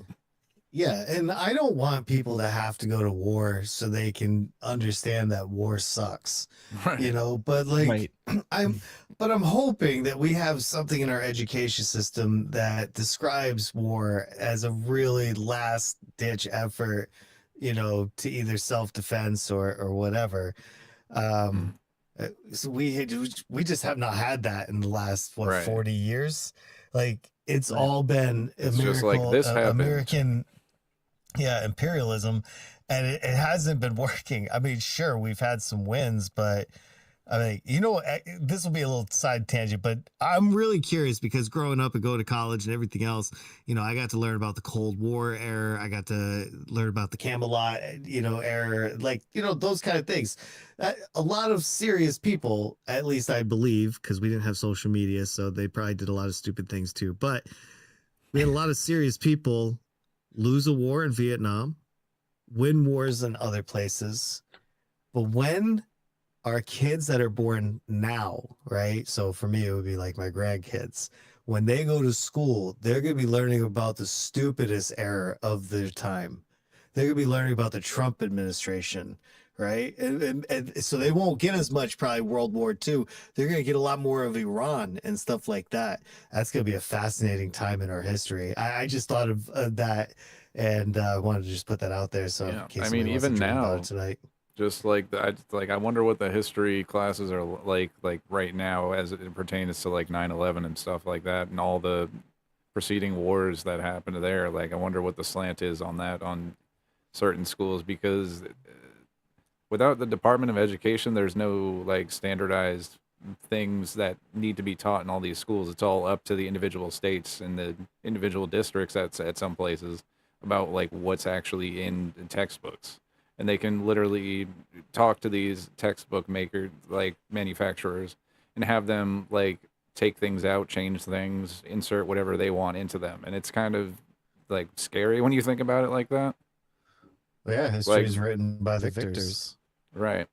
Yeah, and I don't want people to have to go to war so they can understand that war sucks. But like I'm hoping that we have something in our education system that describes war as a really last ditch effort, to either self-defense or whatever. So we just have not had that in the last 40 years. Like it's all been just like this American imperialism, and it hasn't been working. I mean, sure, we've had some wins, but I mean, this will be a little side tangent, but I'm really curious because growing up and going to college and everything else, I got to learn about the Cold War era. I got to learn about the Camelot, era, like, those kind of things. A lot of serious people, at least I believe, because we didn't have social media, so they probably did a lot of stupid things too. But we had a lot of serious people lose a war in Vietnam, win wars in other places. But when our kids that are born now, right? So for me, it would be like my grandkids. When they go to school, they're going to be learning about the stupidest era of their time. They're going to be learning about the Trump administration, right? And so they won't get as much probably World War II. They're going to get a lot more of Iran and stuff like that. That's going to be a fascinating time in our history. I just thought of that And I wanted to just put that out there. So in case I mean, somebody wants to even dream about now, it tonight. just like I wonder what the history classes are like right now as it pertains to like 9/11 and stuff like that, and all the preceding wars that happened there. Like, I wonder what the slant is on that on certain schools, because without the Department of Education, there's no like standardized things that need to be taught in all these schools. It's all up to the individual states and the individual districts at some places about like what's actually in textbooks. And they can literally talk to these textbook makers, like manufacturers, and have them like take things out, change things, insert whatever they want into them. And it's kind of like scary when you think about it like that. Well, yeah, history is written by the victors. Right.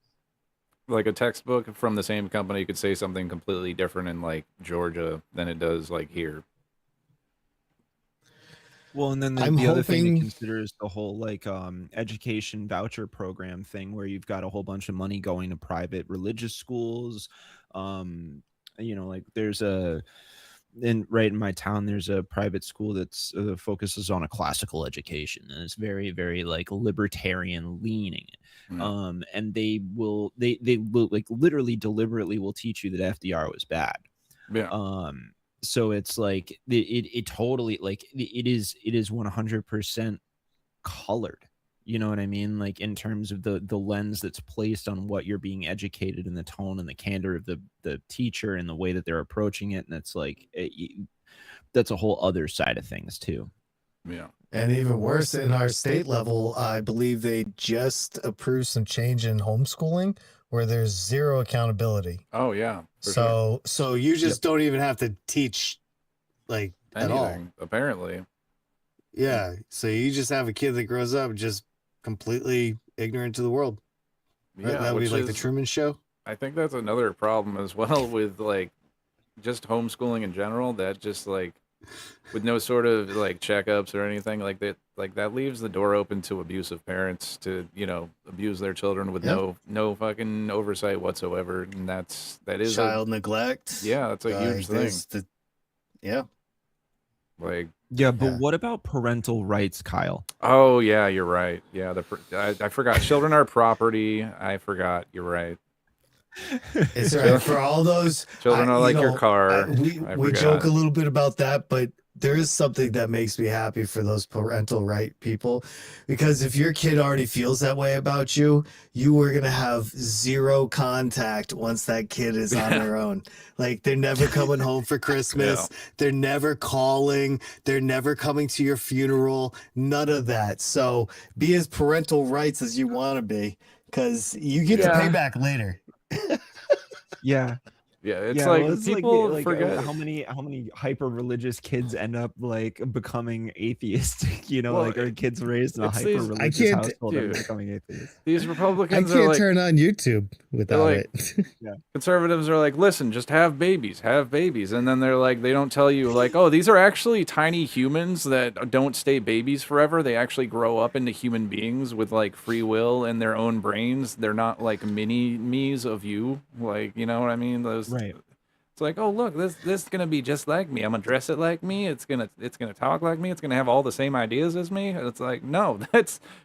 Like a textbook from the same company could say something completely different in like Georgia than it does like here. Well, and then the other thing to consider is the whole like education voucher program thing, where you've got a whole bunch of money going to private religious schools. You know, like there's right in my town, there's a private school that's focuses on a classical education, and it's very, very like libertarian leaning. And they will like literally deliberately will teach you that FDR was bad. Yeah. So it's like it totally like it is 100% colored. You know what I mean? Like in terms of the lens that's placed on what you're being educated, and the tone and the candor of the teacher and the way that they're approaching it. And it's like that's a whole other side of things too. Yeah. And even worse, in our state level, I believe they just approved some change in homeschooling where there's zero accountability. Oh yeah. So you just don't even have to teach like anything, at all. Apparently. Yeah. So you just have a kid that grows up just completely ignorant to the world. Right? Yeah, That would be like the Truman Show. I think that's another problem as well with like just homeschooling in general, that just like with no sort of like checkups or anything like that leaves the door open to abusive parents to, you know, abuse their children with no fucking oversight whatsoever. And that is child neglect. Yeah, that's a huge thing. Yeah. Like, yeah, but what about parental rights, Kyle? Oh yeah, you're right. Yeah, I forgot. Children are property. I forgot. You're right. It's right for all those children are like your car. We joke a little bit about that, but there is something that makes me happy for those parental right people, because if your kid already feels that way about you, you are gonna have zero contact once that kid is on their own. Like they're never coming home for Christmas. Yeah. They're never calling. They're never coming to your funeral. None of that. So be as parental rights as you want to be, because you get to pay back later. Yeah. Yeah, it's like people like forget how many hyper religious kids end up like becoming atheistic, you know, like our kids raised in a hyper religious household and becoming atheists. These Republicans I can't turn on YouTube without it. Yeah. Conservatives are like, listen, just have babies. And then they're like, they don't tell you like, oh, these are actually tiny humans that don't stay babies forever. They actually grow up into human beings with like free will and their own brains. They're not like mini me's of you. Like, you know what I mean? Those. Right. It's like, oh look, this is gonna be just like me. I'm gonna dress it like me. It's gonna talk like me. It's gonna have all the same ideas as me. And it's like, no,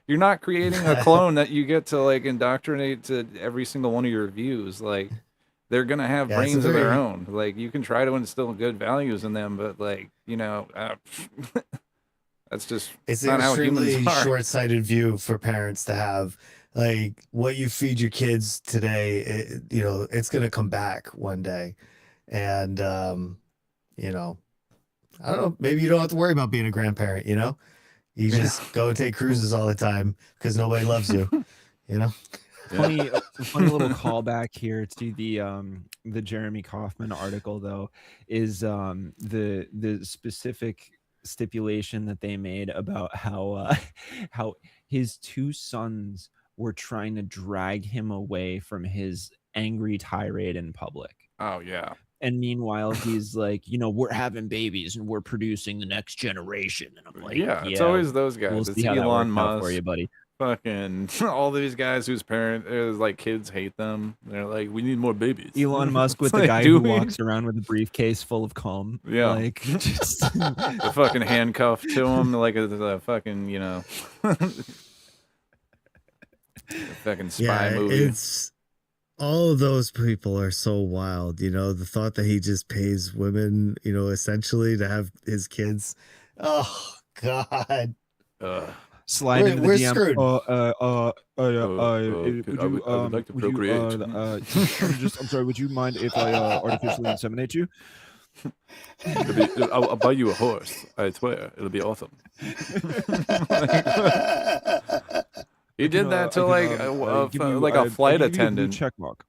you're not creating a clone that you get to like indoctrinate to every single one of your views. Like they're gonna have brains of their own. Like you can try to instill good values in them, but like, you know, that's just it's not an how extremely humans are. short-sighted view for parents to have. Like what you feed your kids today, you know, it's gonna come back one day. And you know, I don't know, maybe you don't have to worry about being a grandparent, you know? You just go and take cruises all the time because nobody loves you, you know? Funny little callback here to the Jeremy Kaufman article though is the specific stipulation that they made about how his two sons were trying to drag him away from his angry tirade in public. Oh yeah. And meanwhile, he's like, you know, we're having babies and we're producing the next generation. And I'm like, yeah, it's always those guys. We'll it's see how Elon that works out Musk for you, buddy. Fucking all these guys whose parents, like kids hate them. They're like, we need more babies. Elon Musk with the like, guy who walks around with a briefcase full of calm. Yeah. Like, just the fucking handcuffed to him like a fucking, you know, a fucking spy movie. It's all of those people are so wild. You know, the thought that he just pays women, you know, essentially to have his kids. Oh God. Slide into the we're DM. screwed. I would like to procreate. I'm sorry. Would you mind if I artificially inseminate you? I'll buy you a horse. I swear, it'll be awesome. He did that to like a flight attendant. Check mark.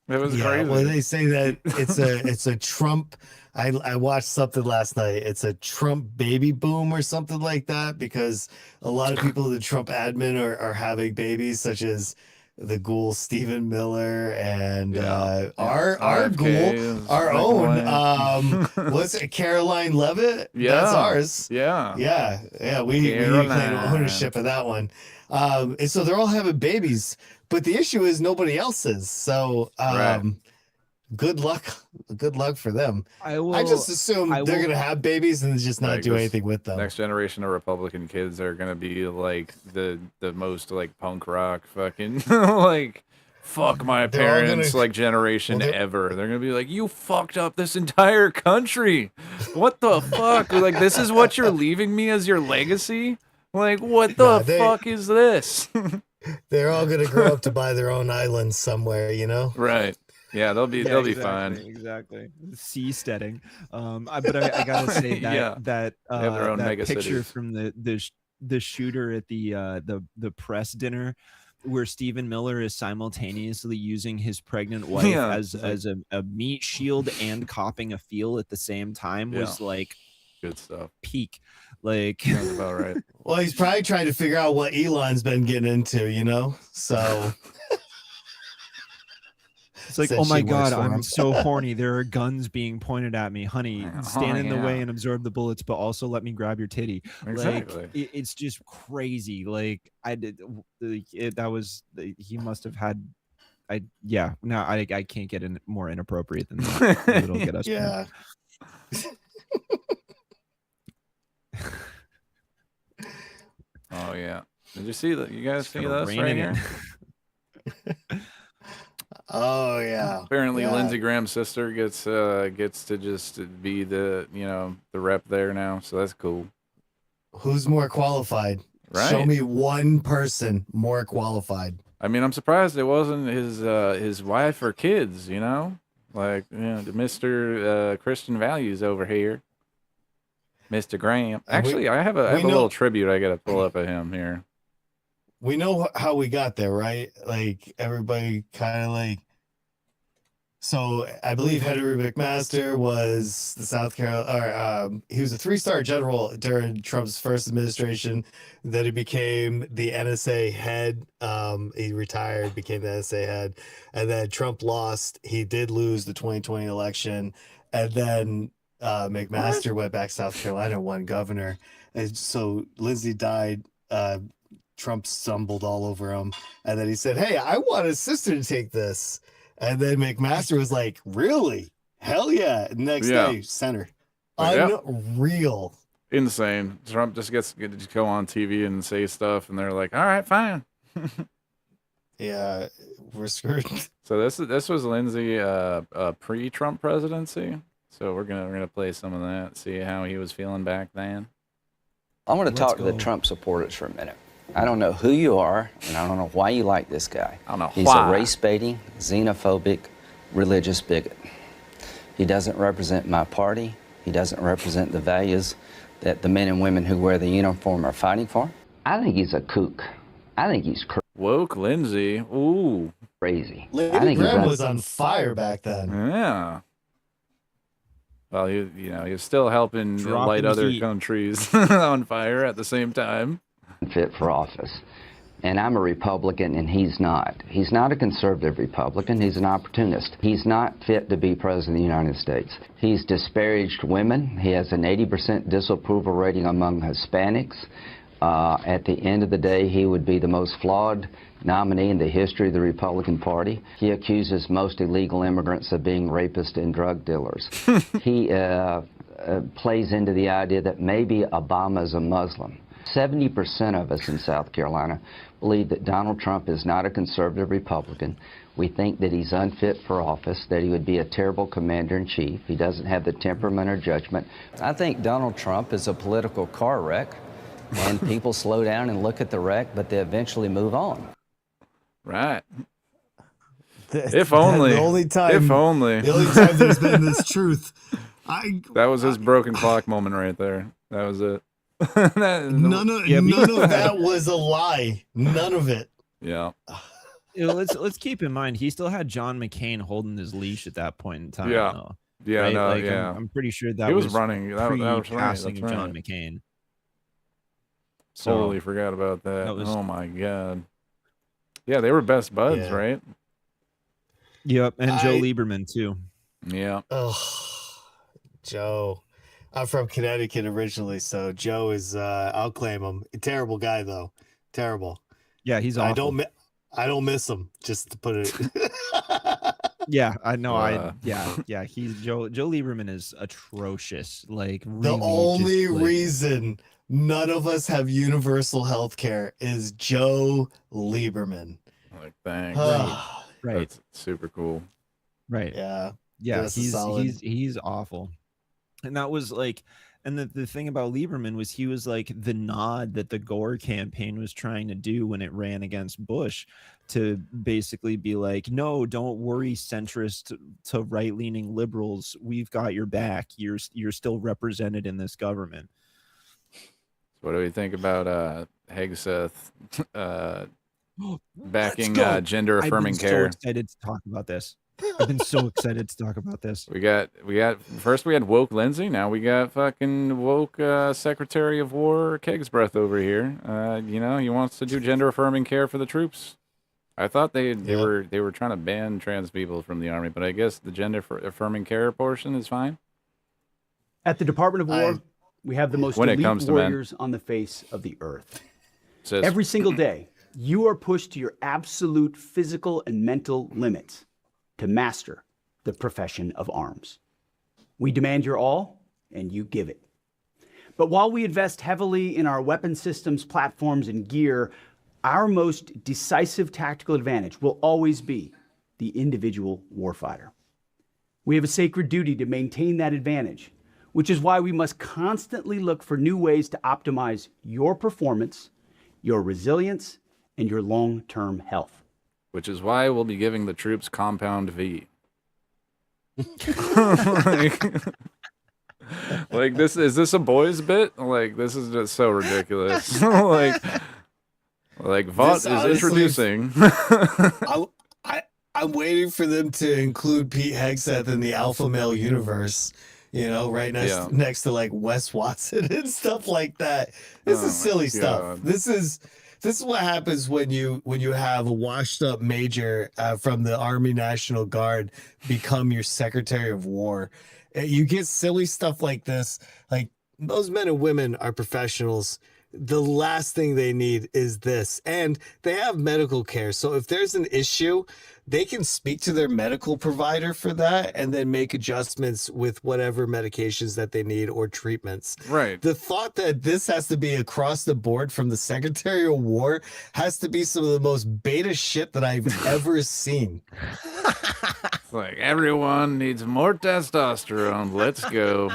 It was crazy. Well, they say that it's a Trump. I watched something last night. It's a Trump baby boom or something like that, because a lot of people in the Trump admin are having babies, such as the ghoul Stephen Miller and our ghoul, our own. What's it, Caroline Levitt? Yeah, that's ours. Yeah. We claim ownership of that one. And so they're all having babies, but the issue is nobody else is. So good luck for them. I just assume they're gonna have babies and just not do anything with them. Next generation of Republican kids are gonna be like the most like punk rock fucking like fuck my parents like generation ever. They're gonna be like, you fucked up this entire country. What the fuck? Like, this is what you're leaving me as your legacy? Like, what the fuck is this? They're all gonna grow up to buy their own islands somewhere, you know? Right. Yeah, they'll be fine. Exactly. Seasteading. But I gotta say that that picture cities. from the shooter at the press dinner, where Stephen Miller is simultaneously using his pregnant wife as a meat shield and copping a feel at the same time was like good stuff. Peak. Like, sounds about right. Well, he's probably trying to figure out what Elon's been getting into, you know? So it's like, oh my God, I'm so horny. There are guns being pointed at me. Honey, stand in the way and absorb the bullets, but also let me grab your titty. Exactly. Like, it's just crazy. Like, he must have had, I can't get more inappropriate than that. It'll get us. Yeah. Oh yeah. Did you see that? You guys see this right here? Oh yeah. Apparently, Lindsey Graham's sister gets to just be the the rep there now, so that's cool. Who's more qualified? Right. Show me one person more qualified. I mean, I'm surprised it wasn't his wife or kids. You know, like Mr. Christian Values over here, Mr. Graham. Actually, I have a little tribute I got to pull up of him here. We know how we got there, right? Like, everybody kind of like. So I believe Henry McMaster was the South Carolina, he was a 3-star general during Trump's first administration. Then he became the NSA head. He retired, became the NSA head, and then Trump lost. He did lose the 2020 election, and then McMaster went back to South Carolina and won governor. And so Lindsey died. Trump stumbled all over him, and then he said, "Hey, I want his sister to take this." And then McMaster was like, "Really? Hell yeah!" Next day, center. Unreal. Insane. Trump just gets to go on TV and say stuff, and they're like, "All right, fine." Yeah, we're screwed. So this was Lindsey pre-Trump presidency. So we're gonna play some of that, see how he was feeling back then. I want to talk to the Trump supporters for a minute. I don't know who you are, and I don't know why you like this guy. I don't know He's why. a race-baiting, xenophobic, religious bigot. He doesn't represent my party. He doesn't represent the values that the men and women who wear the uniform are fighting for. I think he's a kook. I think he's woke Lindsey. Ooh, crazy. Lady Graham was on fire back then. Yeah. Well, he was still helping light other countries on fire at the same time. Fit for office. And I'm a Republican, and he's not. He's not a conservative Republican. He's an opportunist. He's not fit to be president of the United States. He's disparaged women. He has an 80% disapproval rating among Hispanics. At the end of the day, he would be the most flawed nominee in the history of the Republican Party. He accuses most illegal immigrants of being rapists and drug dealers. He plays into the idea that maybe Obama is a Muslim. 70% of us in South Carolina believe that Donald Trump is not a conservative Republican. We think that he's unfit for office, that he would be a terrible commander-in-chief. He doesn't have the temperament or judgment. I think Donald Trump is a political car wreck, and people slow down and look at the wreck, but they eventually move on. Right. If only. The only time. If only. The only time there's been this truth. That was his broken clock moment right there. That was it. None of that was a lie. None of it. Yeah. Let's keep in mind he still had John McCain holding his leash at that point in time. Yeah. Though, Yeah. right? No. Like, yeah. I'm pretty sure that he was running. That was right. Passing That's of John right. McCain. Totally forgot about that. That was- Oh my god. Yeah, they were best buds, right? Yep, and Joe Lieberman too. Yeah. Oh, Joe. I'm from Connecticut originally, so Joe is. I'll claim him. Terrible guy though. Terrible. Yeah, he's awful. I don't miss him. Just to put it. Yeah, I know. Yeah. He's Joe Lieberman is atrocious. Like The really only just, like, reason none of us have universal health care is Joe Lieberman. Like, thanks. Right. That's super cool. Right. Yeah. Yeah. This is solid. He's awful. And that was like, and the thing about Lieberman was he was like the nod that the Gore campaign was trying to do when it ran against Bush, to basically be like, no, don't worry, centrist to right-leaning liberals, we've got your back. You're still represented in this government. What do we think about Hegseth backing gender affirming care? I'm so excited to talk about this. I've been so excited to talk about this. We got first we had woke Lindsay, now we got fucking woke Secretary of War Kegsbreath over here. You know, he wants to do gender affirming care for the troops. I thought they were trying to ban trans people from the army, but I guess the gender affirming care portion is fine. At the Department of War, we have the most When it elite comes to men. warriors on the face of the earth. Says- Every single day, you are pushed to your absolute physical and mental limits to master the profession of arms. We demand your all, and you give it. But while we invest heavily in our weapon systems, platforms, and gear, our most decisive tactical advantage will always be the individual warfighter. We have a sacred duty to maintain that advantage, which is why we must constantly look for new ways to optimize your performance, your resilience, and your long-term health. Which is why we'll be giving the troops Compound V. Like this is this a boys bit? Like this is just so ridiculous. like Vought is introducing. I'm waiting for them to include Pete Hegseth in the alpha male universe. You know, right next to like Wes Watson and stuff like that. This is silly stuff. This is what happens when you have a washed up major from the Army National Guard become your Secretary of War. You get silly stuff like this. Like, those men and women are professionals. The last thing they need is this. And they have medical care. So if there's an issue, they can speak to their medical provider for that and then make adjustments with whatever medications that they need or treatments. Right. The thought that this has to be across the board from the Secretary of War has to be some of the most beta shit that I've ever seen. It's like, everyone needs more testosterone. Let's go.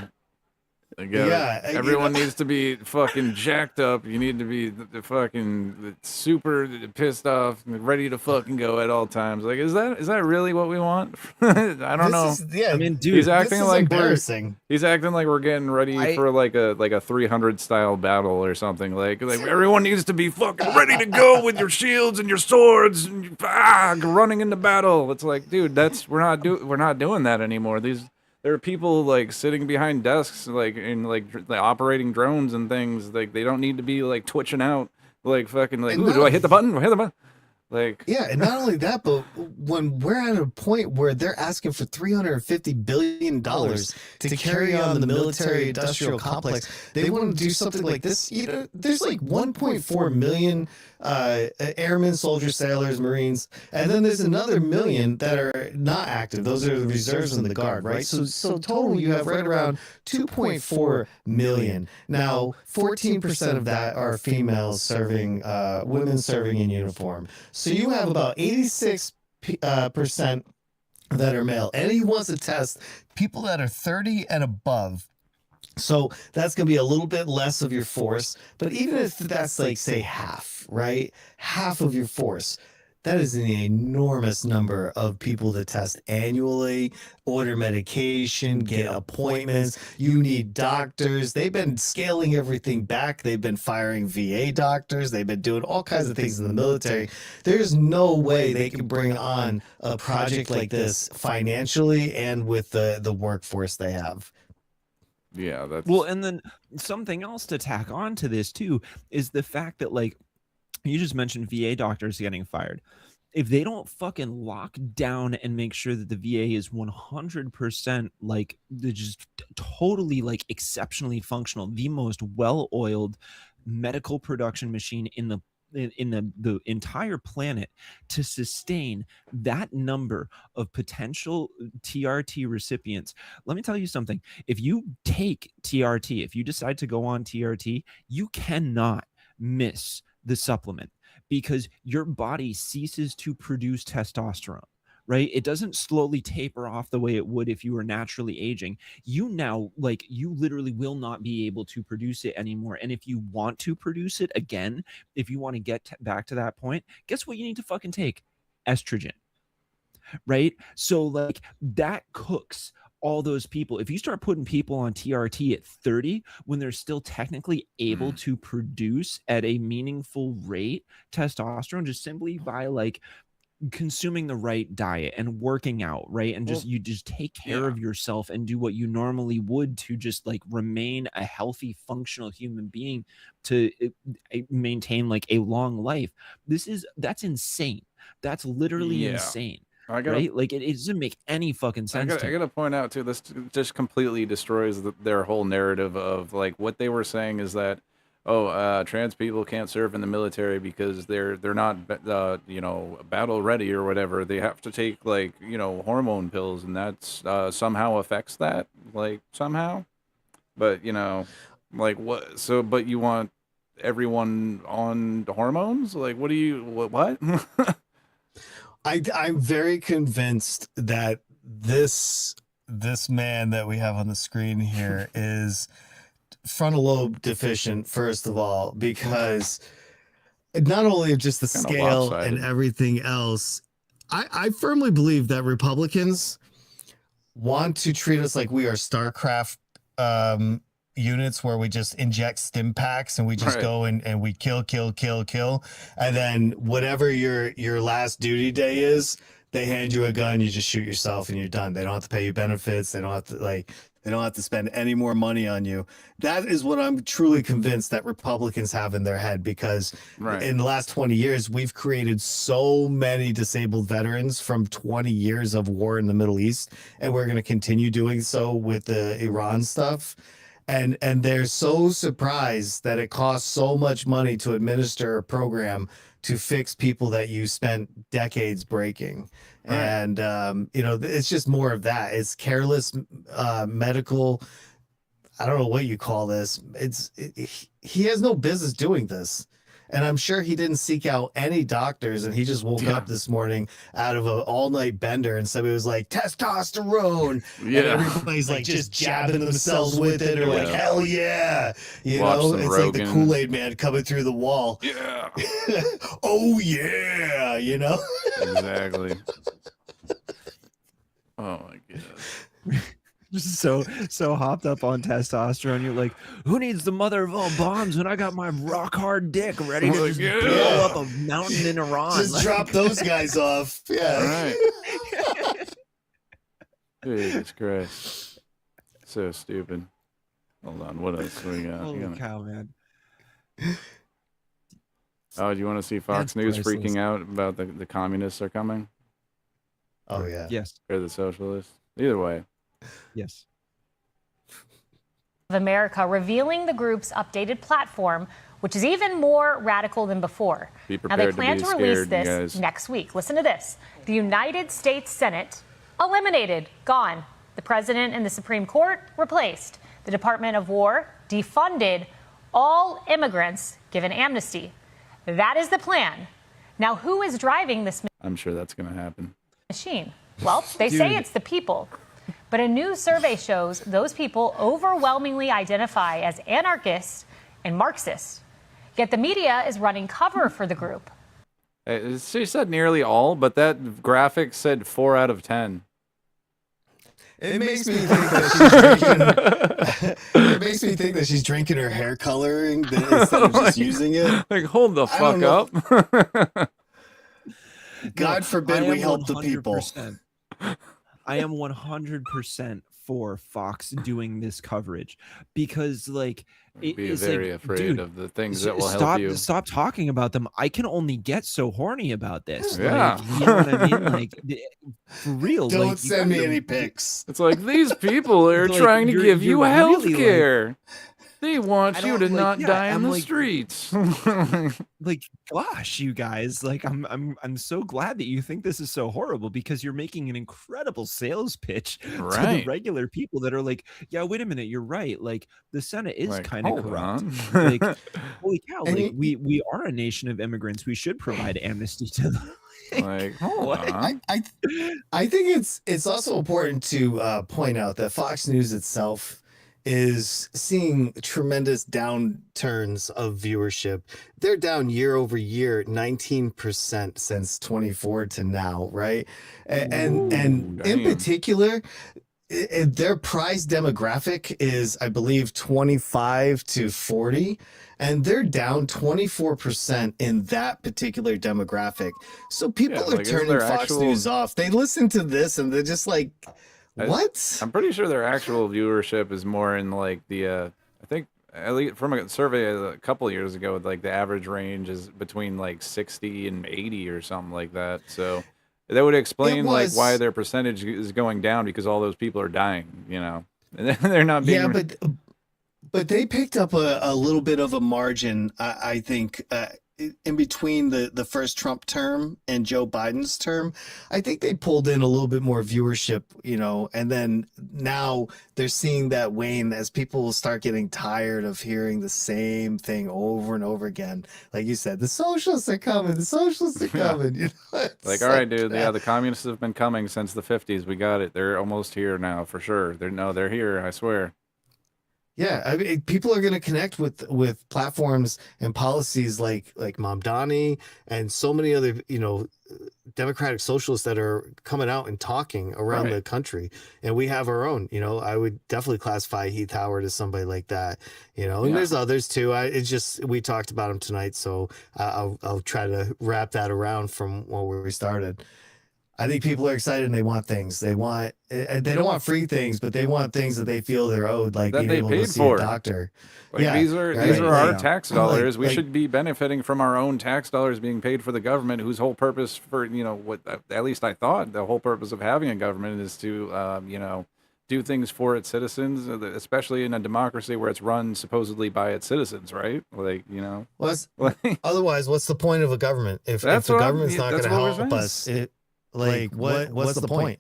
Everyone needs to be fucking jacked up. You need to be the fucking super pissed off and ready to fucking go at all times. Like, is that really what we want? I don't know. I mean, dude, he's acting like embarrassing. He's acting like we're getting ready for like a 300 style battle or something. Like everyone needs to be fucking ready to go with your shields and your swords and running into battle. It's like, dude, we're not doing that anymore. There are people like sitting behind desks, like operating drones and things. Like, they don't need to be like twitching out, like fucking like, ooh, do I hit the button? Do I hit the button? Like, yeah, and not only that, but when we're at a point where they're asking for $350 billion to carry on the military-industrial complex, they want to do something like this. You know, there's like 1.4 million airmen, soldiers, sailors, Marines, and then there's another million that are not active. Those are the reserves and the Guard, right? So total, you have right around 2.4 million. Now, 14% of that are females serving, women serving in uniform. So you have about 86% that are male, and he wants to test people that are 30 and above. So that's going to be a little bit less of your force, but even if that's like, say, half, right? Half of your force. That is an enormous number of people to test annually, order medication, get appointments. You need doctors. They've been scaling everything back. They've been firing VA doctors. They've been doing all kinds of things in the military. There's no way they can bring on a project like this financially and with the workforce they have. Yeah, that's well, and then something else to tack on to this too is the fact that, like, you just mentioned VA doctors getting fired. If they don't fucking lock down and make sure that the VA is 100% like just totally like exceptionally functional, the most well-oiled medical production machine in the entire planet to sustain that number of potential TRT recipients. Let me tell you something. If you take TRT, if you decide to go on TRT, you cannot miss the supplement because your body ceases to produce testosterone, right? It doesn't slowly taper off the way it would if you were naturally aging. You now, like, you literally will not be able to produce it anymore. And if you want to produce it again, if you want to get back to that point, guess what you need to fucking take? Estrogen, right? So like that cooks all those people. If you start putting people on TRT at 30 when they're still technically able to produce at a meaningful rate testosterone just simply by like consuming the right diet and working out, right? And just you just take care of yourself and do what you normally would to just like remain a healthy, functional human being to maintain like a long life. That's insane. That's literally insane. Right? Like it doesn't make any fucking sense. I gotta point out too, this just completely destroys their whole narrative of like what they were saying is that, trans people can't serve in the military because they're not you know, battle ready or whatever. They have to take like, you know, hormone pills, and that's somehow affects that, like somehow. But you know, like what? So, but you want everyone on hormones? Like, what do you what? I'm very convinced that this man that we have on the screen here is frontal lobe deficient, first of all, because not only of just the scale and everything else, I firmly believe that Republicans want to treat us like we are StarCraft units where we just inject stim packs and we just go and we kill. And then whatever your last duty day is, they hand you a gun, you just shoot yourself and you're done. They don't have to pay you benefits. They don't have to spend any more money on you. That is what I'm truly convinced that Republicans have in their head, because in the last 20 years, we've created so many disabled veterans from 20 years of war in the Middle East. And we're going to continue doing so with the Iran stuff. And they're so surprised that it costs so much money to administer a program to fix people that you spent decades breaking. And, you know, it's just more of that. It's careless medical. I don't know what you call this. He has no business doing this. And I'm sure he didn't seek out any doctors, and he just woke up this morning out of an all-night bender, and somebody was like, testosterone. And everybody's like just jabbing themselves with it, or like, hell yeah. You know, it's like the Kool-Aid man coming through the wall. Yeah. Oh yeah, you know? Exactly. Oh my god. Just so hopped up on testosterone. You're like, who needs the mother of all bombs when I got my rock hard dick ready to just blow up a mountain in Iran? Just drop those guys off. Yeah. Right. Jesus Christ. So stupid. Hold on. What else we got? Holy cow, man. Oh, do you want to see Fox News freaking out about the communists are coming? Oh yeah. Yes. Or the socialists? Either way. Yes. Of America revealing the group's updated platform, which is even more radical than before. Now they plan to release this next week. Listen to this. The United States Senate eliminated, gone. The president and the Supreme Court replaced. The Department of War defunded. All immigrants given amnesty. That is the plan. Now, who is driving this I'm sure that's going to happen. machine? Well, they say it's the people. But a new survey shows those people overwhelmingly identify as anarchists and Marxists. Yet the media is running cover for the group. She said nearly all, but that graphic said 4 out of 10. It makes me think that she's drinking. It makes me think that she's drinking her hair coloring instead of just using it. Like, hold the fuck up. God forbid we help the people. I am 100% for Fox doing this coverage because, like, be very afraid of the things that will help you. Stop talking about them. I can only get so horny about this. Yeah, like, you know what I mean. Like, for real. Don't like, send me any pics. It's like these people are like, trying to give you health really, care. They want you to not die in the like, streets. Like, gosh, you guys, like, I'm so glad that you think this is so horrible because you're making an incredible sales pitch to the regular people that are like, yeah, wait a minute, you're right. Like, the Senate is Like, kind of corrupt. Like, holy cow, like, we are a nation of immigrants. We should provide amnesty to them. Like, hold on. I think it's also important to point out that Fox News itself is seeing tremendous downturns of viewership. They're down year over year, 19% since 24 to now, right? And in particular, their prize demographic is, I believe, 25 to 40, and they're down 24% in that particular demographic. So people are turning Fox News off. They listen to this and they're just like, what? I'm pretty sure their actual viewership is more in like the I think at least from a survey a couple of years ago, like the average range is between like 60 and 80 or something like that. So that would explain like why their percentage is going down, because all those people are dying, you know. And they're not being but they picked up a little bit of a margin, I think, in between the first Trump term and Joe Biden's term. I think they pulled in a little bit more viewership, you know, and then now they're seeing that wane as people start getting tired of hearing the same thing over and over again. Like you said, the socialists are coming, the socialists are coming. You know, like, all right, dude, yeah, the communists have been coming since the 50s. We got it. They're almost here now for sure. They're here, I swear. Yeah, I mean, people are going to connect with platforms and policies like Mamdani and so many other, you know, democratic socialists that are coming out and talking around the country. And we have our own, you know. I would definitely classify Heath Howard as somebody like that, you know. And there's others too. It's just we talked about him tonight, so I'll try to wrap that around from where we started. I think people are excited and they want things. They don't want free things, but they want things that they feel they're owed, like that being they able paid to see for. a doctor. Like, these are our tax dollars. We should be benefiting from our own tax dollars being paid for the government, whose whole purpose for, you know, what at least I thought the whole purpose of having a government is to, you know, do things for its citizens, especially in a democracy where it's run supposedly by its citizens, right? Like, you know. Otherwise, what's the point of a government if the government's not going to help us? Like, what's the point?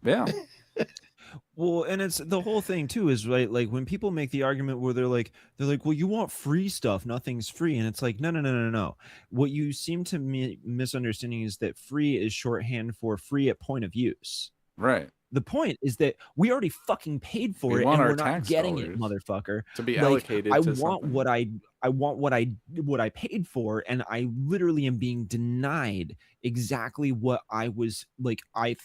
Yeah. Well, and it's the whole thing too is, right, like when people make the argument where they're like, well, you want free stuff, nothing's free. And it's like, no. What you seem to be misunderstanding is that free is shorthand for free at point of use. Right. The point is that we already fucking paid for it and we're not getting it, motherfucker. To be allocated I to want something. I want what I paid for, and I literally am being denied exactly what I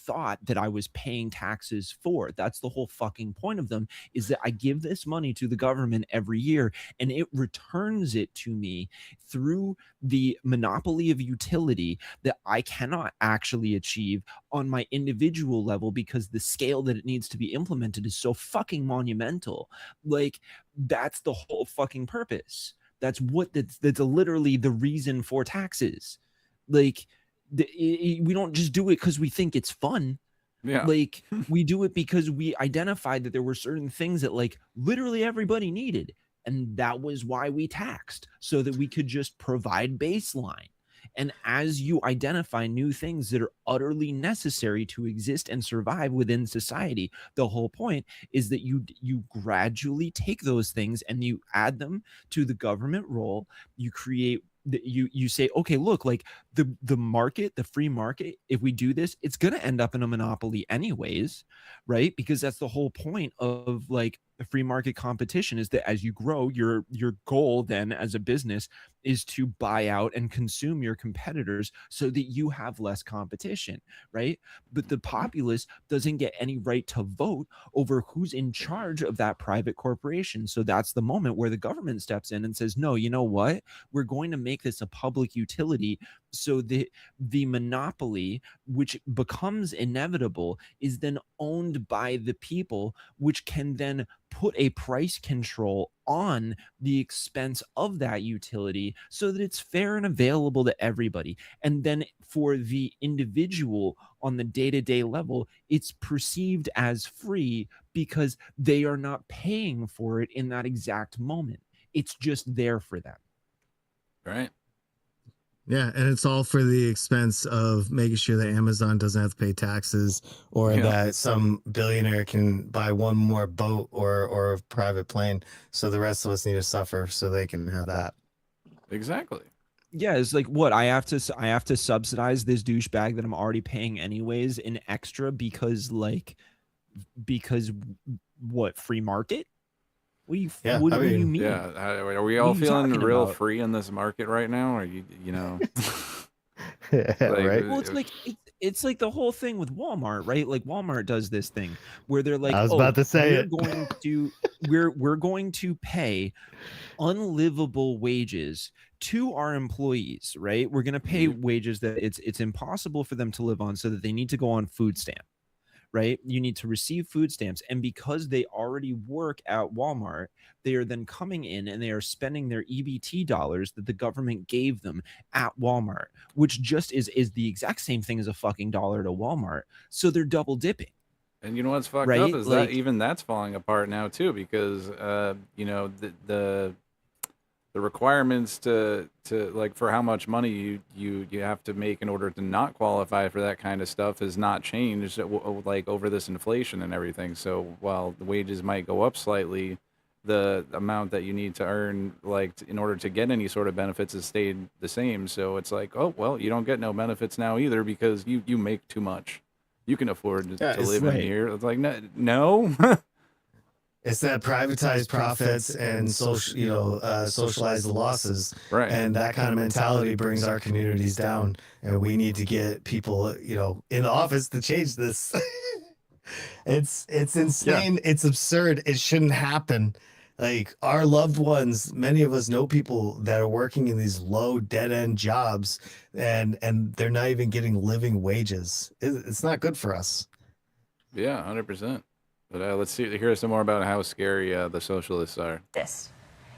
thought that I was paying taxes for. That's the whole fucking point of them, is that I give this money to the government every year and it returns it to me through the monopoly of utility that I cannot actually achieve on my individual level because the scale that it needs to be implemented is so fucking monumental. Like, that's the whole fucking purpose. That's literally the reason for taxes. Like, we don't just do it because we think it's fun. Yeah. Like, we do it because we identified that there were certain things that like literally everybody needed. And that was why we taxed, so that we could just provide baseline. And as you identify new things that are utterly necessary to exist and survive within society, the whole point is that you gradually take those things and you add them to the government role. You create you say, okay, look, like the market, the free market, if we do this, it's going to end up in a monopoly anyways, right? Because that's the whole point of like the free market competition, is that as you grow, your goal then as a business is to buy out and consume your competitors so that you have less competition, right? But the populace doesn't get any right to vote over who's in charge of that private corporation. So that's the moment where the government steps in and says, no, you know what? We're going to make this a public utility, so the monopoly, which becomes inevitable, is then owned by the people, which can then put a price control on the expense of that utility so that it's fair and available to everybody. And then for the individual on the day-to-day level, it's perceived as free because they are not paying for it in that exact moment. It's just there for them. Right. Yeah, and it's all for the expense of making sure that Amazon doesn't have to pay taxes, or that some billionaire can buy one more boat or a private plane, so the rest of us need to suffer so they can have that. Exactly. Yeah, it's like, what, I have to subsidize this douchebag that I'm already paying anyways in extra because what, free market? What do you mean? Yeah, are we all feeling real free in this market right now? Or you know, right? Well, it's like the whole thing with Walmart, right? Like Walmart does this thing where they're like, I was about to say we're going to pay unlivable wages to our employees, right? We're going to pay wages that it's impossible for them to live on, so that they need to go on food stamp. Right? You need to receive food stamps. And because they already work at Walmart, they are then coming in and they are spending their EBT dollars that the government gave them at Walmart, which just is the exact same thing as a fucking dollar to Walmart. So they're double dipping. And you know what's fucked up is that even that's falling apart now too, because you know, the requirements to like for how much money you have to make in order to not qualify for that kind of stuff has not changed like over this inflation and everything. So while the wages might go up slightly, the amount that you need to earn like in order to get any sort of benefits has stayed the same. So it's like, oh well, you don't get no benefits now either because you make too much. You can afford to live in here. It's like no. It's that privatized profits and socialize the losses, right? And that kind of mentality brings our communities down, and we need to get people, in the office to change this. It's insane. Yeah. It's absurd. It shouldn't happen. Like, our loved ones, many of us know people that are working in these low dead end jobs, and they're not even getting living wages. It's not good for us. Yeah, 100%. But let's hear some more about how scary the socialists are.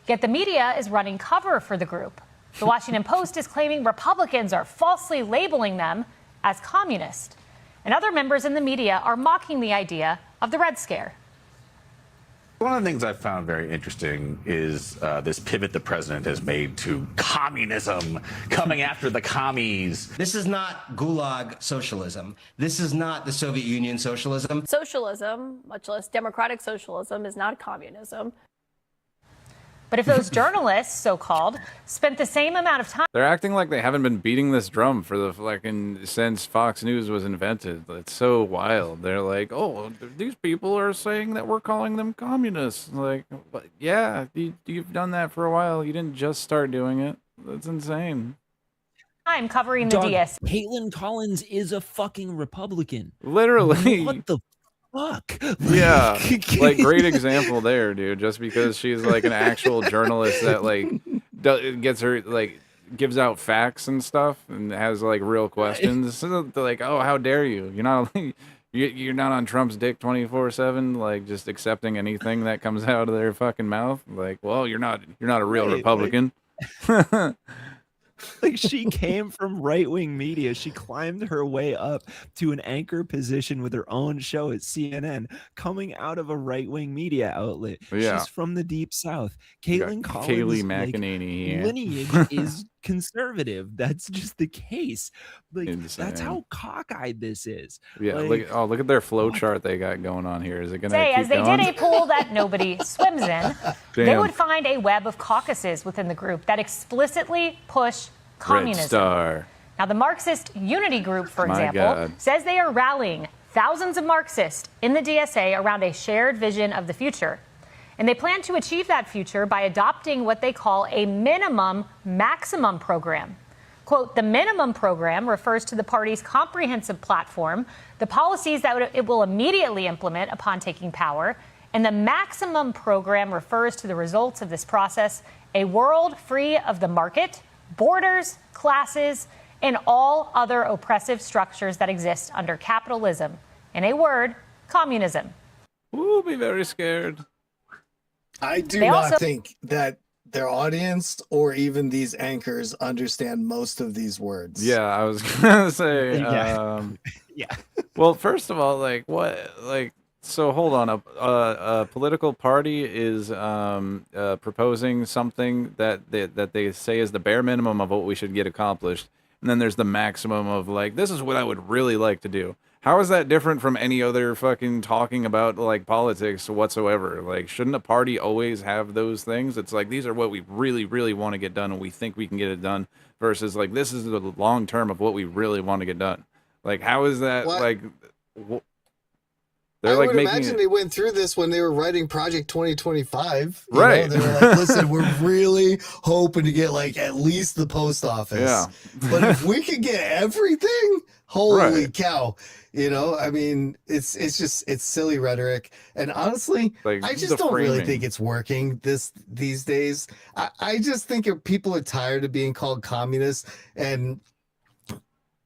Yet the media is running cover for the group. The Washington Post is claiming Republicans are falsely labeling them as communist. And other members in the media are mocking the idea of the Red Scare. One of the things I've found very interesting is this pivot the president has made to communism, coming after the commies. This is not gulag socialism. This is not the Soviet Union socialism. Socialism, much less democratic socialism, is not communism. But if those journalists, so-called, spent the same amount of time... They're acting like they haven't been beating this drum for the since Fox News was invented. It's so wild. They're like, oh, these people are saying that we're calling them communists. Like, yeah, you've done that for a while. You didn't just start doing it. That's insane. I'm covering the DS. Caitlin Collins is a fucking Republican. Literally. What the fuck? Yeah, like great example there, dude. Just because she's like an actual journalist that gets her gives out facts and stuff and has like real questions. So they're like, oh, how dare you? You're not You're not on Trump's dick 24/7, like just accepting anything that comes out of their fucking mouth. Like, well, you're not a real Republican. Like, she came from right-wing media. She climbed her way up to an anchor position with her own show at CNN, coming out of a right-wing media outlet. Yeah. She's from the Deep South. We got Caitlin Kayleigh Collins' like, McEnany here. lineage is conservative. That's just the case. Like, that's Insane. how cockeyed this is. Yeah, Like, look at their flow chart they got going on here. Is it gonna Say, keep as they going? did a poll that nobody swims in, they Damn. would find a web of caucuses within the group that explicitly push Red communism. Star. Now, the Marxist Unity Group, for My example, God. says they are rallying thousands of Marxists in the DSA around a shared vision of the future. And they plan to achieve that future by adopting what they call a minimum maximum program. Quote, the minimum program refers to the party's comprehensive platform, the policies that it will immediately implement upon taking power, and the maximum program refers to the results of this process, a world free of the market, borders, classes, and all other oppressive structures that exist under capitalism. In a word, communism. Ooh, be very scared. I do They not also- think that their audience or even these anchors understand most of these words. Yeah, I was gonna say. Yeah. Yeah. Well, first of all, like what, like, so hold on. A political party is proposing something that they say is the bare minimum of what we should get accomplished, and then there's the maximum of like, this is what I would really like to do. How is that different from any other fucking talking about like politics whatsoever? Like, shouldn't a party always have those things? It's like, these are what we really, really want to get done, and we think we can get it done, versus like, this is the long term of what we really want to get done. Like, how is that What? like? I They're like would making imagine it. they went through this when they were writing Project 2025. You Right. know, they were like, listen, we're really hoping to get like at least the post office. Yeah. But if we could get everything, holy Right. cow. You know, I mean, it's silly rhetoric. And honestly, Like, I the just don't really framing. think it's working these days. I just think people are tired of being called communists. And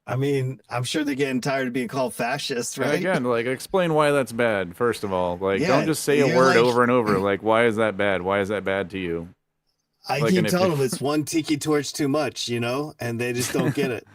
I mean, I'm sure they're getting tired of being called fascists, And right? again, like, explain why that's bad. First of all, like, Yeah, don't just say a you're word like- over and over. Like, why is that bad? Why is that bad to you? I Like, keep and if telling you- them it's one tiki torch too much, you know, and they just don't get it.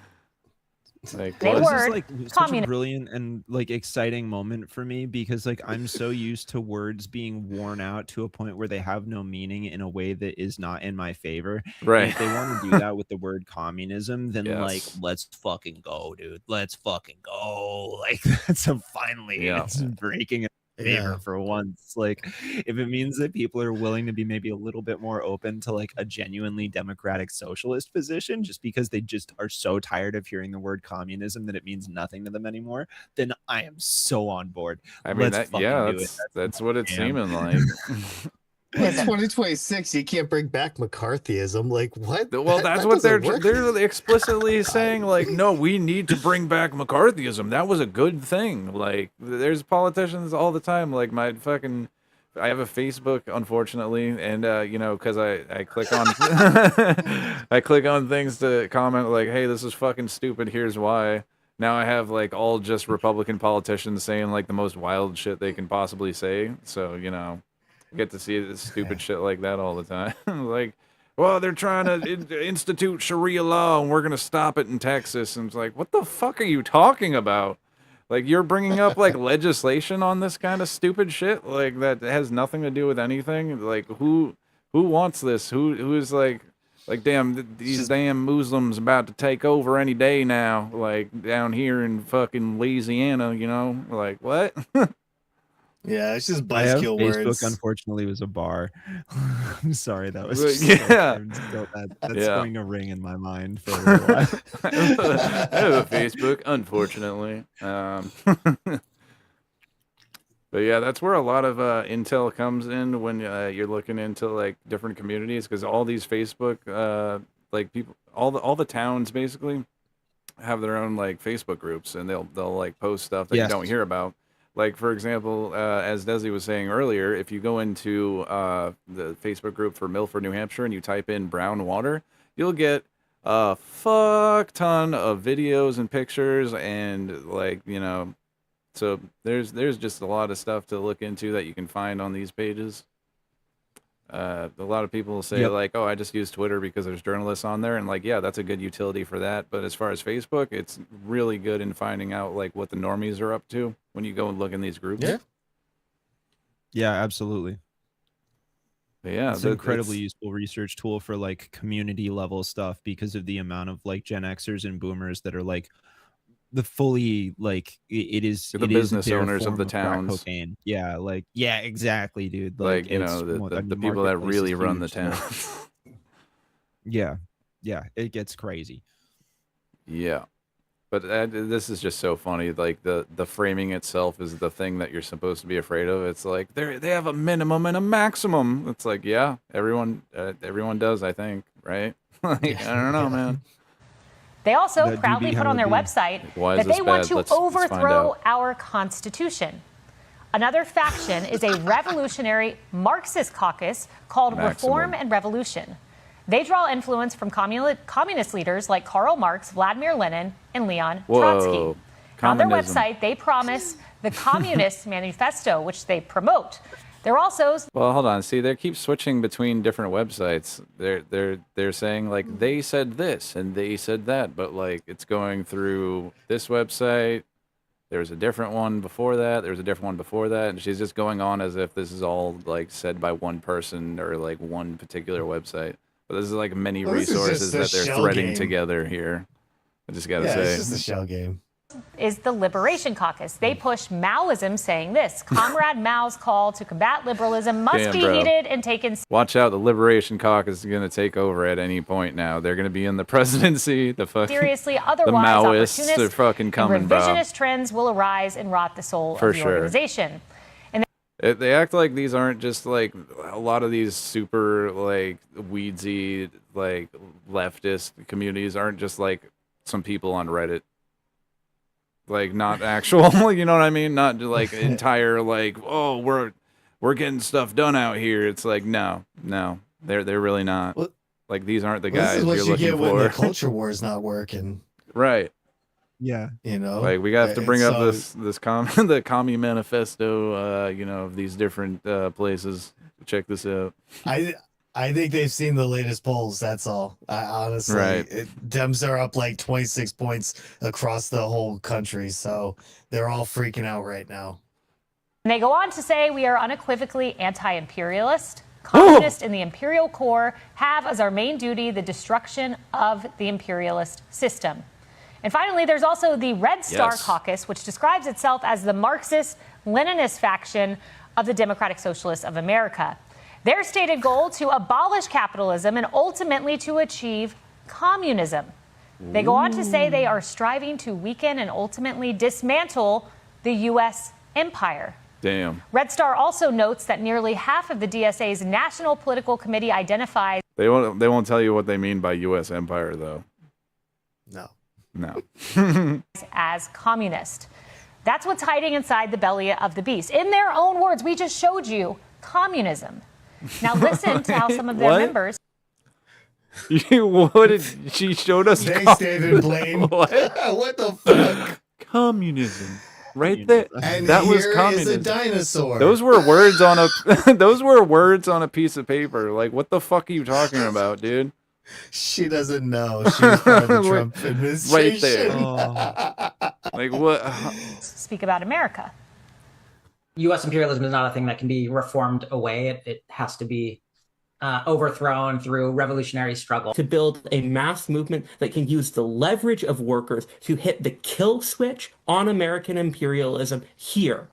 Like, They what? This word, is like such a communist. brilliant and like exciting moment for me, because like I'm so used to words being worn out to a point where they have no meaning in a way that is not in my favor. And Right. if they want to do that with the word communism, then like, Yes. let's fucking go, dude. Let's fucking go. Like, that's a finally Yeah. it's breaking in favor Yeah. for once. Like, if it means that people are willing to be maybe a little bit more open to like a genuinely democratic socialist position, just because they just are so tired of hearing the word communism that it means nothing to them anymore, then I am so on board. I mean, Let's that, yeah, fucking do it. that's what it's Damn. seeming like. Well, 2026, you can't bring back McCarthyism. Like, what? Well, That- that's that what doesn't work. they're explicitly saying. Like, no, we need to bring back McCarthyism. That was a good thing. Like, there's politicians all the time. Like, I have a Facebook, unfortunately, and you know, because I click on I click on things to comment like, hey, this is fucking stupid. Here's why. Now I have like all just Republican politicians saying like the most wild shit they can possibly say. So, you know, I get to see this stupid shit like that all the time. Like, well, they're trying to institute Sharia law and we're going to stop it in Texas. And it's like, what the fuck are you talking about? Like, you're bringing up like legislation on this kind of stupid shit, like that has nothing to do with anything. Like, who wants this? Who is like damn, these damn Muslims about to take over any day now, like down here in fucking Louisiana, you know? Like, what? Yeah, it's just I have buzzkill Facebook, words. unfortunately, was a bar. I'm sorry, that was But just yeah. that's Yeah. going to ring in my mind for a little while. I have a Facebook, unfortunately. But yeah, that's where a lot of intel comes in when you're looking into like different communities, because all these Facebook like people, all the towns basically have their own like Facebook groups, and they'll like post stuff that you Yes. don't hear about. Like, for example, as Desi was saying earlier, if you go into the Facebook group for Milford, New Hampshire, and you type in brown water, you'll get a fuck ton of videos and pictures and, like, you know, So there's just a lot of stuff to look into that you can find on these pages. A lot of people say like, oh, I just use Twitter because there's journalists on there, and like, yeah, that's a good utility for that. But as far as Facebook, it's really good in finding out like what the normies are up to when you go and look in these groups. Yeah, absolutely. But yeah, it's an incredibly useful research tool for like community level stuff because of the amount of like Gen Xers and boomers that are like the fully like it is the business owners of the towns. Cocaine. Yeah, like exactly, dude. Like you know the people that really run the town. yeah, it gets crazy. Yeah, but this is just so funny. Like the framing itself is the thing that you're supposed to be afraid of. It's like they have a minimum and a maximum. It's like yeah, everyone does. I think right. Like, I don't know, man. They also proudly put on their website that they want to overthrow our Constitution. Another faction is a revolutionary Marxist caucus called Reform and Revolution. They draw influence from communist leaders like Karl Marx, Vladimir Lenin, and Leon Trotsky. On their website, they promise the Communist Manifesto, which they promote. They're also well, hold on. See, they keep switching between different websites. They're saying like they said this and they said that, but like it's going through this website. There's a different one before that. There's a different one before that, and she's just going on as if this is all like said by one person or like one particular website. But this is like many resources that they're threading together here. I just gotta say, it's just a shell game. Is the Liberation Caucus. They push Maoism, saying this: Comrade Mao's call to combat liberalism must be heeded and taken. Watch out, the Liberation Caucus is going to take over at any point now. They're going to be in the presidency. The fucking seriously, the otherwise, Maoists are fucking coming, and revisionist trends will arise and rot the soul of the organization. And they act like these aren't just like a lot of these super like weedsy like leftist communities aren't just like some people on Reddit. Like not actual, you know what I mean? Not like entire like, oh, we're getting stuff done out here. It's like no, they're really not. Well, like these aren't the guys this is what you're you looking get for. when the culture war is not working. Right. Yeah. You know, like we have to bring up the commie manifesto. You know, of these different places. Check this out. I think they've seen the latest polls. That's all. Honestly, Dems are up like 26 points across the whole country. So they're all freaking out right now. they go on to say we are unequivocally anti-imperialist. Communists in the imperial core have as our main duty the destruction of the imperialist system. And finally, there's also the Red Star Caucus, which describes itself as the Marxist-Leninist faction of the Democratic Socialists of America. Their stated goal to abolish capitalism and ultimately to achieve communism. They go on to say they are striving to weaken and ultimately dismantle the U.S. empire. Damn. Red Star also notes that nearly half of the DSA's National Political Committee identifies. They won't tell you what they mean by U.S. empire, though. No. as communist. That's what's hiding inside the belly of the beast. In their own words, we just showed you communism. Now listen to how some of their members. What did she showed us? Thanks, David Blaine. What? What the fuck? Communism. Right there. And that was here communism. is a dinosaur. Those were words on a those were words on a piece of paper. Like, what the fuck are you talking about, dude? She doesn't know. She's part of the Trump administration. Right there. Like what? Speak about America. U.S. imperialism is not a thing that can be reformed away. It has to be overthrown through revolutionary struggle. To build a mass movement that can use the leverage of workers to hit the kill switch on American imperialism here.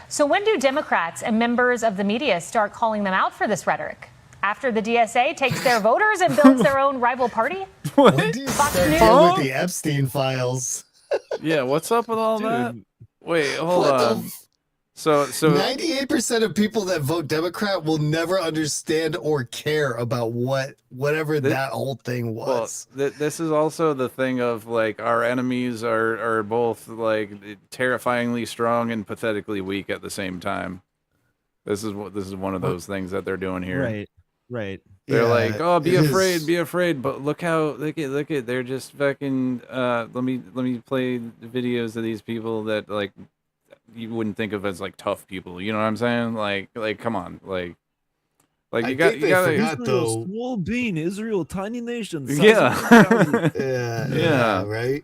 So when do Democrats and members of the media start calling them out for this rhetoric? After the DSA takes their voters and builds their own rival party? When do you start dealing with the Epstein files? Yeah, what's up with all that? Wait, hold on. So 98% of people that vote Democrat will never understand or care about whatever that whole thing was. Well, this is also the thing of like our enemies are both like terrifyingly strong and pathetically weak at the same time. This is one of those things that they're doing here. Right. Right. They're Yeah, like, oh, be it afraid, is- be afraid. But look at, they're just fucking. Let me play the videos of these people that like you wouldn't think of as like tough people. You know what I'm saying? Like, come on, like I you think they gotta. forgot Israel, though. small bean. Israel, tiny nation. size of Yeah. 1,000. Yeah, right.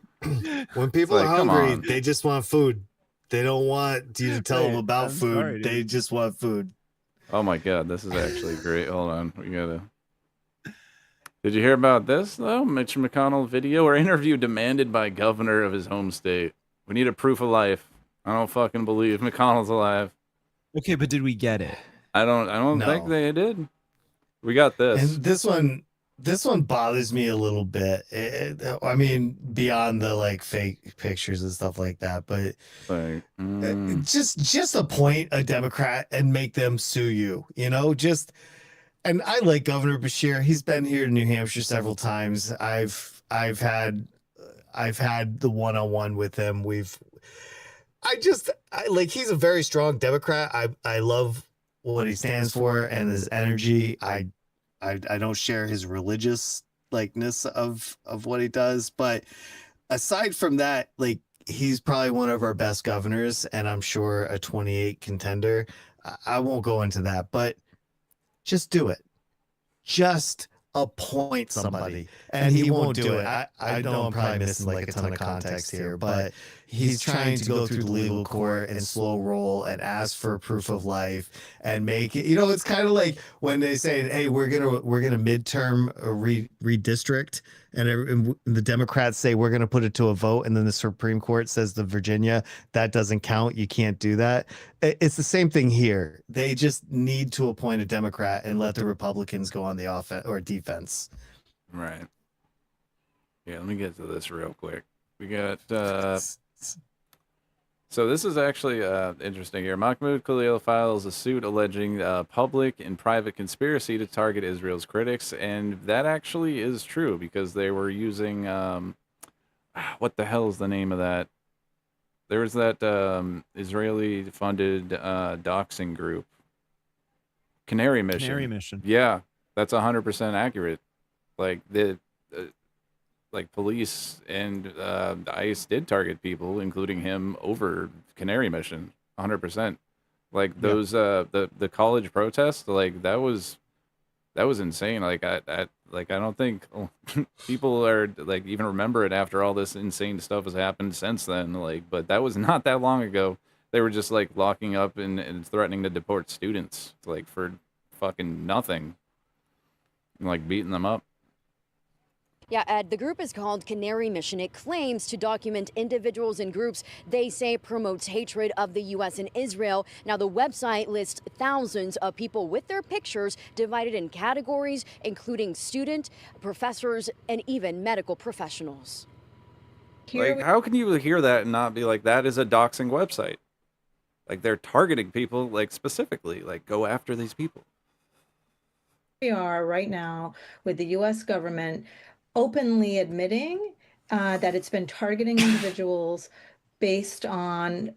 When people are like, come hungry, on. they just want food. They don't want you to tell them Right. about I'm food. sorry, They dude. just want food. Oh my god, this is actually great. Hold on, we gotta. Did you hear about this though? Mitch McConnell video or interview demanded by governor of his home state. We need a proof of life. I don't fucking believe McConnell's alive. Okay, but did we get it? I don't think No. they did. We got this. And this one bothers me a little bit. I mean, beyond the like fake pictures and stuff like that, but Like, just appoint a Democrat and make them sue you. You know, just. And I like Governor Beshear. He's been here to New Hampshire several times. I've had the one-on-one with him. I like he's a very strong Democrat. I love what he stands for and his energy. I don't share his religious likeness of what he does, but aside from that, like he's probably one of our best governors, and I'm sure a 28 contender. I won't go into that, but just do it. Just appoint somebody. And he won't do it. I know I'm probably missing like a ton of context here, but he's trying to go through the legal court and slow roll and ask for proof of life and make it, it's kind of like when they say, hey, we're gonna midterm redistrict, and the Democrats say we're gonna put it to a vote, and then the Supreme Court says to Virginia that doesn't count, you can't do that. It's the same thing here. They just need to appoint a Democrat and let the Republicans go on the offense or defense. right. Yeah, let me get to this real quick. We got so this is actually interesting here. Mahmoud Khalil files a suit alleging public and private conspiracy to target Israel's critics, and that actually is true because they were using what the hell is the name of that? There was that Israeli-funded doxing group, Canary Mission. Canary Mission. Yeah, that's 100% accurate. Like like police and ICE did target people, including him, over Canary Mission, 100%. Like those the college protests, like that was insane. Like I don't think people are like even remember it after all this insane stuff has happened since then. Like, but that was not that long ago. They were just like locking up and threatening to deport students, like for fucking nothing, and, like beating them up. Yeah, Ed, the group is called Canary Mission. It claims to document individuals and groups they say promotes hatred of the U.S. and Israel. Now, the website lists thousands of people with their pictures divided in categories, including student, professors, and even medical professionals. Like, how can you hear that and not be like, that is a doxing website? Like, they're targeting people, like, specifically, like, go after these people. We are right now with the U.S. government openly admitting that it's been targeting individuals based on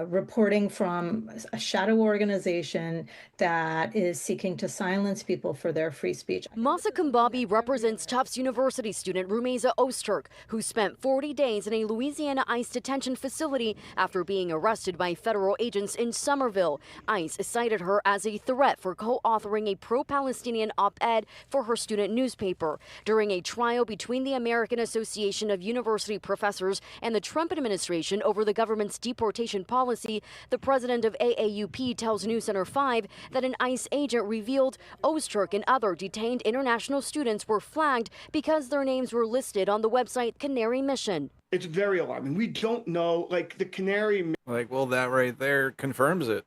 reporting from a shadow organization that is seeking to silence people for their free speech. Masa Kumbabi represents Tufts University student Rumeza Öztürk, who spent 40 days in a Louisiana ICE detention facility after being arrested by federal agents in Somerville. ICE cited her as a threat for co-authoring a pro-Palestinian op-ed for her student newspaper. During a trial between the American Association of University Professors and the Trump administration over the government's deportation policy, the president of AAUP tells News Center 5 that an ICE agent revealed Öztürk and other detained international students were flagged because their names were listed on the website Canary Mission. It's very alarming. We don't know, like the Canary. Like, well, that right there confirms it.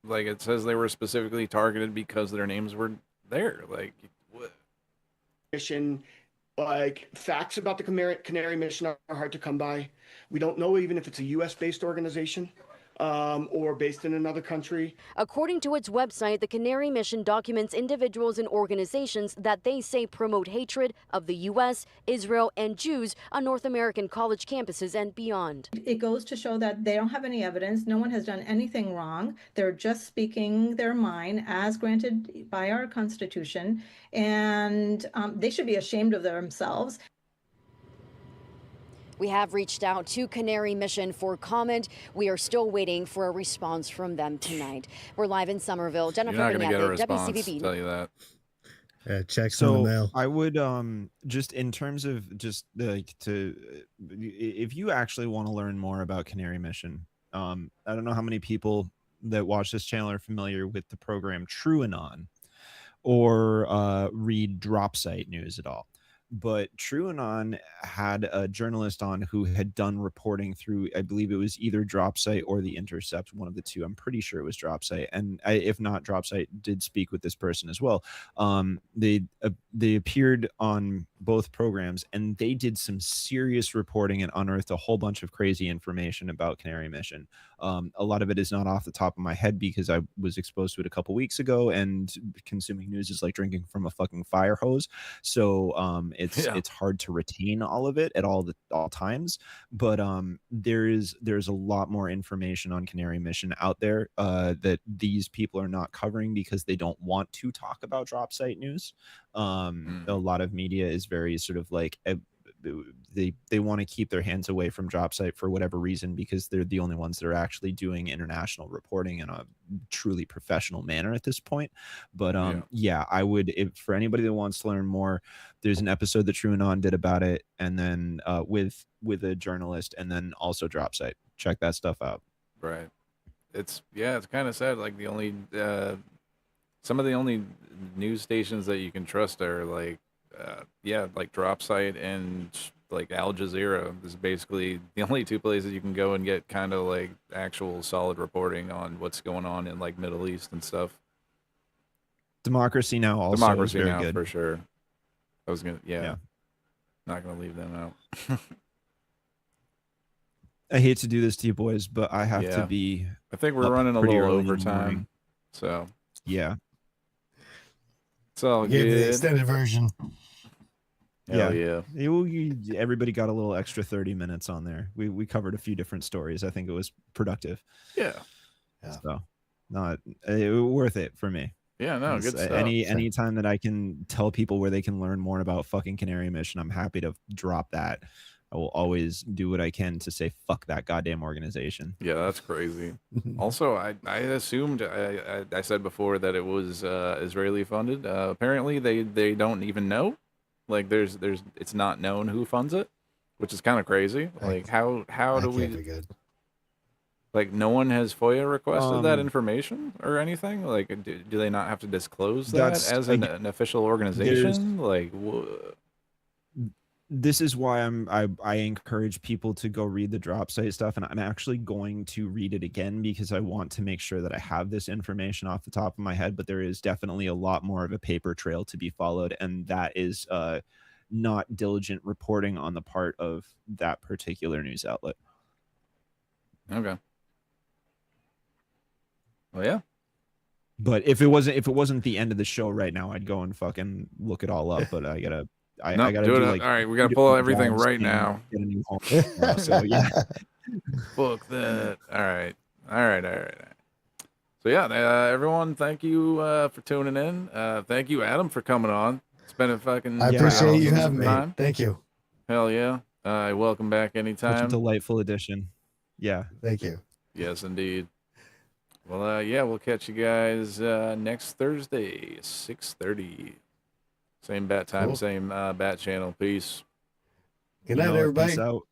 Like, it says they were specifically targeted because their names were there. Like, what? Mission, like facts about the Canary Mission are hard to come by. We don't know even if it's a U.S. based organization. or based in another country. According to its website, the Canary Mission documents individuals and organizations that they say promote hatred of the U.S., Israel, and Jews on North American college campuses and beyond. It goes to show that they don't have any evidence. No one has done anything wrong. They're just speaking their mind as granted by our Constitution, and they should be ashamed of themselves. We have reached out to Canary Mission for comment. We are still waiting for a response from them tonight. We're live in Somerville. Jennifer You're not going to get a Bernathy, response, WCVB. I'll tell you that. Yeah, checks So in the mail. I would just in terms of just like if you actually want to learn more about Canary Mission, I don't know how many people that watch this channel are familiar with the program TrueAnon or read DropSite news at all. But TrueAnon had a journalist on who had done reporting through, I believe it was either DropSite or The Intercept, one of the two. I'm pretty sure it was DropSite, and if not, DropSite did speak with this person as well. They appeared on both programs, and they did some serious reporting and unearthed a whole bunch of crazy information about Canary Mission. A lot of it is not off the top of my head because I was exposed to it a couple weeks ago, and consuming news is like drinking from a fucking fire hose. So it's hard to retain all of it at all times. But there's a lot more information on Canary Mission out there that these people are not covering because they don't want to talk about DropSite news. A lot of media is very sort of like they want to keep their hands away from DropSite for whatever reason, because they're the only ones that are actually doing international reporting in a truly professional manner at this point. But yeah, I would, for anybody that wants to learn more, there's an episode that TrueAnon did about it, and then with a journalist, and then also DropSite. Check that stuff out. Right. It's kind of sad. Like the only some of the only news stations that you can trust are like like DropSite and like Al Jazeera is basically the only two places you can go and get kind of like actual solid reporting on what's going on in like Middle East and stuff. Democracy Now! Also Democracy is very Now! good. For sure. I was gonna not gonna leave them out. I hate to do this to you boys, but I have to be. I think we're running a little early in the overtime, morning. so yeah. It's all Gave good. the extended version. Hell yeah. Everybody got a little extra 30 minutes on there. We covered a few different stories. I think it was productive. Yeah. So not worth it for me. Yeah, no, good stuff. Any time that I can tell people where they can learn more about fucking Canary Mission, I'm happy to drop that. I will always do what I can to say fuck that goddamn organization. Yeah, that's crazy. Also, I assumed I said before that it was Israeli funded. Apparently, they don't even know. Like, it's not known who funds it, which is kind of crazy. Like, how do we? Like, no one has FOIA requested that information or anything. Like, do they not have to disclose that as an official organization? Like, this is why I encourage people to go read the DropSite stuff, and I'm actually going to read it again because I want to make sure that I have this information off the top of my head. But there is definitely a lot more of a paper trail to be followed, and that is not diligent reporting on the part of that particular news outlet. Okay. Well, yeah. But if it wasn't the end of the show right now, I'd go and fucking look it all up. But I gotta do it. Like, all right, we gotta pull everything right now. Get a new home. So yeah. Book that. All right. So yeah, everyone, thank you for tuning in. Thank you, Adam, for coming on. It's been a fucking. I appreciate you having me. Thank you. Hell yeah. Welcome back anytime. Such a delightful addition. Yeah. Thank you. Yes, indeed. Well, yeah, we'll catch you guys next Thursday, 6:30. Same bat time, same bat channel. Peace. Good night, everybody. Peace out.